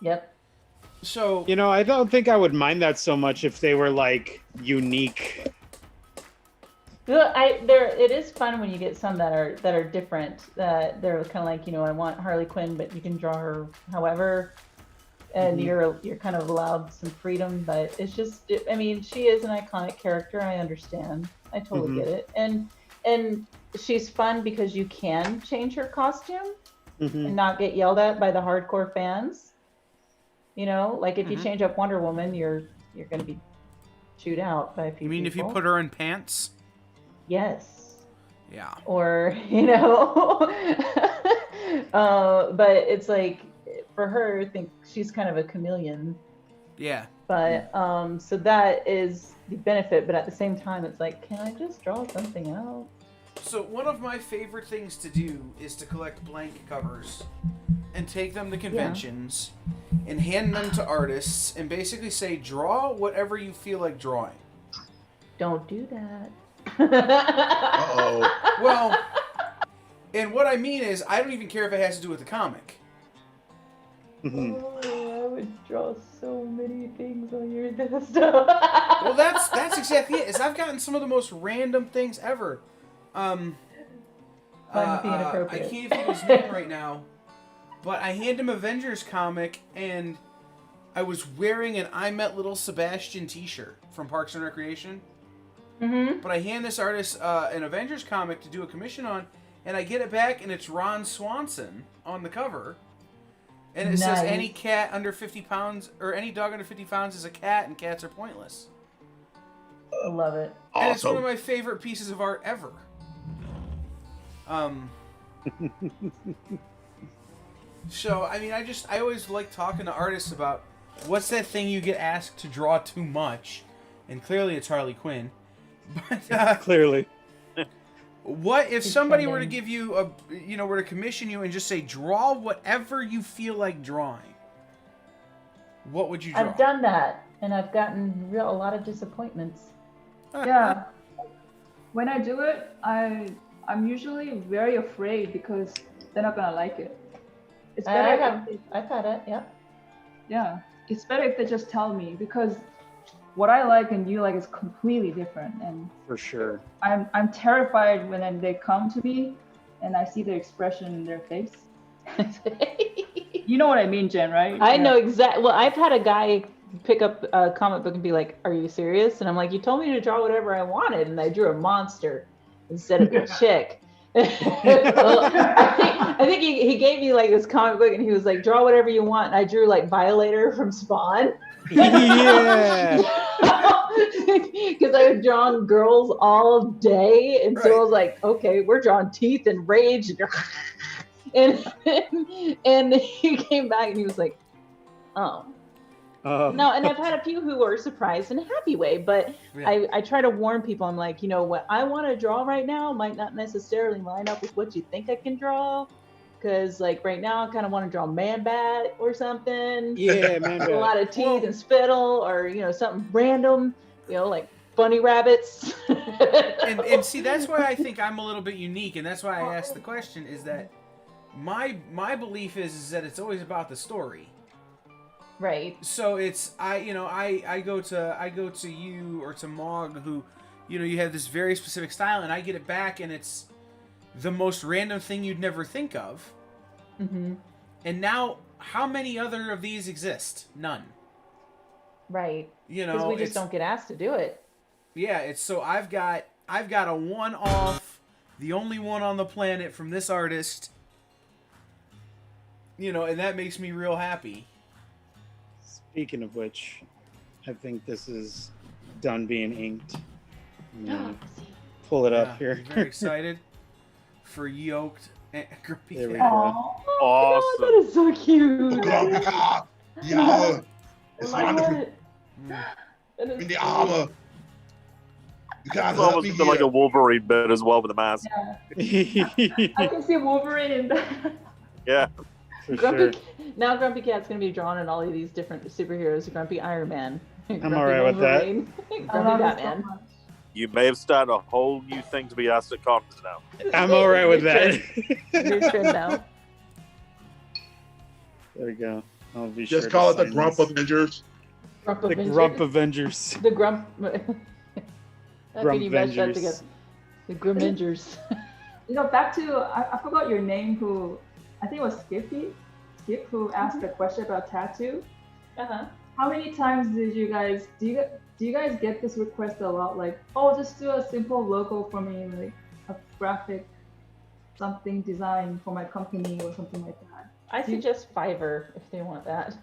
Yep. So You know, I don't think I would mind that so much if they were like unique. It is fun when you get some that are different. They're kind of like, you know, I want Harley Quinn, but you can draw her however, and you're kind of allowed some freedom. But it's just, I mean, she is an iconic character. I understand. I totally get it, and she's fun because you can change her costume and not get yelled at by the hardcore fans. You know, like if you change up Wonder Woman, you're going to be chewed out by a few you mean people. if you put her in pants? Yes. Yeah. Or but it's like for her, I think she's kind of a chameleon. Yeah. But so that is the benefit, but at the same time, it's like, can I just draw something out? So one of my favorite things to do is to collect blank covers and take them to conventions and hand them to artists and basically say, draw whatever you feel like drawing. Don't do that. Uh-oh. Well, and what I mean is, I don't even care if it has to do with the comic. Oh, I would draw so many things on your list. Well, that's exactly it. Is I've gotten some of the most random things ever. Being I inappropriate. can't think of his name right now, but I hand him Avengers comic, and I was wearing an I Met Little Sebastian T-shirt from Parks and Recreation. Mm-hmm. But I hand this artist an Avengers comic to do a commission on, and I get it back, and it's Ron Swanson on the cover. And it says any cat under 50 pounds, or any dog under 50 pounds is a cat, and cats are pointless. I love it. And it's one of my favorite pieces of art ever. So, I mean, I always like talking to artists about what's that thing you get asked to draw too much, and clearly it's Harley Quinn. But Clearly. what if somebody were to give you were to commission you and just say, draw whatever you feel like drawing? What would you draw? I've done that, and I've gotten a lot of disappointments. Yeah. When I do it, I'm usually very afraid because they're not gonna like it. It's better. I've had it. Yeah. Yeah, it's better if they just tell me, because what I like and you like is completely different, and For sure. I'm terrified when then they come to me and I see the expression in their face. You know what I mean, Jen, right? I know exactly. Well, I've had a guy pick up a comic book and be like, "Are you serious?" And I'm like, "You told me to draw whatever I wanted, and I drew a monster instead of a chick." I think he gave me like this comic book, and he was like, "Draw whatever you want." And I drew like Violator from Spawn. Yeah. Because I had drawn girls all day, and so I was like, "Okay, we're drawing teeth and rage." And he came back and he was like, "Oh." No, and I've had a few who were surprised in a happy way, but Yeah. I try to warn people. I'm like, what I want to draw right now might not necessarily line up with what you think I can draw, because like right now I kind of want to draw Man Bat or something. Yeah, Man A lot Bat. of teeth and spittle, or something random, like bunny rabbits. and see, that's why I think I'm a little bit unique, and that's why I asked the question, is that my belief is that it's always about the story. Right. So it's I go to you or to Mog, who you have this very specific style, and I get it back, and it's the most random thing you'd never think of. Mm-hmm. And now, how many other of these exist? None. Right. Because we just don't get asked to do it. Yeah, it's so I've got a one-off, the only one on the planet from this artist. And that makes me real happy. Speaking of which, I think this is done being inked. Pull it up here. I'm very excited for Yoked and Grumpy There we Cat. go. Oh, God, that is so cute. Yeah, it's I love wonderful. it. That is In the so armor. You can't It's help almost me like here. a Wolverine bit as well with the mask. I can see Wolverine in that. Yeah. For sure. Now Grumpy Cat's going to be drawn in all of these different superheroes. Grumpy Iron Man. I'm all right with that. Grumpy I love it so Batman. much. You may have started a whole new thing to be asked at cons now. I'm all right with that. Your turn now. There we go. I'll be Just sure call it to the sign Grump this. Avengers. Grump The Avengers. Grump Avengers. The Grump. How can you mash that Grumpvengers. together? The Grimengers. Back to, I forgot your name, who, I think it was Skip, who asked a question about tattoo. Uh-huh. How many times do you guys get this request a lot? Like, oh, just do a simple logo for me, like a graphic something design for my company or something like that. I suggest Fiverr if they want that.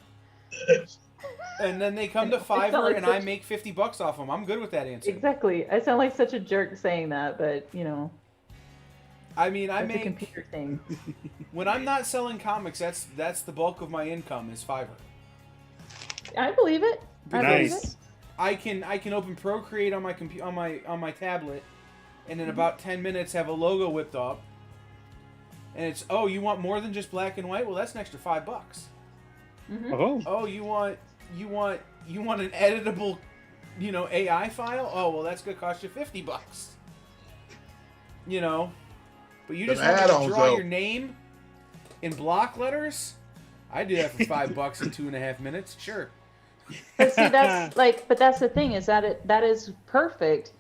And then they come to It felt Fiverr, like and I such- make $50 off them. I'm good with that answer. Exactly. I sound like such a jerk saying that, but I mean, I That's a make computer thing. when I'm not selling comics. That's the bulk of my income is Fiverr. I believe it. I believe it. Nice. I can open Procreate on my on my tablet, and in about 10 minutes have a logo whipped up. And it's, oh, you want more than just black and white? Well, that's an extra $5. Mhm. Oh, Oh, you want an editable, AI file? Oh, well, that's gonna cost you $50. But you just Them want me to add-ons, draw though. your name in block letters? I do that for $5 in 2.5 minutes. Sure. But see, but that's the thing is that is perfect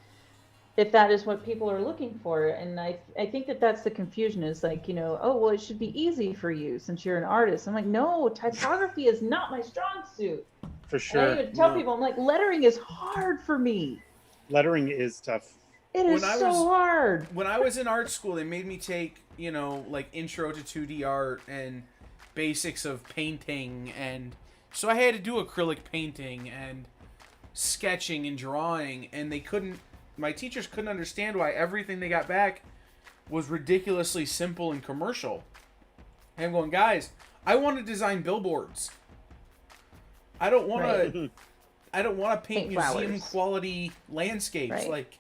if that is what people are looking for. And I think that's the confusion is like, oh, well, it should be easy for you since you're an artist. I'm like, no, typography is not my strong suit. for And I sure. even tell No. people, I'm like, lettering is hard for me. Lettering is tough. It is When I so was- hard. When I was in art school, they made me take, like intro to 2D art and basics of painting, and so I had to do acrylic painting and sketching and drawing, and my teachers couldn't understand why everything they got back was ridiculously simple and commercial. And I'm going, guys, I want to design billboards. I don't want to. Right. I don't want to paint Paint museum flowers. quality landscapes. Right. Like,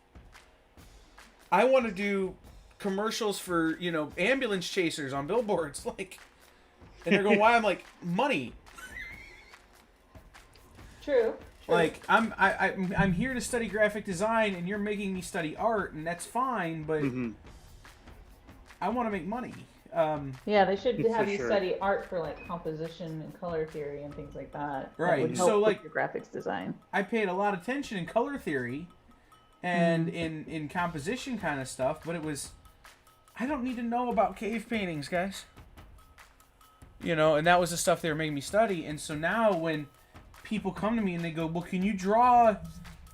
I want to do commercials for ambulance chasers on billboards. Like, and they're going, why? I'm like, money. True. Like, I'm here to study graphic design, and you're making me study art, and that's fine, but Mhm. I want to make money. Yeah, they should For have you sure. study art for like composition and color theory and things like that. Right. That would help So, with like- your graphics design. I paid a lot of attention in color theory and in composition kind of stuff, but I don't need to know about cave paintings, guys. And that was the stuff they were making me study. And so now when people come to me and they go, well, can you draw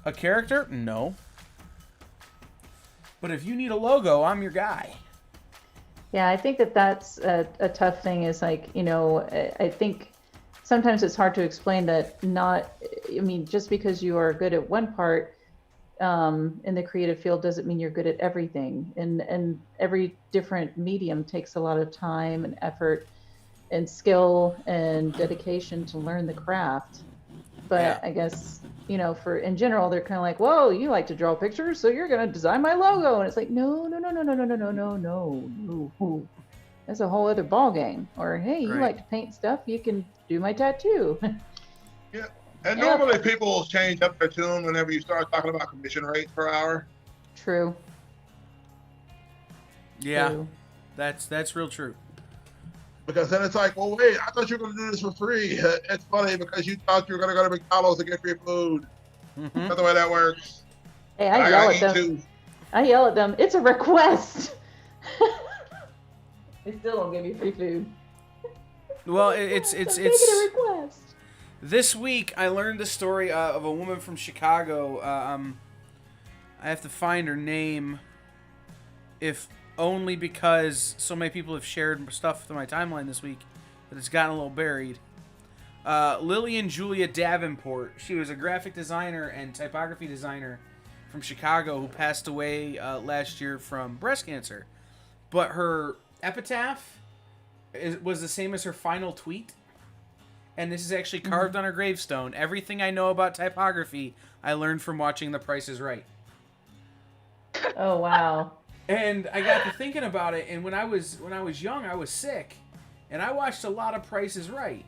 a character? No. But if you need a logo, I'm your guy. Yeah, I think that's a tough thing is like, I think sometimes it's hard to explain that just because you are good at one part in the creative field doesn't mean you're good at everything. And every different medium takes a lot of time and effort and skill and dedication to learn the craft. But Yeah. I guess, in general, they're kind of like, whoa, you like to draw pictures, so you're going to design my logo. And it's like, no. That's a whole other ball game. Or, hey, you Right. like to paint stuff, you can do my tattoo. And normally people change up their tune whenever you start talking about commission rates per hour. True. Yeah, True. that's real true. Because then it's like, well, wait, I thought you were going to do this for free. It's funny because you thought you were going to go to McDonald's to get free food. Mhm. That's the way that works. Hey, I yell at them. too. I yell at them. It's a request. They still don't give me free food. Well, it's So make it a request. This week, I learned the story of a woman from Chicago. I have to find her name, if only because so many people have shared stuff to my timeline this week that it's gotten a little buried. Lillian Julia Davenport. She was a graphic designer and typography designer from Chicago who passed away last year from breast cancer. But her epitaph was the same as her final tweet. And this is actually carved on her gravestone. Everything I know about typography, I learned from watching The Price is Right. Oh wow. And I got to thinking about it, and when I was young, I was sick, and I watched a lot of Price is Right.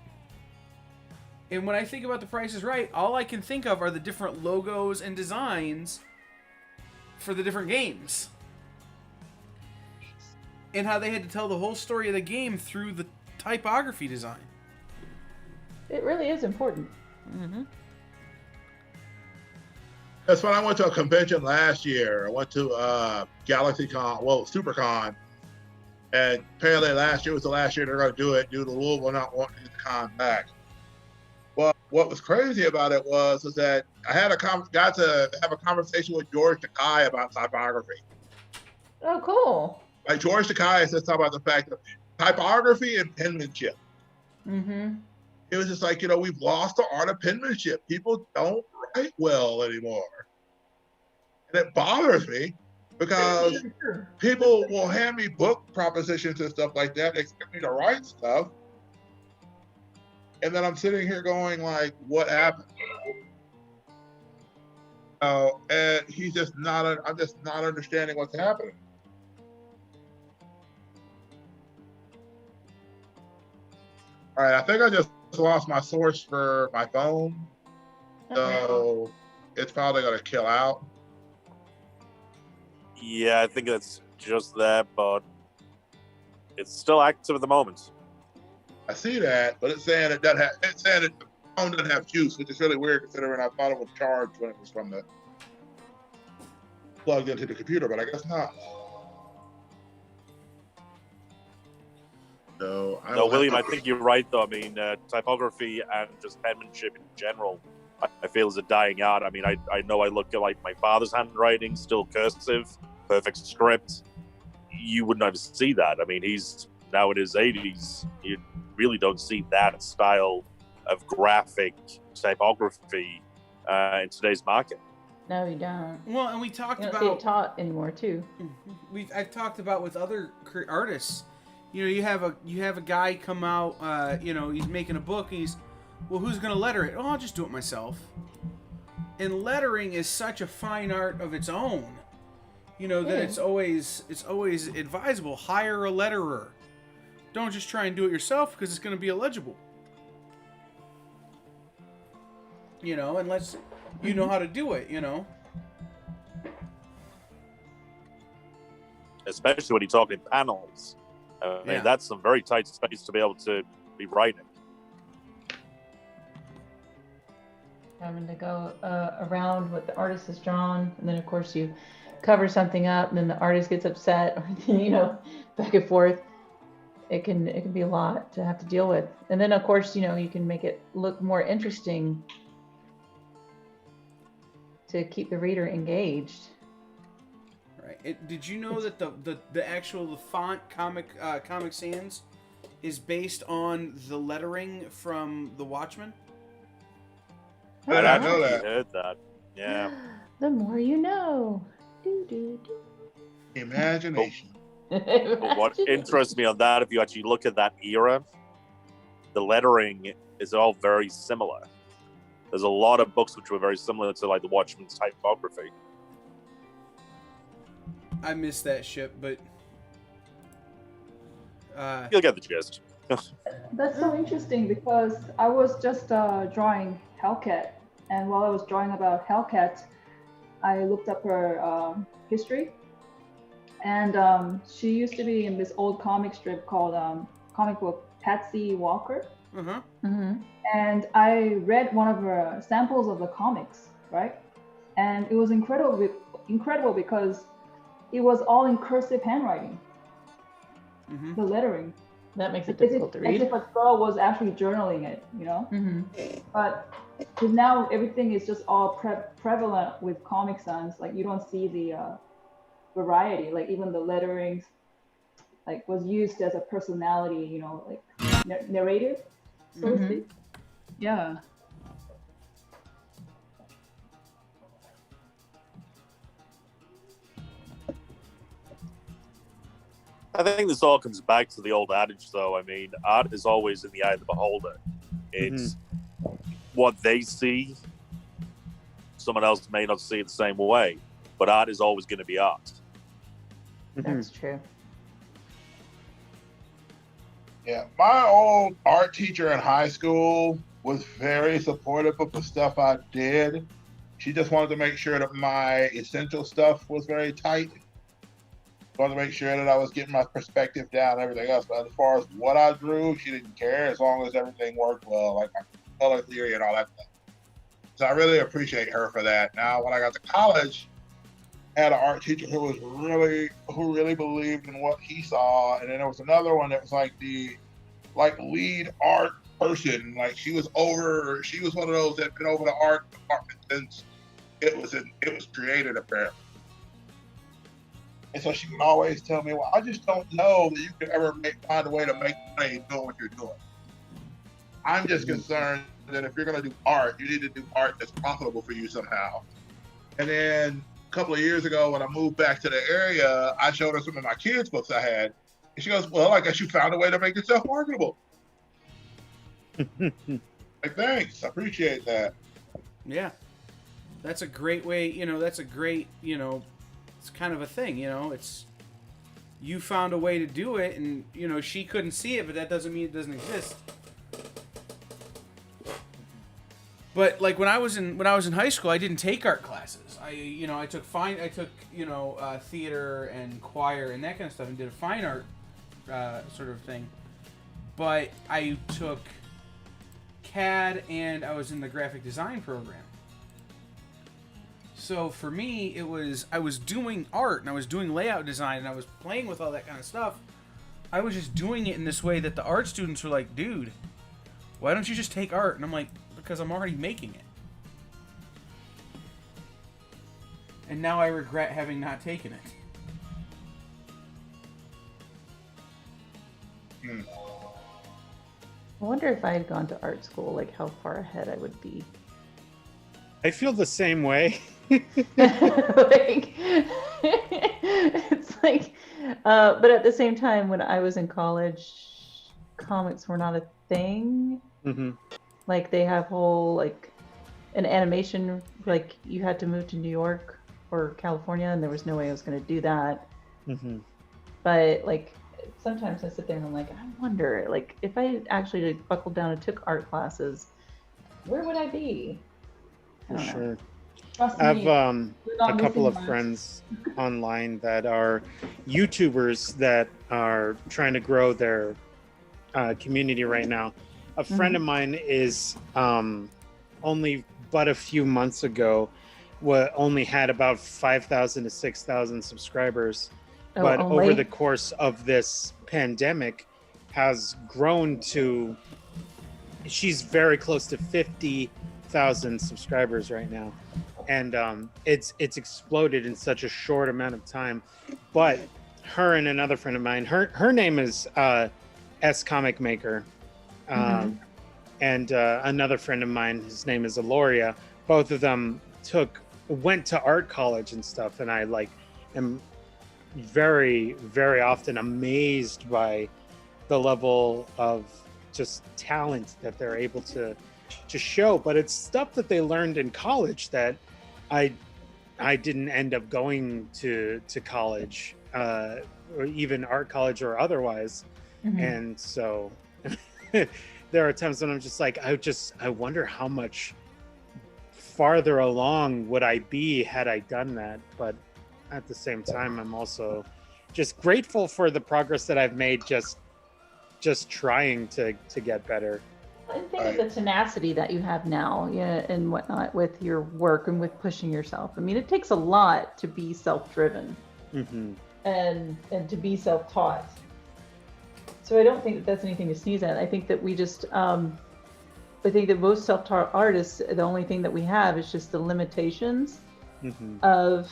And when I think about The Price is Right, all I can think of are the different logos and designs for the different games. And how they had to tell the whole story of the game through the typography design. It really is important. Mm-hmm. That's when I went to a convention last year. I went to Galaxy Con, SuperCon. And apparently last year was the last year they're going to do it due to Louisville not wanting to do the con back. Well, what was crazy about it was that I had got to have a conversation with George Takai about typography. Oh, cool. Like George Takai says something about the fact that typography and penmanship. Mm-hmm. It was just like, we've lost the art of penmanship. People don't write well anymore. And it bothers me because people will hand me book propositions and stuff like that. They expect me to write stuff, and then I'm sitting here going like, "What happened?" And he's just not. I'm just not understanding what's happening. All right, I think I just lost my source for my phone, so it's probably gonna kill out. Yeah, I think that's just that, but it's still active at the moment. I see that, but it's saying it doesn't have. It's saying that the phone doesn't have juice, which is really weird considering I thought it was charged when it was from the plugged into the computer, but I guess not. So No, William, I think you're right, though. I mean, typography and just penmanship in general, I feel is a dying art. I mean, I know I look at like my father's handwriting, still cursive, perfect script. You would not see that. I mean, he's now in his 80s. You really don't see that style of graphic typography in today's market. No, you don't. Well, and we talked You don't about see it taught anymore too. I've talked about with other artists. You know, you have a guy come out. You know, he's making a book. And who's gonna letter it? Oh, I'll just do it myself. And lettering is such a fine art of its own. You know that it's always advisable. Hire a letterer. Don't just try and do it yourself because it's going to be illegible. You know, unless you know how to do it. You know. Especially when you're talking panels. I mean, that's some very tight space to be able to be writing. Having to go around what the artist has drawn, and then of course you cover something up, and then the artist gets upset, you know, back and forth. It can be a lot to have to deal with, and then of course, you know, you can make it look more interesting to keep the reader engaged. Right. Did you know that the font Comic Sans is based on the lettering from The Watchmen? I didn't know that. Heard that. Yeah. The more you know. Imagination. But what interests me on that, if you actually look at that era, the lettering is all very similar. There's a lot of books which were very similar to like the Watchmen's typography. I missed that ship, but you'll get the gist. That's so interesting because I was just drawing Hellcat, and while I was drawing about Hellcat, I looked up her history, and she used to be in this old comic strip called comic book Patsy Walker. And I read one of her samples of the comics, right? And it was incredible because it was all in cursive handwriting. The lettering. That makes it difficult to read. As if a girl was actually journaling it, you know? But because now everything is just all prevalent with Comic Sans, like you don't see the variety, like even the letterings, like was used as a personality, you know, like narrative, so to speak. Yeah. I think this all comes back to the old adage, though. I mean, art is always in the eye of the beholder. It's what they see. Someone else may not see it the same way, but art is always going to be art. That's true. Yeah, my old art teacher in high school was very supportive of the stuff I did. She just wanted to make sure that my essential stuff was very tight. Wanted to make sure that I was getting my perspective down and everything else. But as far as what I drew, she didn't care as long as everything worked well, like my color theory and all that stuff. So I really appreciate her for that. Now, when I got to college, I had an art teacher who really believed in what he saw, and then there was another one that was like the lead art person. Like she was one of those that been over the art department since it was created apparently. And so she would always tell me, well, I just don't know that you could ever find a way to make money doing what you're doing. I'm just concerned that if you're going to do art, you need to do art that's profitable for you somehow. And then couple of years ago when I moved back to the area, I showed her some of my kids' books I had. And she goes, well, I guess you found a way to make yourself marketable. Like, thanks. I appreciate that. Yeah. That's a great way, that's a great, it's kind of a thing, it's, you found a way to do it, and, she couldn't see it, but that doesn't mean it doesn't exist. But like when I was in high school, I didn't take art classes. I took theater and choir and that kind of stuff, and did a fine art sort of thing. But I took CAD, and I was in the graphic design program. So for me, I was doing art, and I was doing layout design, and I was playing with all that kind of stuff. I was just doing it in this way that the art students were like, dude, why don't you just take art? And I'm like, because I'm already making it. And now I regret having not taken it. I wonder if I had gone to art school, like how far ahead I would be. I feel the same way. It's like, but at the same time, when I was in college, comics were not a thing. Mm-hmm. Like they have whole an animation. Like you had to move to New York or California, and there was no way I was going to do that. Mm-hmm. But sometimes I sit there and I'm like, I wonder, if I actually buckled down and took art classes, where would I be? For sure. Trust I have me, a couple of friends online that are YouTubers that are trying to grow their community right now. A friend of mine is only but a few months ago only had about 5,000 to 6,000 subscribers. But over the course of this pandemic has grown to, she's very close to 50,000 subscribers right now. And it's exploded in such a short amount of time. But her and another friend of mine, her name is S Comic Maker. And another friend of mine, his name is Aloria. Both of them went to art college and stuff. And I am very, very often amazed by the level of just talent that they're able to show. But it's stuff that they learned in college that I didn't end up going to college, or even art college or otherwise. And so there are times when I'm just like, I wonder how much farther along would I be had I done that. But at the same time, I'm also just grateful for the progress that I've made just trying to get better. I think of the tenacity that you have now, and whatnot with your work and with pushing yourself. I mean, it takes a lot to be self-driven and to be self-taught. So I don't think that that's anything to sneeze at. I think that we just, I think that most self-taught artists, the only thing that we have is just the limitations of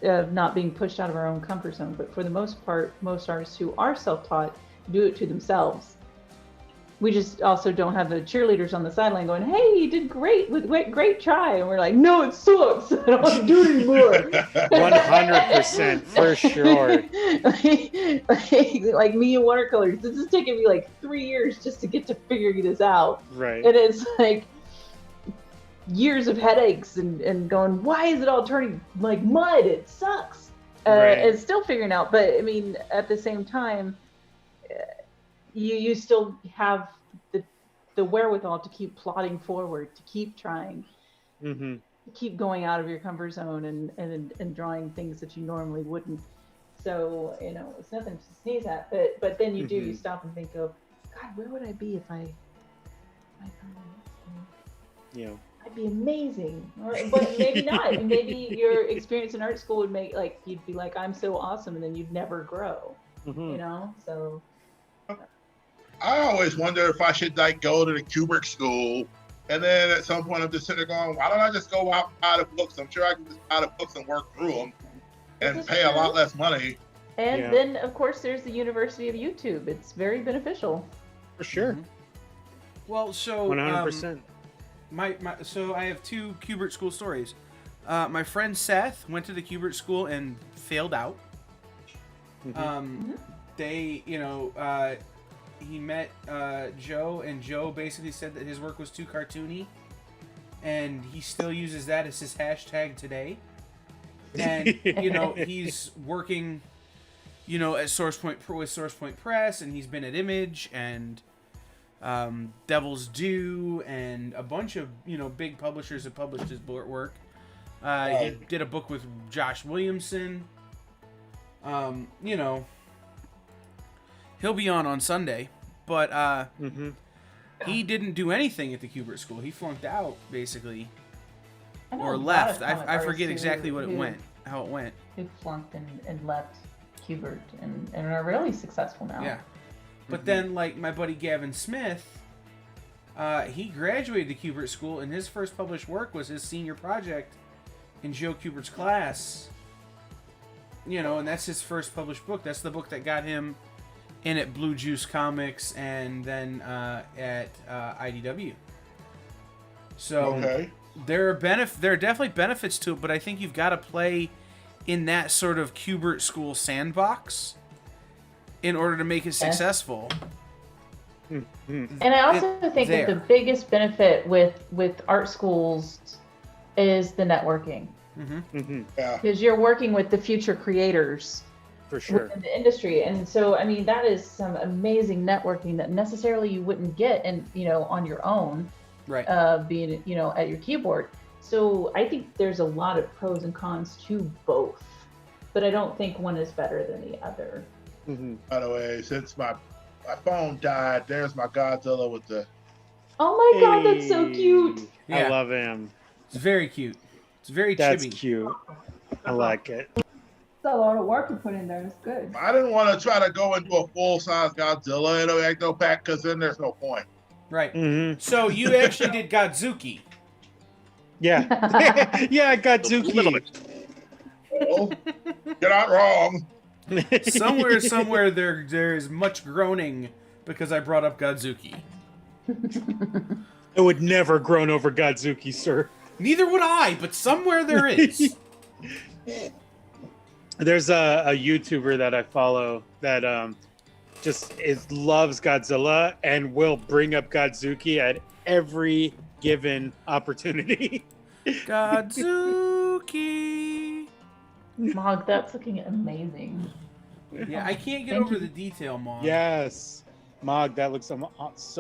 not being pushed out of our own comfort zone. But for the most part, most artists who are self-taught do it to themselves. We just also don't have the cheerleaders on the sideline going, "Hey, you did great! Great try!" And we're like, "No, it sucks. I don't want to do it anymore." 100% for sure. like me and watercolors, this is taking me like 3 years just to get to figuring this out. Right. And it's like years of headaches and going, "Why is it all turning like mud? It sucks." Right. And still figuring out. But I mean, at the same time, you still have the wherewithal to keep plodding forward, to keep trying, to keep going out of your comfort zone and drawing things that you normally wouldn't. So, it's nothing to sneeze at, but then you stop and think of, God, where would I be if I Yeah. I'd be amazing. But maybe not. Maybe your experience in art school would make, you'd be like, I'm so awesome, and then you'd never grow, so. I always wonder if I should go to the Kubrick school, and then at some point I'm just sitting there going, why don't I just go out and buy the books? I'm sure I can just buy the books and work through them and pay a lot less money. And then, of course, there's the University of YouTube. It's very beneficial. For sure. Well, so 100%. So I have two Kubert school stories. My friend Seth went to the Kubert School and failed out. They, he met Joe, and Joe basically said that his work was too cartoony, and he still uses that as his hashtag today. And he's working, at SourcePoint with SourcePoint Press, and he's been at Image and Devil's Due, and a bunch of big publishers have published his work. He did a book with Josh Williamson. He'll be on Sunday, but he didn't do anything at the Kubert School. He flunked out, basically, or left. I forget exactly how it went. Who flunked and left Kubert and are really successful now. Yeah, but then like my buddy Gavin Smith, he graduated the Kubert School, and his first published work was his senior project in Joe Kubert's class. And that's his first published book. That's the book that got him in at Blue Juice Comics and then at IDW. So there are definitely benefits to it, but I think you've got to play in that sort of Kubert School sandbox in order to make it successful. And I also think that the biggest benefit with art schools is the networking. Because you're working with the future creators for sure within the industry, and so that is some amazing networking that necessarily you wouldn't get on your own, right? Being at your keyboard. So I think there's a lot of pros and cons to both, but I don't think one is better than the other. By the way, since my phone died, there's my Godzilla with the. Oh my God, that's so cute! Yeah. I love him. It's very cute. It's very chibi. That's cute. I like it. It's a lot of work to put in there. It's good. I didn't want to try to go into a full-size Godzilla in an Ecto Pack because then there's no point. Right. So you actually did Godzuki. Yeah. Yeah, Godzuki. Well, you're not wrong. Somewhere there is much groaning because I brought up Godzuki. I would never groan over Godzuki, sir. Neither would I, but somewhere there is. There's a YouTuber that I follow that loves Godzilla and will bring up Godzuki at every given opportunity. Godzuki. Mog, that's looking amazing. Yeah, I can't get over the detail, Mog. Yes. Mog, that looks so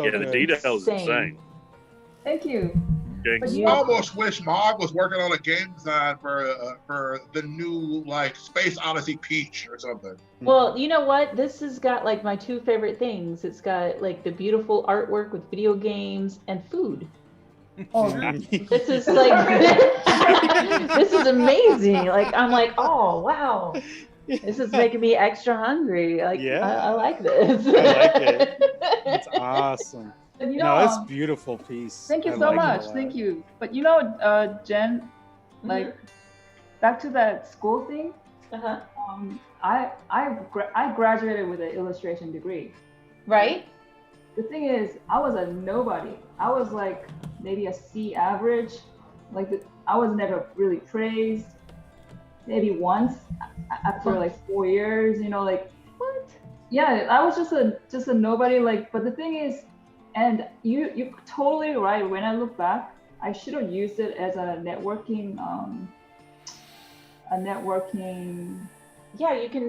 yeah, good. the details are insane. Thank you. I almost wish Mog was working on a game design for the new Space Odyssey Peach or something. Well, you know what? This has got my two favorite things. It's got the beautiful artwork with video games and food. Oh, this is this is amazing. I'm oh wow, this is making me extra hungry. Yeah. I like this. I like it. It's awesome. And no, it's a beautiful piece. Thank you so much. Thank you. But Jen, back to that school thing. I graduated with an illustration degree. Right. The thing is, I was a nobody. I was maybe a C average. I was never really praised. Maybe once after 4 years. What? Yeah, I was just a nobody. But the thing is. And you're totally right. When I look back, I should have used it as a networking. Yeah, you can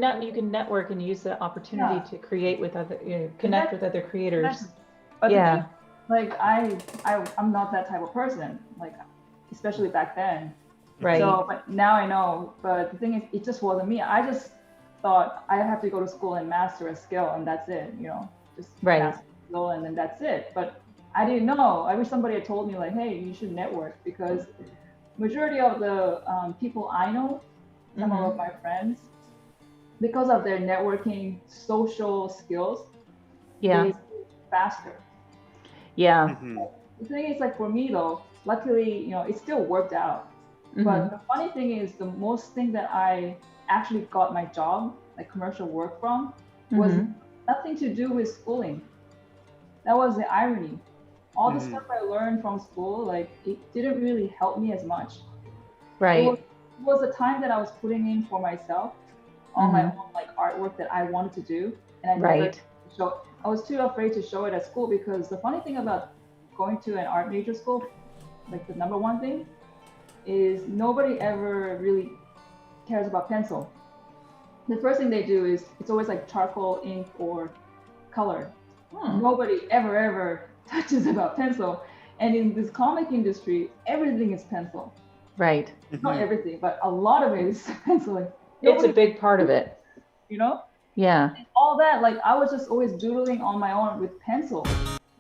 network and use the opportunity to create with other, connect with other creators. But yeah, I'm not that type of person. Especially back then. Right. So, but now I know. But the thing is, it just wasn't me. I just thought I have to go to school and master a skill, and that's it. Just master. And then that's it. But I didn't know. I wish somebody had told me hey, you should network, because majority of the people I know, some of my friends, because of their networking social skills, they faster. Yeah. The thing is, for me though, luckily, it still worked out. But the funny thing is, the most thing that I actually got my job, commercial work from, was nothing to do with schooling. That was the irony. All the stuff I learned from school, it didn't really help me as much. Right. It was a time that I was putting in for myself, on my own like artwork that I wanted to do, and I never show. I was too afraid to show it at school because the funny thing about going to an art major school, like the number one thing, is nobody ever really cares about pencil. The first thing they do is it's always like charcoal, ink, or color. Nobody ever touches about pencil. And in this comic industry, everything is pencil. Right. Not everything, but a lot of it is penciling. It's a big part of it. You know? Yeah. And all that, like I was just always doodling on my own with pencil,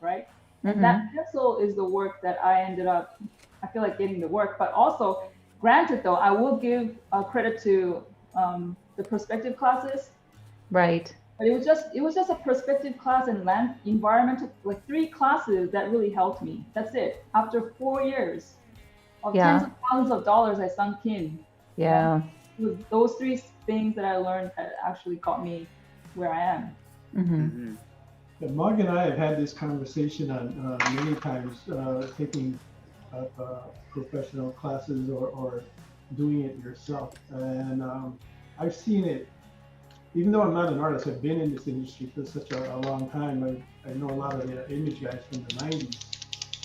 right? And that pencil is the work that I ended up, I feel like getting the work. But also, granted though, I will give credit to the perspective classes. Right. But it was just a perspective class and land environmental, like 3 classes that really helped me. That's it. After 4 years of tens of thousands of dollars I sunk in. Yeah. It was those 3 things that I learned that actually got me where I am. Yeah, Mark and I have had this conversation on many times, taking professional classes or doing it yourself. And I've seen it, even though I'm not an artist, I've been in this industry for such a long time. I know a lot of the image guys from the 90s.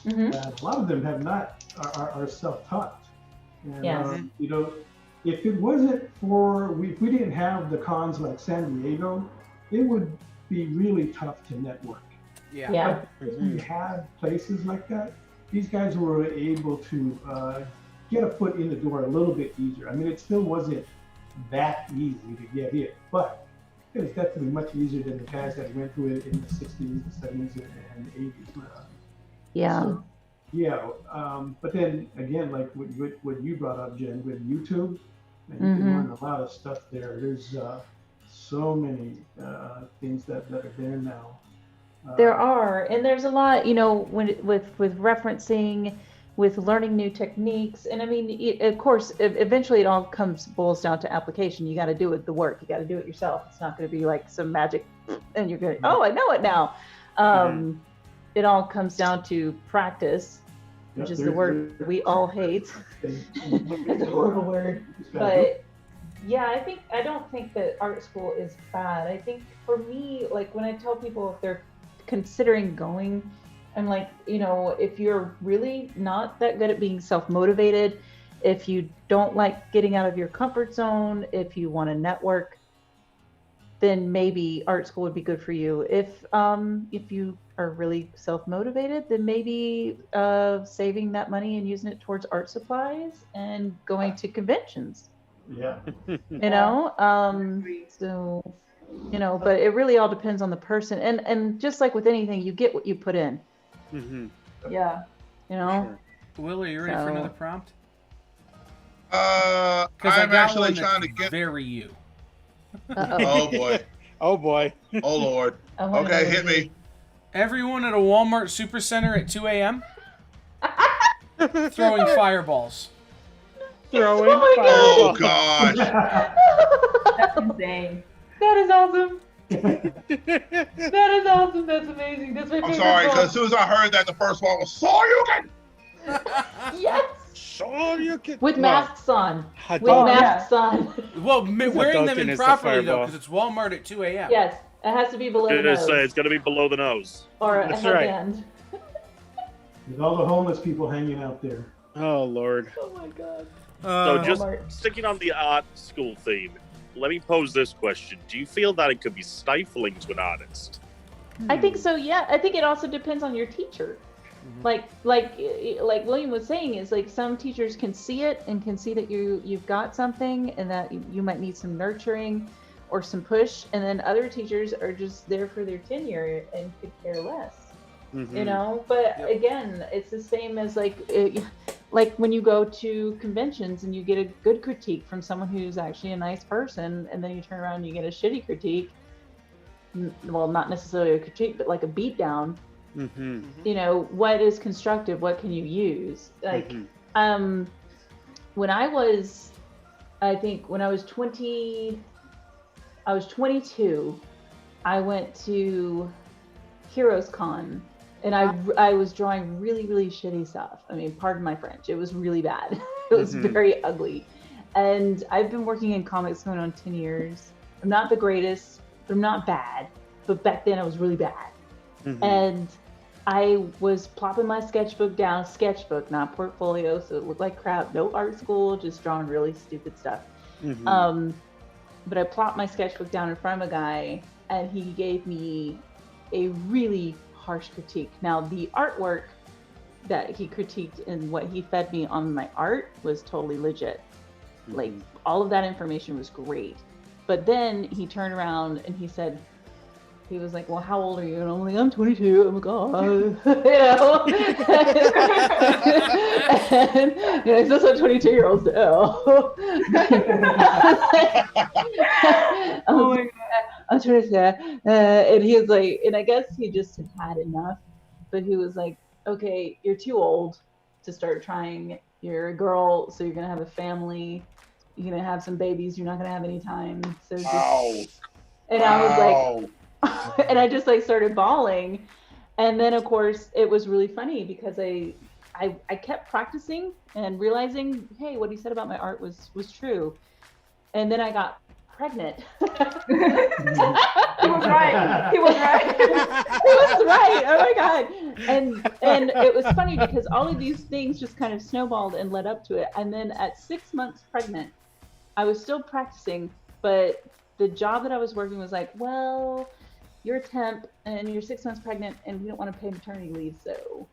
And a lot of them have not, are self-taught. And, you know, if it wasn't for, if we didn't have the cons like San Diego, it would be really tough to network. But if we had places like that, these guys were able to get a foot in the door a little bit easier. I mean, it still wasn't that easy to get in, but it was definitely much easier than the guys that went through it in the 60s, the 70s, and the 80s. But then again, like what you brought up, Jen, with YouTube, and you can learn a lot of stuff there. There's so many things that are there now. There are, and there's a lot, you know, with referencing, with learning new techniques, and I mean, of course, eventually it all boils down to application. You got to do it, the work. You got to do it yourself. It's not going to be like some magic, and you're going, oh, I know it now. It all comes down to practice, which is the word we all hate. It's a horrible word, but yeah, I don't think that art school is bad. I think for me, like when I tell people if they're considering going, I'm like, you know, if you're really not that good at being self-motivated, if you don't like getting out of your comfort zone, if you want to network, then maybe art school would be good for you. If you are really self-motivated, then maybe saving that money and using it towards art supplies and going to conventions. Yeah. You know, so, you know, but it really all depends on the person. And just like with anything, you get what you put in. Yeah. You know? Will, are you ready for another prompt? I'm actually trying to get. Very you. Oh boy. Oh boy. Oh Lord. Okay, hit me. Everyone at a Walmart Supercenter at 2 a.m. throwing fireballs. Oh gosh. That's insane. That is awesome. That is awesome. That's amazing. That's my favorite. I'm sorry, because as soon as I heard that, the first one was Soryuken. Yes. Soryuken. With masks on. With masks on. Well, wearing them improperly though, because it's Walmart at 2 a.m. Yes, it has to be below the nose. It's got to be below the nose. Or a headband. With all the homeless people hanging out there. Oh Lord. Oh my God. So just sticking on the art school theme, let me pose this question. Do you feel that it could be stifling to an artist? I think so, yeah. I think it also depends on your teacher. Like William was saying, is like some teachers can see it and can see that you've got something and that you might need some nurturing or some push, and then other teachers are just there for their tenure and could care less. You know, but again, it's the same as like when you go to conventions and you get a good critique from someone who's actually a nice person, and then you turn around and you get a shitty critique. Well, not necessarily a critique, but like a beat down. You know, what is constructive? What can you use? Like, when I was 22, I went to Cadets Con. And I was drawing really, really shitty stuff. I mean, pardon my French. It was really bad. It was very ugly. And I've been working in comics going on 10 years. I'm not the greatest, but I'm not bad. But back then I was really bad. And I was plopping my sketchbook down, sketchbook, not portfolio, so it looked like crap. No art school, just drawing really stupid stuff. But I plopped my sketchbook down in front of a guy, and he gave me a really harsh critique. Now, the artwork that he critiqued and what he fed me on my art was totally legit. Like, all of that information was great. But then he turned around and he said, he was like, well, how old are you? And I'm like, I'm 22. Oh my God. And, he's just a 22-year-old still. Oh my God. I'm 22. And he was like, and I guess he just had enough. But he was like, okay, you're too old to start trying. You're a girl, so you're going to have a family. You're going to have some babies. You're not going to have any time. So just... And I was like, and I just like started bawling. And then of course it was really funny because I kept practicing and realizing, hey, what he said about my art was true. And then I got pregnant. He was right. He was right. He was right. Oh my God. And it was funny because all of these things just kind of snowballed and led up to it. And then at 6 months pregnant, I was still practicing, but the job that I was working was like, well, you're a temp and you're 6 months pregnant and we don't want to pay maternity leave, so.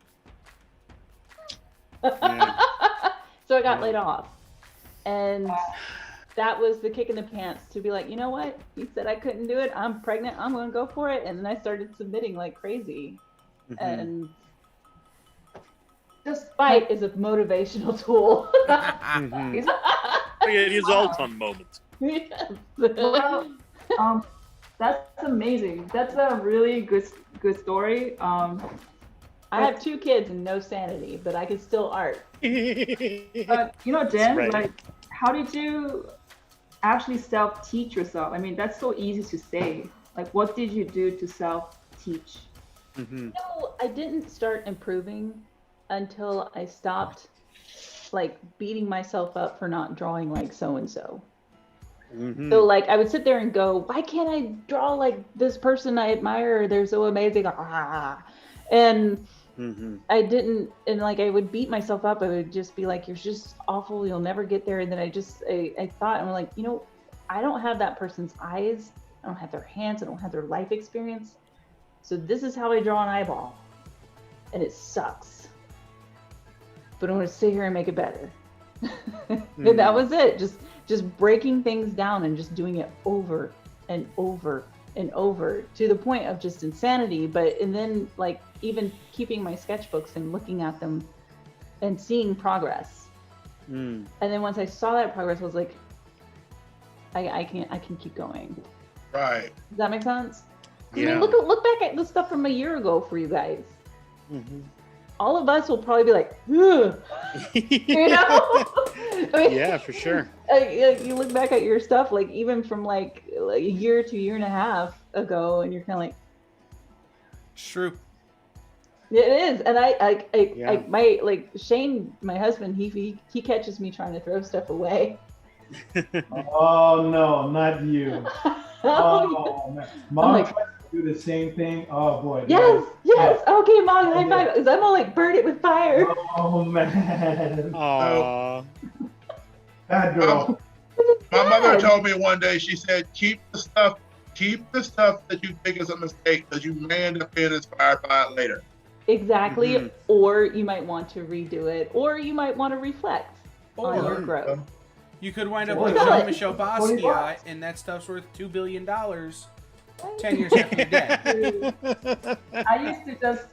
Yeah. So I got laid off. And that was the kick in the pants to be like, you know what? He said I couldn't do it. I'm pregnant. I'm going to go for it. And then I started submitting like crazy. And just fight is a motivational tool. It is all fun moments. Yes. Well, that's amazing. That's a really good story. I have 2 kids and no sanity, but I can still art. Jen, right. like, how did you actually self-teach yourself? I mean, that's so easy to say. Like, what did you do to self-teach? No, I didn't start improving until I stopped, like, beating myself up for not drawing like so-and-so. So like I would sit there and go, why can't I draw like this person I admire? They're so amazing. And I didn't, and like I would beat myself up. I would just be like, you're just awful. You'll never get there. And then I thought, I'm like, I don't have that person's eyes. I don't have their hands. I don't have their life experience. So this is how I draw an eyeball. And it sucks. But I'm going to sit here and make it better. And that was it. Just breaking things down and just doing it over and over and over to the point of just insanity. And then like even keeping my sketchbooks and looking at them and seeing progress. And then once I saw that progress, I was like, I can keep going. Right. Does that make sense? Yeah. I mean, look back at the stuff from a year ago for you guys. All of us will probably be like, ugh. I mean, yeah, for sure. You look back at your stuff, like even from like a year to a year and a half ago, and you're kind of like, it's true. It is, and I my like Shane, my husband, he catches me trying to throw stuff away. Oh no, not you. Oh man, Mom tries to do the same thing. Oh boy. Yes. Okay, Mom, high five. Because I'm all like, burn it with fire. Oh man. Aww. Bad girl. My mother told me one day, she said, keep the stuff that you think is a mistake because you may end up being inspired by it later. Exactly. Or you might want to redo it, or you might want to reflect on your growth. You could wind up like Jean-Michel Basquiat, and that stuff's worth $2 billion 10 years after you're dead. I used to just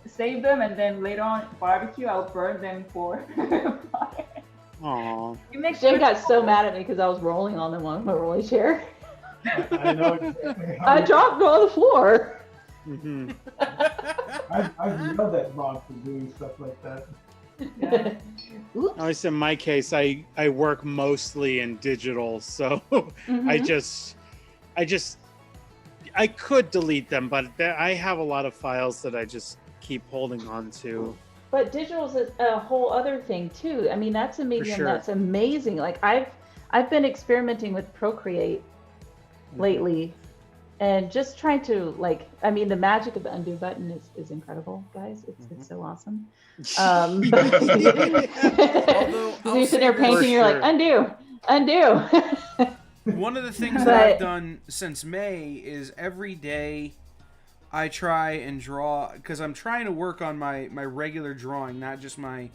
save them and then later on barbecue, I'll burn them for fire. Aww. Jim got so mad at me because I was rolling on them on my rolling chair. I know exactly how I dropped them on the floor. I've yelled at Mom for doing stuff like that. Yeah. At least in my case, I work mostly in digital, so I could delete them, but I have a lot of files that I just keep holding on to. But digital is a whole other thing too. I mean, that's a medium sure. that's amazing. Like I've been experimenting with Procreate lately, and just trying to I mean, the magic of the undo button is incredible, guys. It's so awesome. Although, You're sitting there painting, you're like, undo. One of the things that I've done since May is every day I try and draw, because I'm trying to work on my regular drawing, not just my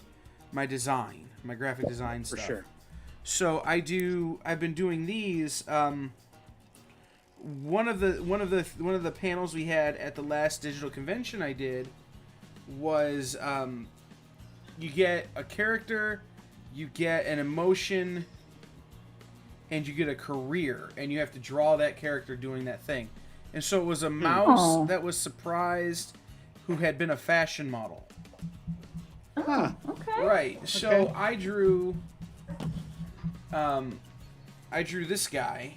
design, my graphic design stuff. For sure. So I've been doing these. One of the panels we had at the last digital convention I did was you get a character, you get an emotion, and you get a career, and you have to draw that character doing that thing. And so it was a mouse that was surprised who had been a fashion model. Oh, okay. Right. So I drew this guy.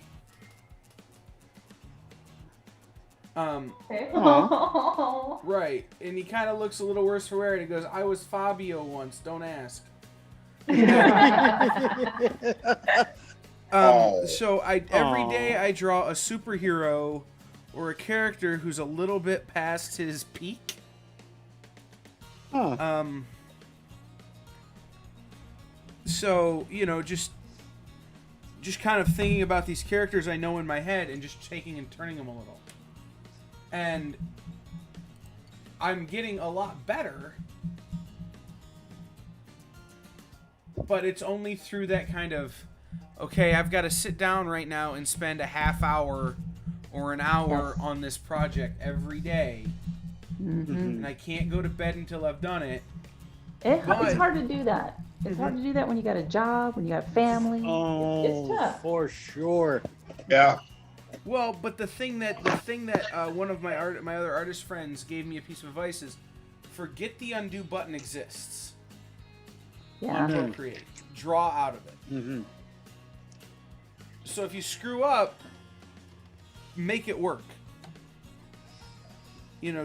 Right. And he kind of looks a little worse for wear, and he goes, "I was Fabio once, don't ask." So every day I draw a superhero or a character who's a little bit past his peak. So, just kind of thinking about these characters I know in my head and just taking and turning them a little. And I'm getting a lot better, but it's only through that kind of, okay, I've got to sit down right now and spend a half hour or an hour on this project every day. And I can't go to bed until I've done it. It's hard to do that. It's hard to do that when you got a job, when you got family. It's tough. For sure. Yeah. Well, but the thing that one of my other artist friends gave me a piece of advice is, forget the undo button exists. Yeah. On Procreate. Draw out of it. So if you screw up, make it work.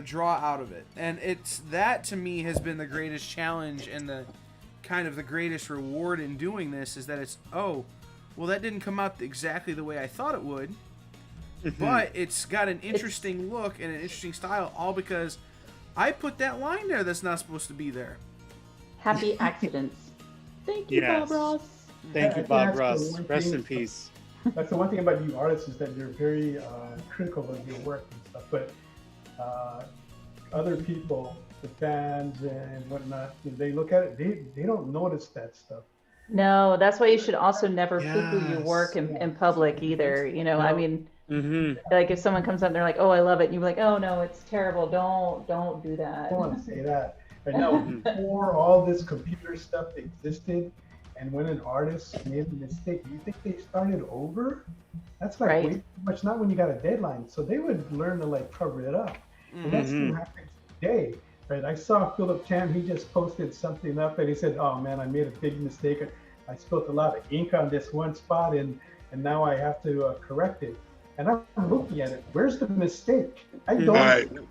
Draw out of it. And that to me has been the greatest challenge and the kind of the greatest reward in doing this, is that that didn't come out exactly the way I thought it would. But it's got an interesting look and an interesting style, all because I put that line there that's not supposed to be there. Happy accidents. Thank you, Bob Ross. Thank you, Bob Ross. Rest in peace. That's the one thing about you artists, is that you're very critical of your work and stuff. But other people, the fans and whatnot, they look at it, they don't notice that stuff. No, that's why you should also never poo-poo your work in public either. I mean, like if someone comes up and they're like, "Oh, I love it," and you're like, "Oh no, it's terrible. Don't do that." I don't want to say that. But no, before all this computer stuff existed, and when an artist made a mistake, you think they started over? That's way too much. Not when you got a deadline. So they would learn to cover it up. And that still happens today. Right? I saw Philip Tam, he just posted something up and he said, "Oh man, I made a big mistake. I spilled a lot of ink on this one spot and now I have to correct it." And I'm looking at it. Where's the mistake? I don't.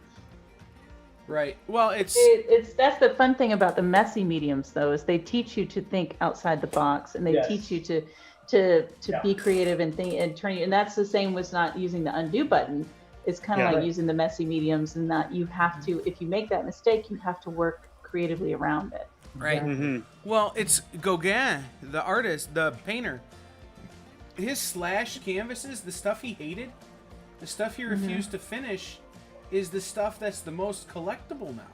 Right. Well, that's the fun thing about the messy mediums, though, is they teach you to think outside the box, and they teach you to be creative and think and turn. And that's the same with not using the undo button. It's kind of like using the messy mediums, and that you have to, if you make that mistake, you have to work creatively around it. Right. Well, it's Gauguin, the artist, the painter. His slash canvases, the stuff he hated, the stuff he refused to finish, is the stuff that's the most collectible now.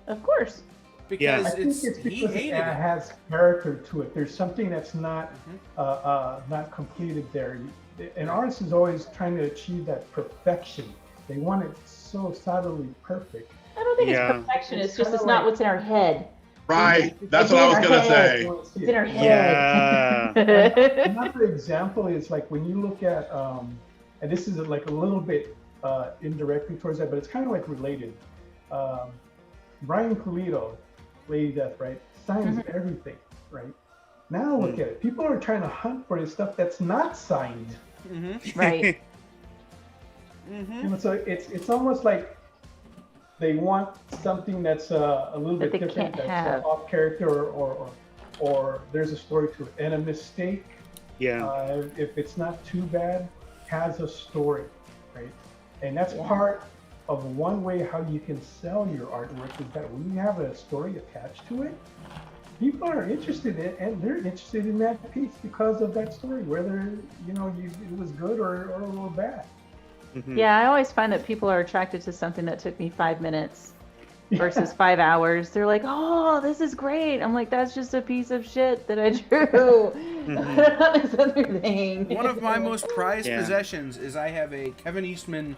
Of course. Because I think it's because it has character to it. There's something that's not not completed there. An artist is always trying to achieve that perfection. They want it so solidly perfect. I don't think it's perfection. It's just it's not what's in our head. Right. That's what I was going to say. It's in our head. Another example is like when you look at, and this is like a little bit indirectly towards that, but it's kind of like related. Brian Pulido, Lady Death, right? Signs everything, right? Now look at it. People are trying to hunt for this stuff that's not signed. Right. You know, so it's almost like they want something that's a little That bit they different, can't that's have. off character, or there's a story to it, and a mistake. Yeah. If it's not too bad, has a story, right? And that's Yeah. part of one way how you can sell your artwork is that when you have a story attached to it, people are interested in, and they're interested in that piece because of that story, whether it was good or bad. Mhm. Yeah, I always find that people are attracted to something that took me 5 minutes versus 5 hours. They're like, "Oh, this is great." I'm like, "That's just a piece of shit that I drew." Mhm. This other thing. One of my most prized Yeah. possessions is I have a Kevin Eastman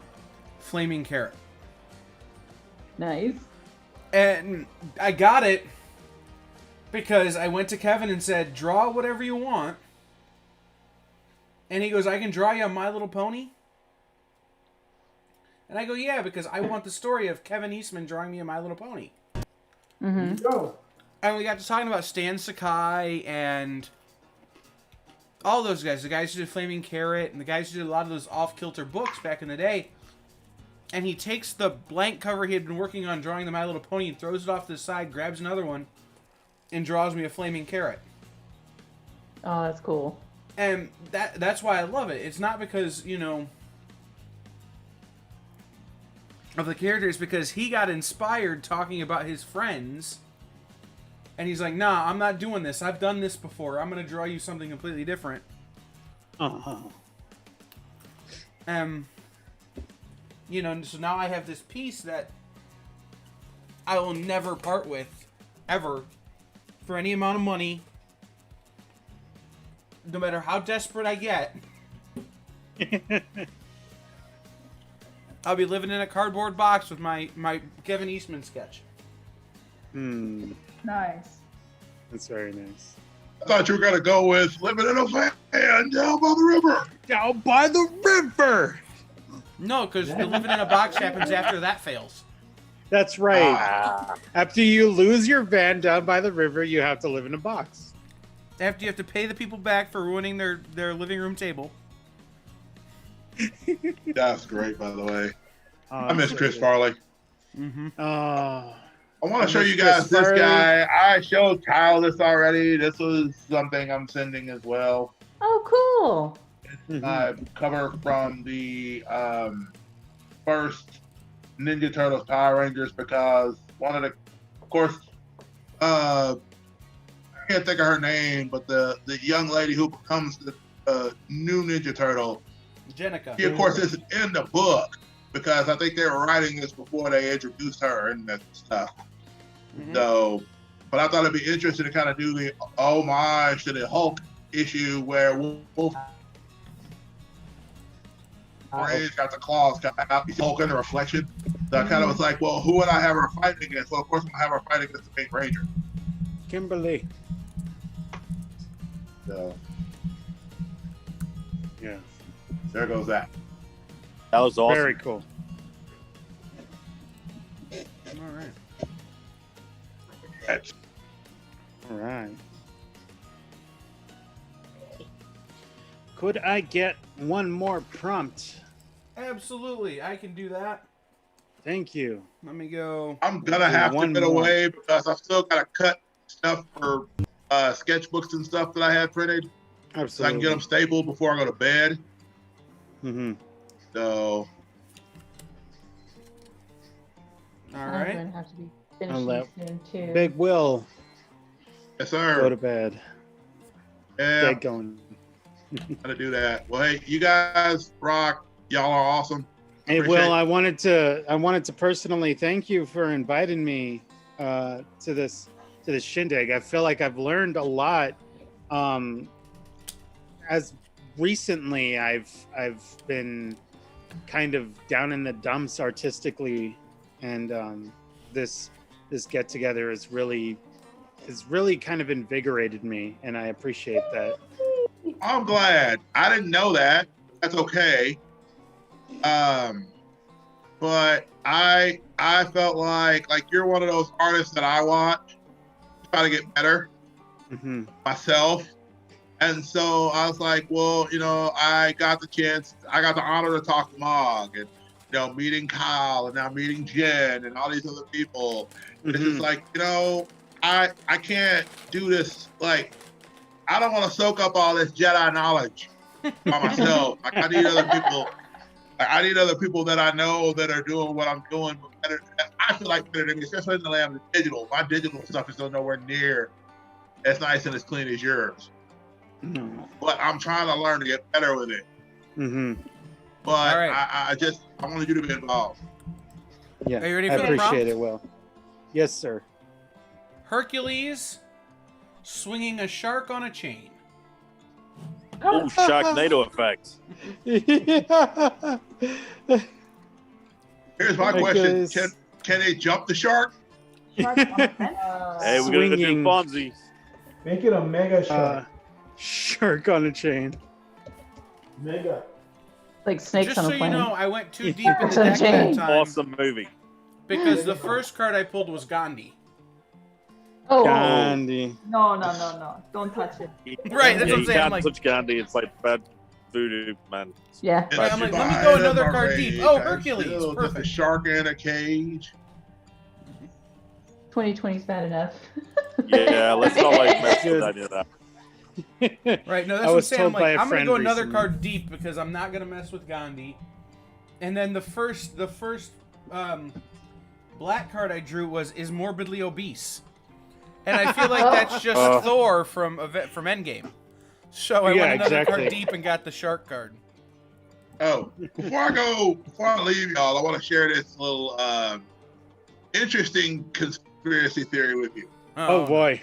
flaming carrot. Nice. And I got it because I went to Kevin and said, "Draw whatever you want." And he goes, "I can draw you a My Little Pony?" And I go, "Yeah, because I want the story of Kevin Eastman drawing me a My Little Pony." Mm-hmm. Go. And we got to talking about Stan Sakai and all those guys. The guys who did Flaming Carrot and the guys who did a lot of those off-kilter books back in the day. And he takes the blank cover he had been working on drawing the My Little Pony and throws it off to the side, grabs another one, and draws me a Flaming Carrot. Oh, that's cool. And that's why I love it. It's not because, of the characters, because he got inspired talking about his friends. And he's like, "Nah, I'm not doing this. I've done this before. I'm going to draw you something completely different." Uh-huh. So now I have this piece that I will never part with, ever, for any amount of money, no matter how desperate I get. I'll be living in a cardboard box with my Kevin Eastman sketch. Nice. That's very nice. I thought you were gonna go with living in a van down by the river. Down by the river. No, because the living in a box happens after that fails. That's right. Ah, After you lose your van down by the river, you have to live in a box. After you have to pay the people back for ruining their living room table. That's great, by the way. I Oh, miss so Chris good. Farley. Mm-hmm. Oh, I want I to show miss you guys Chris this Farley. guy. I showed Kyle this already. This was something I'm sending as well. Oh, cool. Cover from the first Ninja Turtles Power Rangers, because one of the, of course, I can't think of her name, but the young lady who becomes the new Ninja Turtle, Jenica. she of course isn't in the book, because I think they were writing this before they introduced her and that stuff. Mhm. So, but I thought it'd be interesting to kind of do the homage to the Hulk issue where Wolf Ray's got the claws kind of out, Hulk in the reflection. So I kind of was like, well, who would I have her fighting against? Well, of course, I'm gonna have her fight against the Pink Ranger. Kimberly. So Yeah. there goes that. that was awesome. Very cool. All right. That's All right. Could I get one more prompt? Absolutely, I can do that. Thank you. Let me go. I'm gonna Do have to one get more. away because I've still got to cut stuff for sketchbooks and stuff that I had printed, so I can Absolutely. get them stapled before I go to bed. Mm-hmm. So All I'm right. going to have to be I'll let finishing soon, too. Big Will yes, go sir. to bed. Yeah, Get going. gotta do that. Well, hey, you guys rock. Y'all are awesome. Hey, Appreciate Will, it. I wanted to personally thank you for inviting me to this shindig. I feel like I've learned a lot. As recently, I've been kind of down in the dumps artistically, and this get together is really kind of invigorated me, and I appreciate that. I'm glad. I didn't know that. That's okay. But I felt like you're one of those artists that I watch try to get better Mm-hmm. myself. And so I was like, well, I got the honor to talk to Mog, and meeting Kyle and now meeting Jen and all these other people. It's just like, I can't do this. Like, I don't want to soak up all this Jedi knowledge by myself. Like, I need other people. I need other people that I know that are doing what I'm doing, but better. I feel like better than me, especially in the land of digital. My digital stuff is still nowhere near as nice and as clean as yours. But I'm trying to learn to get better with it. But I wanted you to be involved. Yeah, Are you ready I for the appreciate prompt? it, Will. Yes, sir. Hercules swinging a shark on a chain. Oh, Sharknado effect. Here's my question: Can they jump the shark? Hey, we're gonna do Fonzie. Make it a mega shark. Shark on a chain. Mega. Like snakes Just on so a you plane. know, I went too deep in the Sharks on a deck that chain. time Awesome movie. because the first card I pulled was Gandhi. Oh, Gandhi. No. Don't touch it. Right, that's what I'm You saying. I'm can't like, touch Gandhi. It's like bad voodoo, man. yeah. Right, I'm like, let me go another card deep. Oh, Hercules, Just a perfect. shark in a cage. 2020's bad enough. Yeah, let's not like mess with any of that. Right, no, that's I what I'm was saying. told I'm by like, a I'm gonna friend go another recently. card deep because I'm not gonna mess with Gandhi. And then the first black card I drew is morbidly obese, and I feel like that's just Thor from Endgame. So I went another card deep and got the shark card. Oh, before I leave y'all, I want to share this little interesting conspiracy theory with you. Oh boy.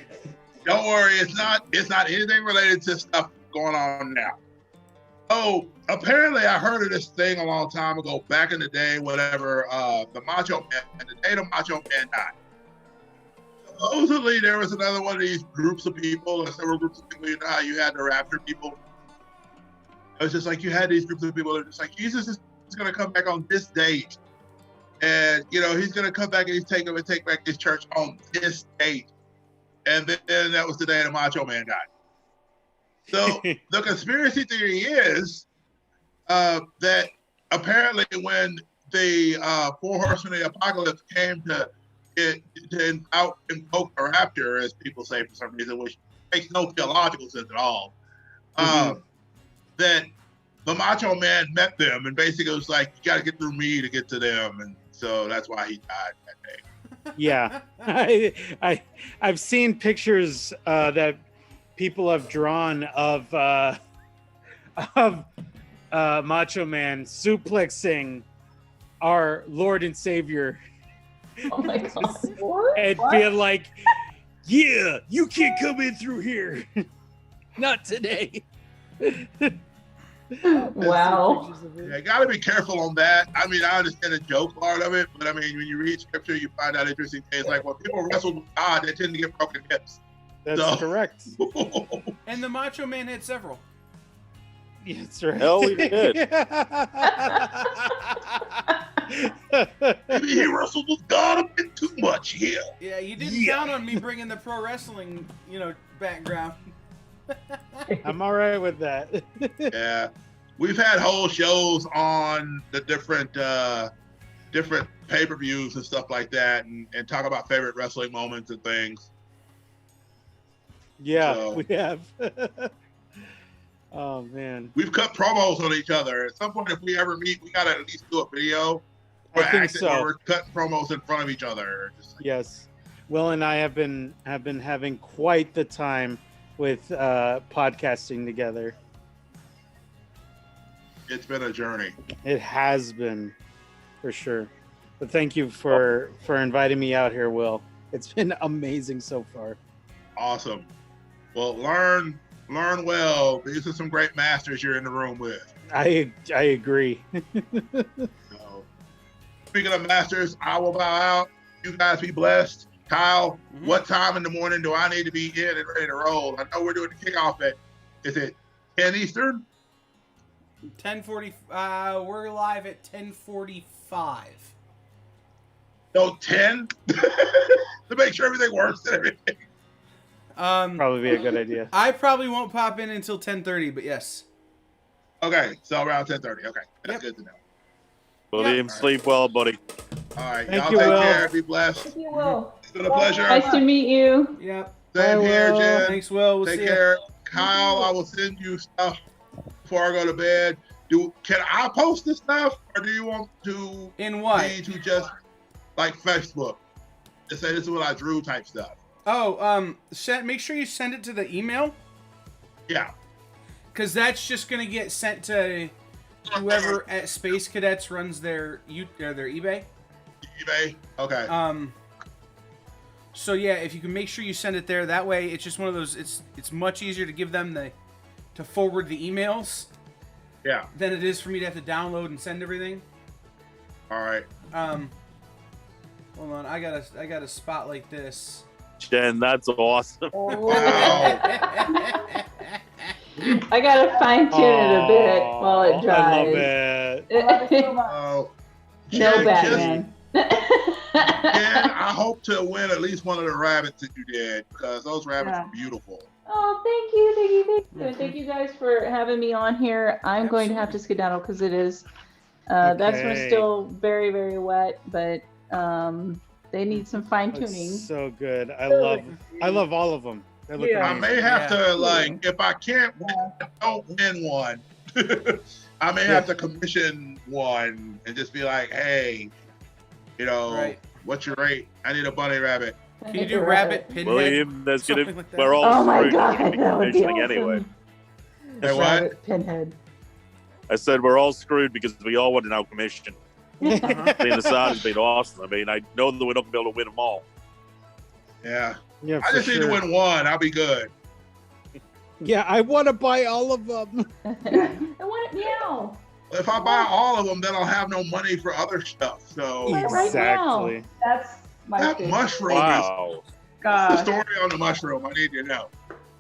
Don't worry, it's not anything related to stuff going on now. Oh, apparently I heard of this thing a long time ago, back in the day, whatever, the Macho Man, and the day the Macho Man died. Supposedly there was another one of these groups of people, or several groups of people, you know how you had the rapture people. It was just like you had these groups of people that are just like, Jesus is gonna come back on this date. And he's gonna come back and he's take back his church on this date. And then that was the day the Macho Man died. So the conspiracy theory is that apparently when the Four Horsemen of the Apocalypse came to invoke the rapture, as people say for some reason, which makes no theological sense at all, that the Macho Man met them and basically was like, you got to get through me to get to them. And so that's why he died that day. Yeah, I've seen pictures that people have drawn of Macho Man suplexing our Lord and Savior. Oh my god. And being like, yeah, you can't come in through here. Not today. Wow. Yeah, got to be careful on that. I mean, I understand the joke part of it, but I mean, when you read scripture, you find out interesting things. Like when people wrestle with God, they tend to get broken hips. That's correct. And the Macho Man hit several. Yeah, that's right. Hell, he did. Maybe he wrestled with God a bit too much here. Yeah, you didn't count on me bringing the pro wrestling, background. I'm all right with that. Yeah, we've had whole shows on the different pay-per-views and stuff like that, and talk about favorite wrestling moments and things. Yeah, we have. Oh man, we've cut promos on each other. At some point, if we ever meet, we gotta at least do a video. I think so. Where we're cutting promos in front of each other. Yes, Will and I have been having quite the time with podcasting together. It's been a journey. It has been, for sure. But thank you for inviting me out here, Will. It's been amazing so far. Awesome. Well, learn well. These are some great masters you're in the room with. I agree. So, speaking of masters, I will bow out. You guys be blessed. Kyle, what time in the morning do I need to be in and ready to roll? I know we're doing the kickoff is it 10 Eastern? 10:40. We're live at 10:45. No, 10? To make sure everything works and everything. Probably be a good idea. I probably won't pop in until 10:30, but yes. Okay, so around 10:30. Okay, that's good to know. William, sleep well, buddy. All right, Thank y'all you, take Will. care. Be blessed. Thank you, Will. It's been a pleasure. Nice to meet you. Yep. Same Bye, here, Will. Jen. Thanks, Will. We'll Take see care. Kyle, I will send you stuff before I go to bed. Can I post this stuff, or do you want you. In what? me to just like Facebook? Just say this is what I drew type stuff. Oh, make sure you send it to the email, Yeah. because that's just gonna get sent to whoever at Space Cadets runs their eBay. eBay. Okay. So yeah, if you can make sure you send it there, that way it's just one of those. It's much easier to give them to forward the emails Yeah. than it is for me to have to download and send everything. All right. Hold on, I gotta spotlight this. Jen, that's awesome. Wow. I gotta fine tune it a bit while it I love dries. it. I love it so much. Oh. No Jen, Batman. Jen, I hope to win at least one of the rabbits that you did, because those rabbits Yeah. are beautiful. Oh, thank you. Thank you guys for having me on here. I'm going to have to skedaddle because it is. That's when it's Okay. still very, very wet, but they need some fine That's tuning. so good. I love all of them. They look Yeah. I amazing. may have to, like, if I can't win, don't win one. I may have to commission one and just be like, hey, Right. what's your rate? I need a bunny rabbit. Can you do rabbit pinhead? William, there's gonna Something like that. we're all Oh my screwed. god, We're gonna be that would be commissioning awesome. anyway. Hey, what? Rabbit Pinhead. I said we're all screwed because we all want to now commission. Uh-huh. Being the side has been awesome. I mean, I know that we're not gonna be able to win them all. Yeah. Yeah, I for just need to sure. win one. I'll be good. Yeah, I want to buy all of them. I want it meow. If I buy all of them, then I'll have no money for other stuff. So Right now. Exactly. That's my that favorite. mushroom Wow. is the God. story on the mushroom. I need to know.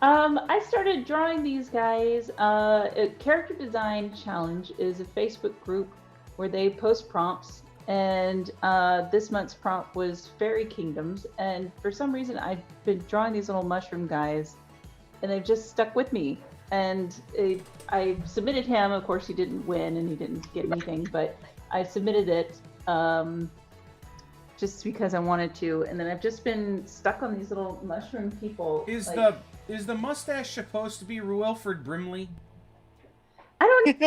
I started drawing these guys. A Character Design Challenge is a Facebook group where they post prompts, and this month's prompt was Fairy Kingdoms. And for some reason, I've been drawing these little mushroom guys, and they've just stuck with me. And I submitted him. Of course, he didn't win, and he didn't get anything, but I submitted it just because I wanted to. And then I've just been stuck on these little mushroom people. Is like- is the mustache supposed to be Ruelford Brimley? I don't.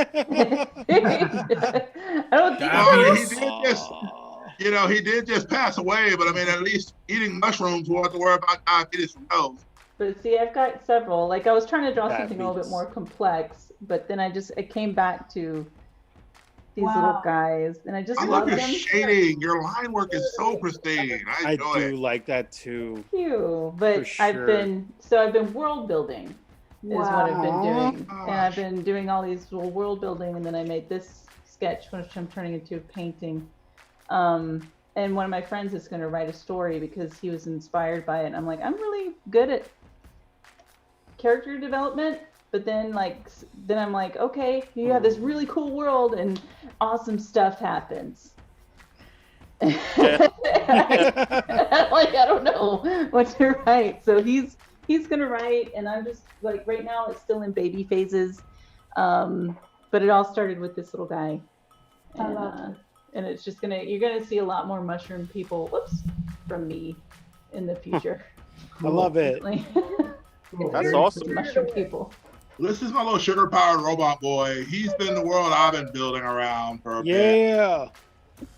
I don't think Well, I mean, so. he did just pass away, but I mean, at least eating mushrooms, we won't have to worry about diabetes from those. But see, I've got several. Like I was trying to draw something a little bit Diabetes. more complex, but then I came back to these Wow. little guys, and I just I love love your them. shading. Your line work is so pristine. I I enjoy do it. like that too. Thank you. But For I've sure. been world building is what I've been doing, Wow. and I've been doing all these little world building, and then I made this sketch, which I'm turning into a painting. And one of my friends is going to write a story because he was inspired by it. And I'm like, I'm really good at character development, but then I'm like, okay, you have this really cool world and awesome stuff happens. Like, I don't know what to write. So he's gonna write, and I'm just like, right now it's still in baby phases. But it all started with this little guy. I And, love it. and it's just you're gonna see a lot more mushroom people, from me in the future. I love it. That's awesome. Mushroom people. This is my little sugar powered robot boy. He's been the world I've been building around for a bit. Yeah.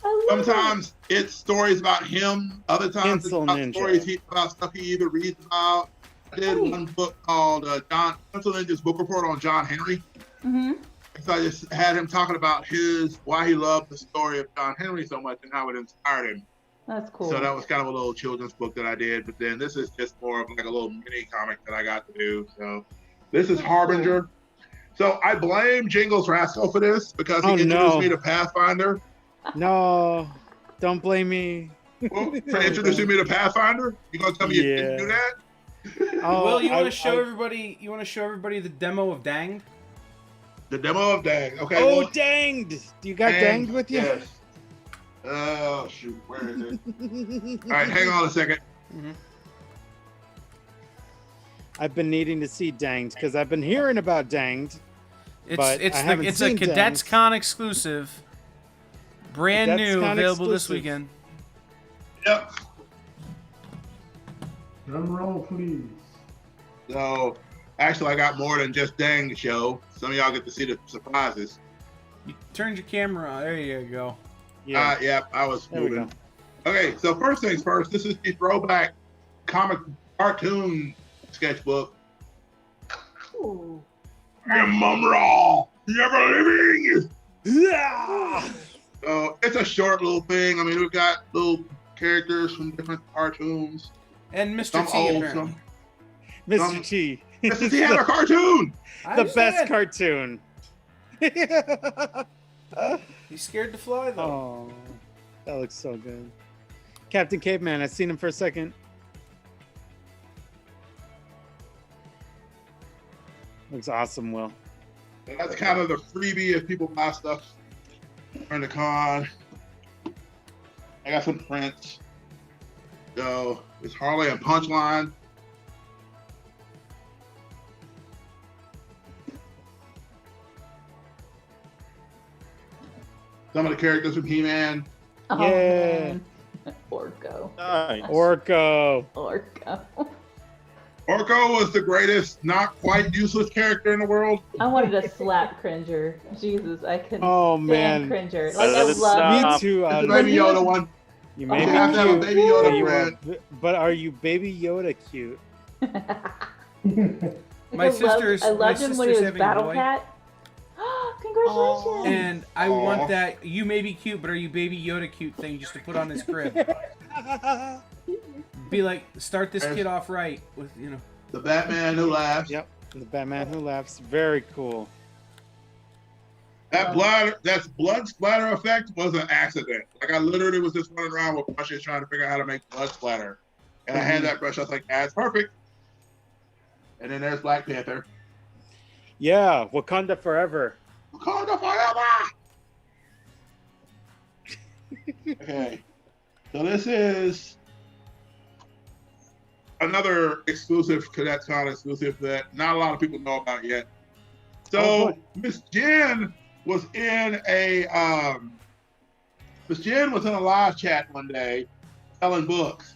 I love it. Sometimes it's stories about him. Other times Pencil it's about Ninja. stories about stuff he either reads about. I did one book called Pencil Ninja's book report on John Henry. Mm-hmm. So I just had him talking about why he loved the story of John Henry so much and how it inspired him. That's cool. So that was kind of a little children's book that I did. But then this is just more of like a little mini comic that I got to do. So this is Harbinger. So I blame Jingles Rascal for this because he Oh, introduced no. me to Pathfinder. No, don't blame me. Well, for introducing me to Pathfinder, you gonna tell me you didn't do that? Oh, Will, you want I- to show I- everybody? You want to show everybody the demo of Danged? The demo of Dang. Okay. Oh, well, danged! You got Dang, danged with you? Yes. Oh shoot, where is it? All right, hang on a second. I've been needing to see danged because I've been hearing about danged. It's But I haven't it's a seen Cadets Danged. Con exclusive. Brand Cadets new, Con available this exclusive. weekend. Yep. Drum roll, please. So, actually, I got more than just Dang the show. Some of y'all get to see the surprises. You turned your camera on. There you go. Yeah. Yep, I was There we moving. go. Okay, so first things first, this is the throwback comic cartoon sketchbook. Ooh. Mumra, never living. Yeah. So it's a short little thing. I mean, we've got little characters from different cartoons. And Mr. Some T, old, apparently. Mr. T. Mr. T had a cartoon. I The best understand. cartoon. He's scared to fly, though. Oh, that looks so good. Captain Caveman, I've seen him for a second. Looks awesome, Will. And that's kind of the freebie if people buy stuff during the con. I got some prints. So it's Harley and Punchline. Some of the characters from He-Man. Oh, Yeah. man. Orko. Nice. Orko. Orko. Orko was the greatest, not quite useless character in the world. I wanted to slap Cringer. Jesus, I couldn't Oh, stand man. Cringer. I Like, I didn't love Me stop. too. It's the When Baby he was- Yoda one. You Oh, may You be have to have a cute, Baby Yoda but, you are, friend. but are you Baby Yoda cute? My sister's I loved him when he was having a Battle boy. Cat. Congratulations. And I Aw. want that you may be cute, but are you Baby Yoda cute thing just to put on his crib. Be like, start this kid off right with, you know. The Batman Who Laughs. Yep. The Batman Who Laughs. Very cool. That blood splatter effect was an accident. Like I literally was just running around with brushes trying to figure out how to make blood splatter. And I had that brush, I was like, that's perfect. And then there's Black Panther. Yeah. Wakanda Forever. Wakanda forever! Okay. So this is another exclusive Cadets Con exclusive that not a lot of people know about yet. Oh, So boy. Miss Jen was in a live chat one day selling books,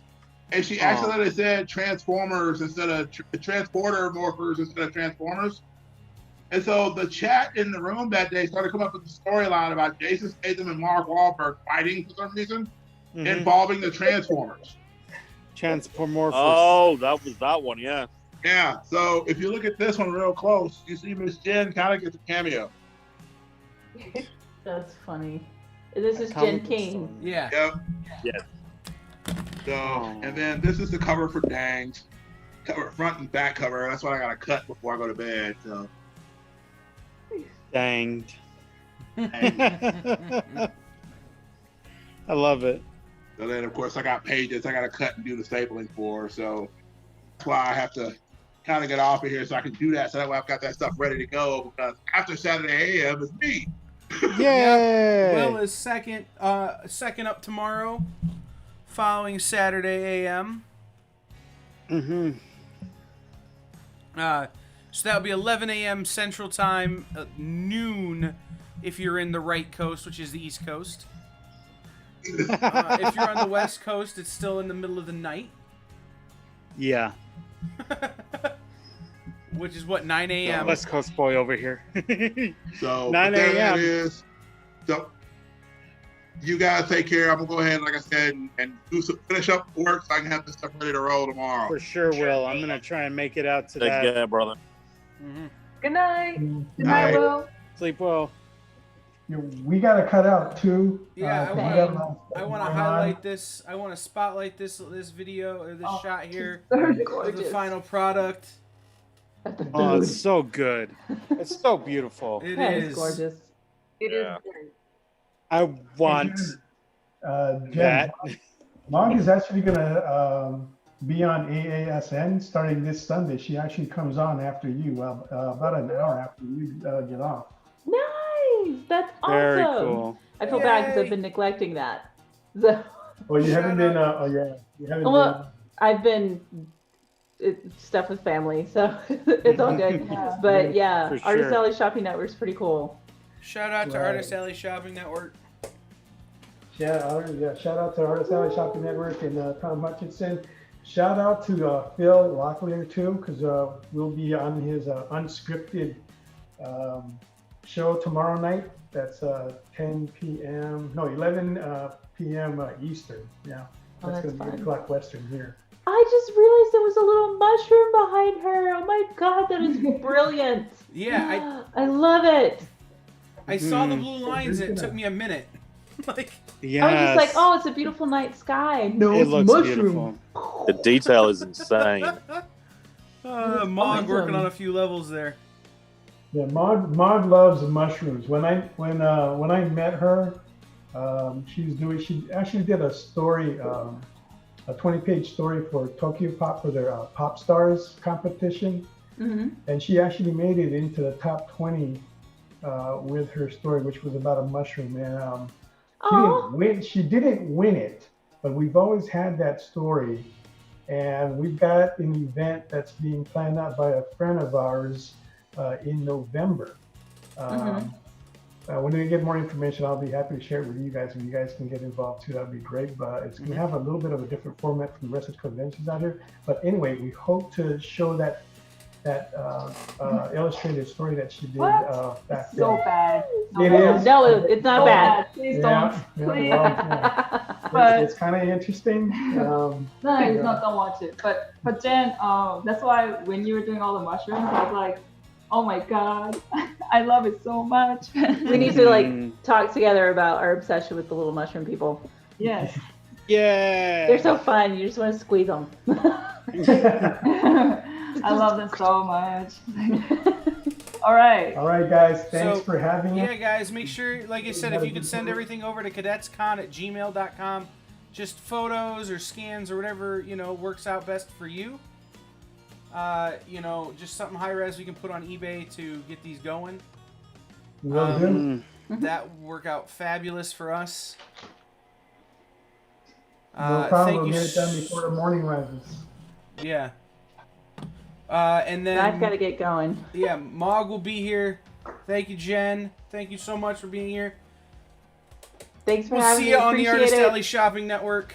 and she accidentally said Transformers instead of Transporter Morphers instead of Transformers. And so the chat in the room that day started coming up with the storyline about Jason Statham and Mark Wahlberg fighting for some reason involving the Transformers. Transformers. Oh, that was that one, yeah. Yeah, so if you look at this one real close, you see Miss Jen kind of gets a cameo. That's funny. This is Jen Comic book King. story. Yeah. Yep. Yes. So, and then this is the cover for Dang's. Cover, front and back cover. That's what I got to cut before I go to bed. So, Danged. Dang. I love it. So then, of course, I got pages I got to cut and do the stapling for. So that's why I have to kind of get off of here so I can do that. So that way I've got that stuff ready to go because after Saturday AM is me. Yay! Will is second up tomorrow, following Saturday AM. Mm-hmm. So that'll be 11 a.m. Central Time, noon if you're in the right coast, which is the East Coast. If you're on the West Coast, it's still in the middle of the night, Yeah. which is what, 9 a.m. West Coast boy over here. So 9 but there a.m. it is. So you guys take care. I'm gonna go ahead, like I said, and do some finish up work so I can have this stuff ready to roll tomorrow. For sure, Will. I'm gonna try and make it out to Take that. care, brother. Good night. Good Night. night, Will. Sleep well. We got to cut out too. Yeah, we I got wanna- a lot of I stuff want to going highlight on. this. I want to spotlight this video or this shot here So of the Gorgeous. final product. At the Oh, food. it's so good. It's so beautiful. It That is is gorgeous. It is Yeah. great. I want Jen, that. Mog is actually going to be on AASN starting this Sunday. She actually comes on after you, about an hour after you get off. Nice. That's awesome. Very cool. I feel bad because Yay. I've been neglecting that. So, Oh, you haven't Shout been, you haven't well, I've been stuff with family, so it's all good. Yeah. But yeah, For Artist sure. Alley Shopping Network's pretty cool. Shout out to Right. Artist Alley Shopping Network. Shout out to Artist Alley Shopping Network and Tom Hutchinson. Shout out to Phil Locklear too, because we'll be on his unscripted show tomorrow night. That's 11 p.m. Eastern. Yeah, that's going to be 8 o'clock Western here. I just realized there was a little mushroom behind her. Oh my god, that is brilliant. Yeah, I love it. I saw the blue lines and it took me a minute. Like, Yes. I was just like, oh, it's a beautiful night sky. No, it it's looks mushroom. beautiful. The detail is insane. Mog working on a few levels there. Yeah, Maud loves mushrooms. When I met her, she actually did a story, a 20-page story for Tokyo Pop for their Pop Stars competition, and she actually made it into the top 20 with her story, which was about a mushroom. And she didn't win it, but we've always had that story, and we've got an event that's being planned out by a friend of ours in November. When we get more information, I'll be happy to share it with you guys, and you guys can get involved too. That'd be great. But it's going to have a little bit of a different format from the rest of the conventions out here. But anyway, we hope to show that illustrated story that she did back then. So bad. It is. No, it's not bad. Please don't. Please. But it's kind of interesting. No, it's not. Don't watch it. But Jen, that's why when you were doing all the mushrooms, I was like, oh my god, I love it so much. We need to talk together about our obsession with the little mushroom people. Yes. Yeah. They're so fun. You just want to squeeze them. I love them so much. All right, guys. Thanks for having me. Yeah, guys, make sure, like I said, if you could send everything over to cadetscon@gmail.com, just photos or scans or whatever, works out best for you. Just something high res we can put on eBay to get these going. Will do. That would work out fabulous for us. No problem. We'll get it done before the morning rises. Yeah. And then I've got to get going. Yeah, Mog will be here. Thank you, Jen. Thank you so much for being here. Thanks for we'll having me. We'll see you on the Artist Appreciate it. Alley Shopping Network.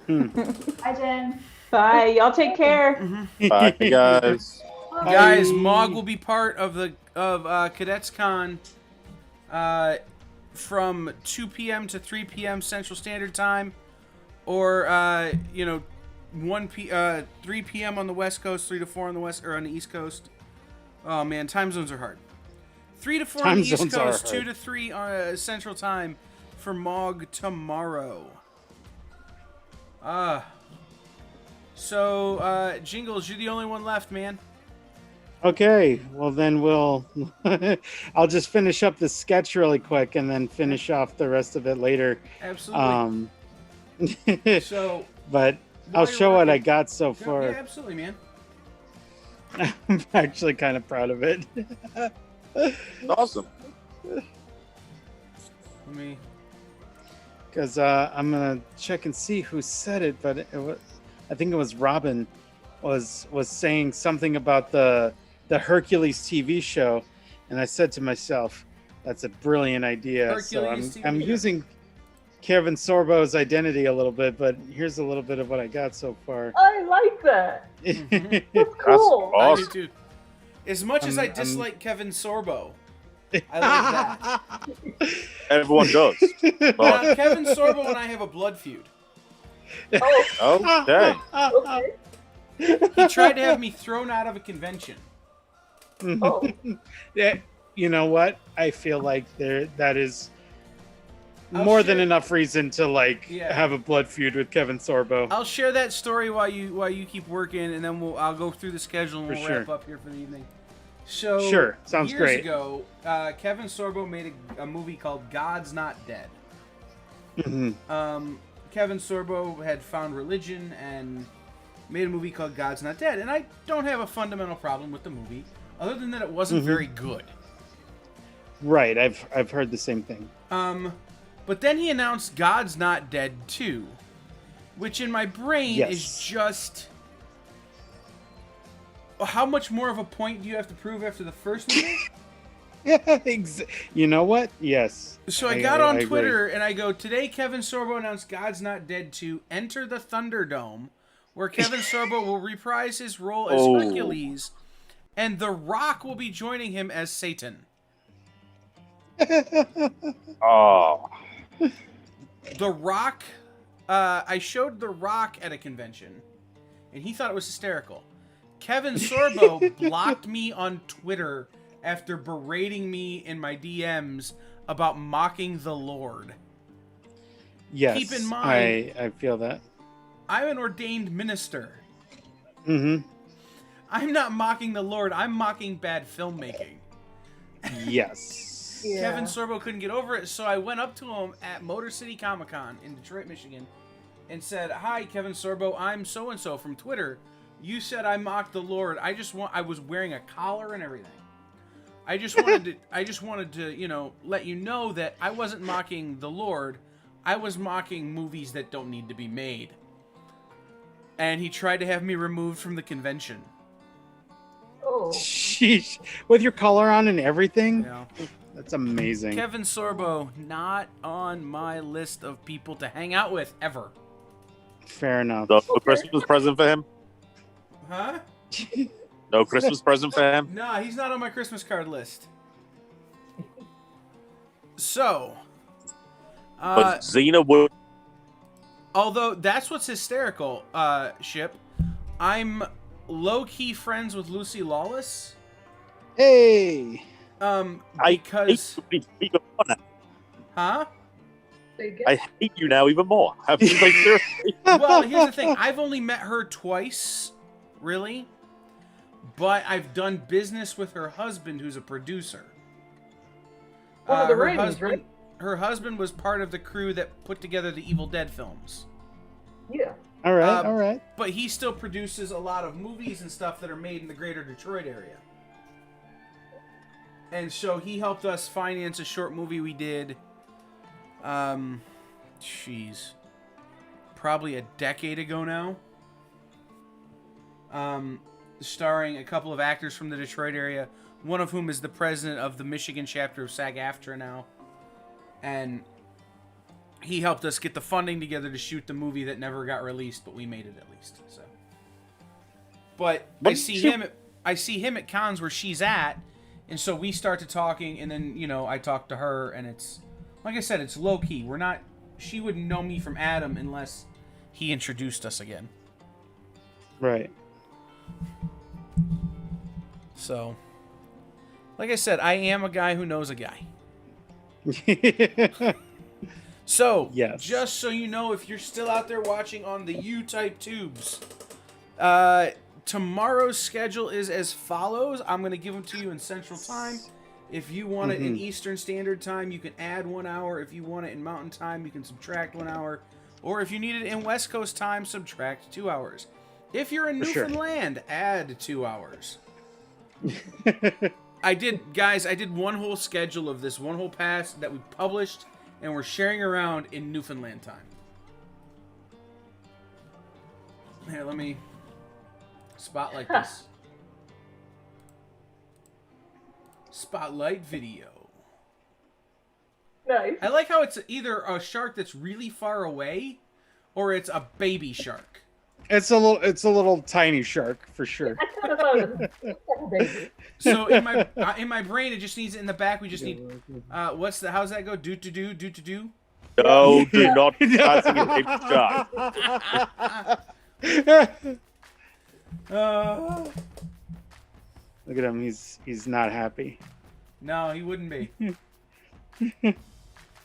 Hi, Jen. Bye. Y'all take care. Bye, guys. Guys, Mog will be part of Cadets Con from 2 p.m. to 3 p.m. Central Standard Time, or 3 p.m. on the West Coast, 3 to 4 on the West or on the East Coast. Oh man, time zones are hard. 3 to 4 on the East Coast, 2 to 3 on Central Time for Mog tomorrow. So Jingles, you're the only one left, man. Okay, well then I'll just finish up the sketch really quick and then finish off the rest of it later. Absolutely. So, but I'll show what I got so far. Yeah, absolutely, man. I'm actually kind of proud of it. Awesome. Because I'm gonna check and see who said it, but I think it was Robin was saying something about the Hercules TV show, and I said to myself, "That's a brilliant idea." Hercules so I'm using Kevin Sorbo's identity a little bit, but here's a little bit of what I got so far. I like that. That's cool. I do too. As much as I dislike Kevin Sorbo, I like that. Everyone does. But... Kevin Sorbo and I have a blood feud. Okay. He tried to have me thrown out of a convention. Oh. Yeah, you know what? I feel like that is more than enough reason to have a blood feud with Kevin Sorbo. I'll share that story while you keep working, and then I'll go through the schedule and we'll wrap up here for the evening. So sure, sounds years great. ago, Kevin Sorbo made a movie called God's Not Dead. Kevin Sorbo had found religion and made a movie called God's Not Dead, and I don't have a fundamental problem with the movie, other than that it wasn't very good. Right, I've heard the same thing. But then he announced God's Not Dead 2, which in my brain is just... How much more of a point do you have to prove after the first movie? You know what? Yes. So I got on agree. Twitter and I go, today Kevin Sorbo announced God's Not Dead 2 Enter the Thunderdome, where Kevin Sorbo will reprise his role as Hercules, and The Rock will be joining him as Satan. Oh. The Rock, I showed The Rock at a convention, and he thought it was hysterical. Kevin Sorbo blocked me on Twitter after berating me in my DMs about mocking the Lord. Yes, Keep in mind, I feel that. I'm an ordained minister. Mm-hmm. I'm not mocking the Lord. I'm mocking bad filmmaking. Yes. Yeah. Kevin Sorbo couldn't get over it, so I went up to him at Motor City Comic Con in Detroit, Michigan, and said, "Hi, Kevin Sorbo. I'm so and so from Twitter. You said I mocked the Lord. I was wearing a collar and everything. I just wanted to, let you know that I wasn't mocking the Lord. I was mocking movies that don't need to be made." And he tried to have me removed from the convention. Oh. Sheesh. With your collar on and everything? Yeah. That's amazing. Kevin Sorbo, not on my list of people to hang out with ever. Fair enough. So, a Christmas present for him? Huh? No Christmas present for him? Nah, he's not on my Christmas card list. So, But Xena would. although that's what's hysterical, Ship, I'm low-key friends with Lucy Lawless. Hey! Because... Huh? I hate you now even more. Like, seriously. Well, here's the thing. I've only met her twice, really. But I've done business with her husband, who's a producer. One of the her ratings, husband, right? Her husband was part of the crew that put together the Evil Dead films. Yeah. All right, all right. But he still produces a lot of movies and stuff that are made in the greater Detroit area. And so he helped us finance a short movie we did, probably a decade ago now. Starring a couple of actors from the Detroit area, one of whom is the president of the Michigan chapter of SAG-AFTRA now. And he helped us get the funding together to shoot the movie that never got released, but we made it at least. So, but I see him at cons where she's at, and so we start to talking, and then I talk to her, and it's like I said, it's low key. She wouldn't know me from Adam unless he introduced us again. Right. So, like I said, I am a guy who knows a guy. So, yes. Just so you know, if you're still out there watching on the U-type tubes, tomorrow's schedule is as follows. I'm going to give them to you in Central Time. If you want it in Eastern Standard Time, you can add 1 hour. If you want it in Mountain Time, you can subtract 1 hour. Or if you need it in West Coast Time, subtract 2 hours. If you're in Newfoundland, add 2 hours. I did one whole schedule of this, one whole pass that we published and we're sharing around in Newfoundland time. Here, let me spotlight this. Spotlight video. Nice. I like how it's either a shark that's really far away or it's a baby shark. It's a little tiny shark for sure. I kind of thought it was a baby. So in my brain, it just needs it in the back. We just need how's that go? Do to do, do to do. No, do not pass a baby shark. Look at him. He's not happy. No, he wouldn't be.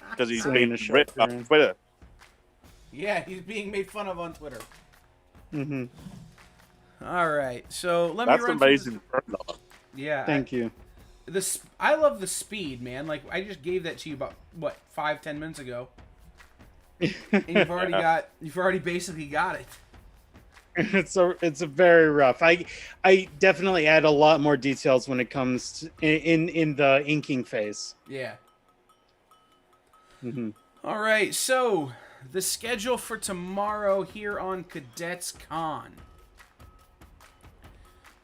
Because he's being ripped on Twitter. Yeah, he's being made fun of on Twitter. Mm-hmm. All right, so let me. That's amazing. Yeah. Thank you. I love the speed, man. Like I just gave that to you about 5-10 minutes ago, and you've already basically got it. It's a very rough. I definitely add a lot more details when it comes to, in the inking phase. Yeah. Mm-hmm. All right, so the schedule for tomorrow here on Cadets Con.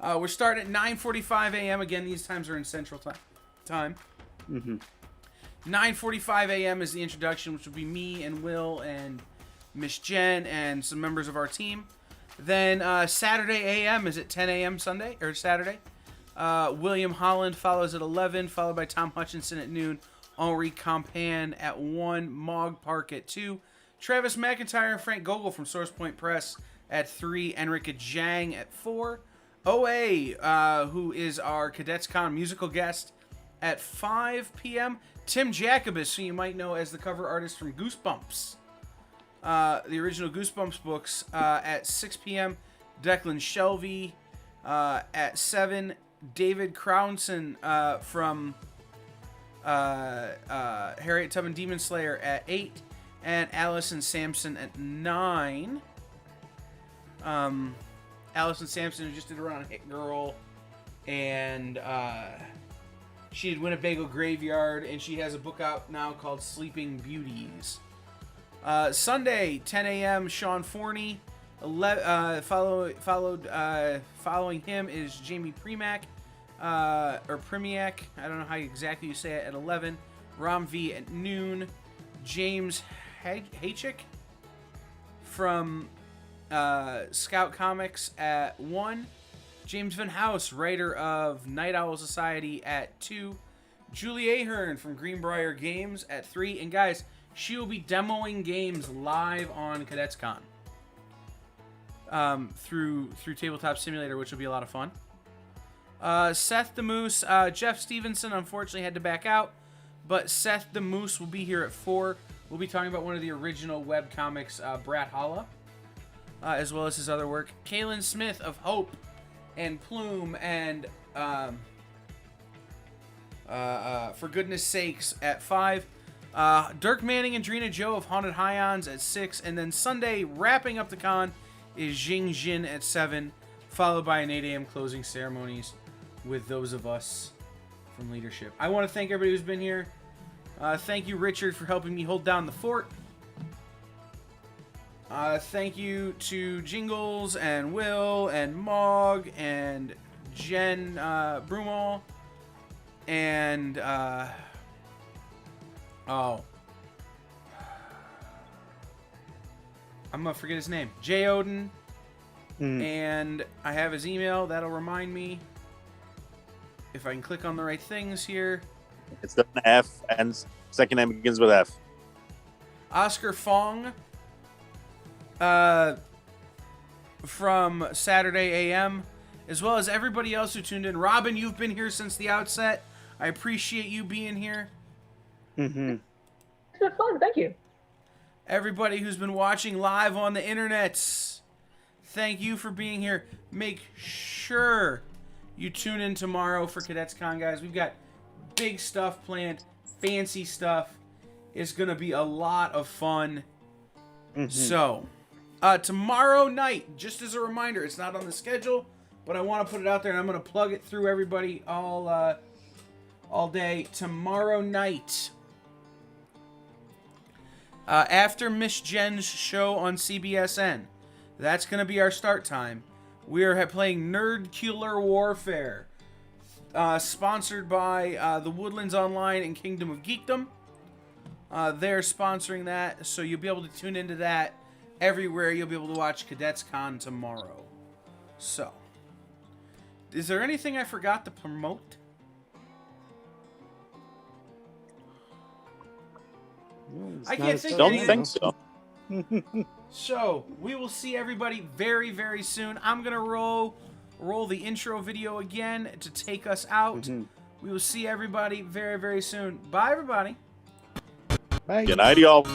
We're starting at 9:45 a.m. Again, these times are in Central Time. time. Mm-hmm. 9:45 a.m. is the introduction, which will be me and Will and Miss Jen and some members of our team. Then Saturday a.m. is at 10 a.m. Sunday or Saturday. William Holland follows at 11, followed by Tom Hutchinson at noon. Henri Campan at 1. Mog Park at 2. Travis McIntyre and Frank Gogol from Source Point Press at 3. Enrica Jang at 4. OA, who is our Cadets Con musical guest, at 5 p.m. Tim Jacobus, who you might know as the cover artist from Goosebumps, the original Goosebumps books, at 6 p.m. Declan Shelby at 7. David Crownson from Harriet Tubman Demon Slayer at 8. And Allison Sampson at 9. Allison Sampson, who just did a run on Hit Girl, and she did Winnebago Graveyard, and she has a book out now called Sleeping Beauties. Sunday, 10 a.m., Sean Forney. Following him is Jamie Premack, or Primiak, I don't know how exactly you say it, at 11. Ram V at noon. James Haychick from Scout Comics at 1. James Van House, writer of Night Owl Society, at 2. Julie Ahern from Greenbrier Games at 3. And guys, she will be demoing games live on Cadets Con through Tabletop Simulator, which will be a lot of fun. Seth the Moose, Jeff Stevenson unfortunately had to back out, but Seth the Moose will be here at 4. We'll be talking about one of the original webcomics, Brat Holla, as well as his other work. Kaylin Smith of Hope and Plume and For Goodness Sakes at 5. Dirk Manning and Drina Joe of Haunted Highons at 6. And then Sunday, wrapping up the con, is Jing Jin at 7, followed by an 8 a.m. closing ceremonies with those of us from leadership. I want to thank everybody who's been here. Thank you, Richard, for helping me hold down the fort. Thank you to Jingles and Will and Mog and Jen Brumall and I'm gonna forget his name. Jay Odin. And I have his email. That'll remind me if I can click on the right things here. It's an F, and second name begins with F. Oscar Fong from Saturday AM, as well as everybody else who tuned in. Robin, you've been here since the outset. I appreciate you being here. Mm-hmm. It's been fun. Thank you. Everybody who's been watching live on the internets, thank you for being here. Make sure you tune in tomorrow for Cadets Con, guys. We've got big stuff planned, fancy stuff. It's going to be a lot of fun. Mm-hmm. So, tomorrow night, just as a reminder, it's not on the schedule, but I want to put it out there, and I'm going to plug it through everybody all day. Tomorrow night, after Miss Jen's show on CBSN, that's going to be our start time. We are playing Nerdcular Warfare, sponsored by The Woodlands Online and Kingdom of Geekdom. They're sponsoring that, so you'll be able to tune into that everywhere. You'll be able to watch Cadets Con tomorrow. So, is there anything I forgot to promote? I can't think of anything. Don't think so. So, we will see everybody very, very soon. I'm going to roll the intro video again to take us out. Mm-hmm. We will see everybody very, very soon. Bye, everybody. Bye. Good night, y'all.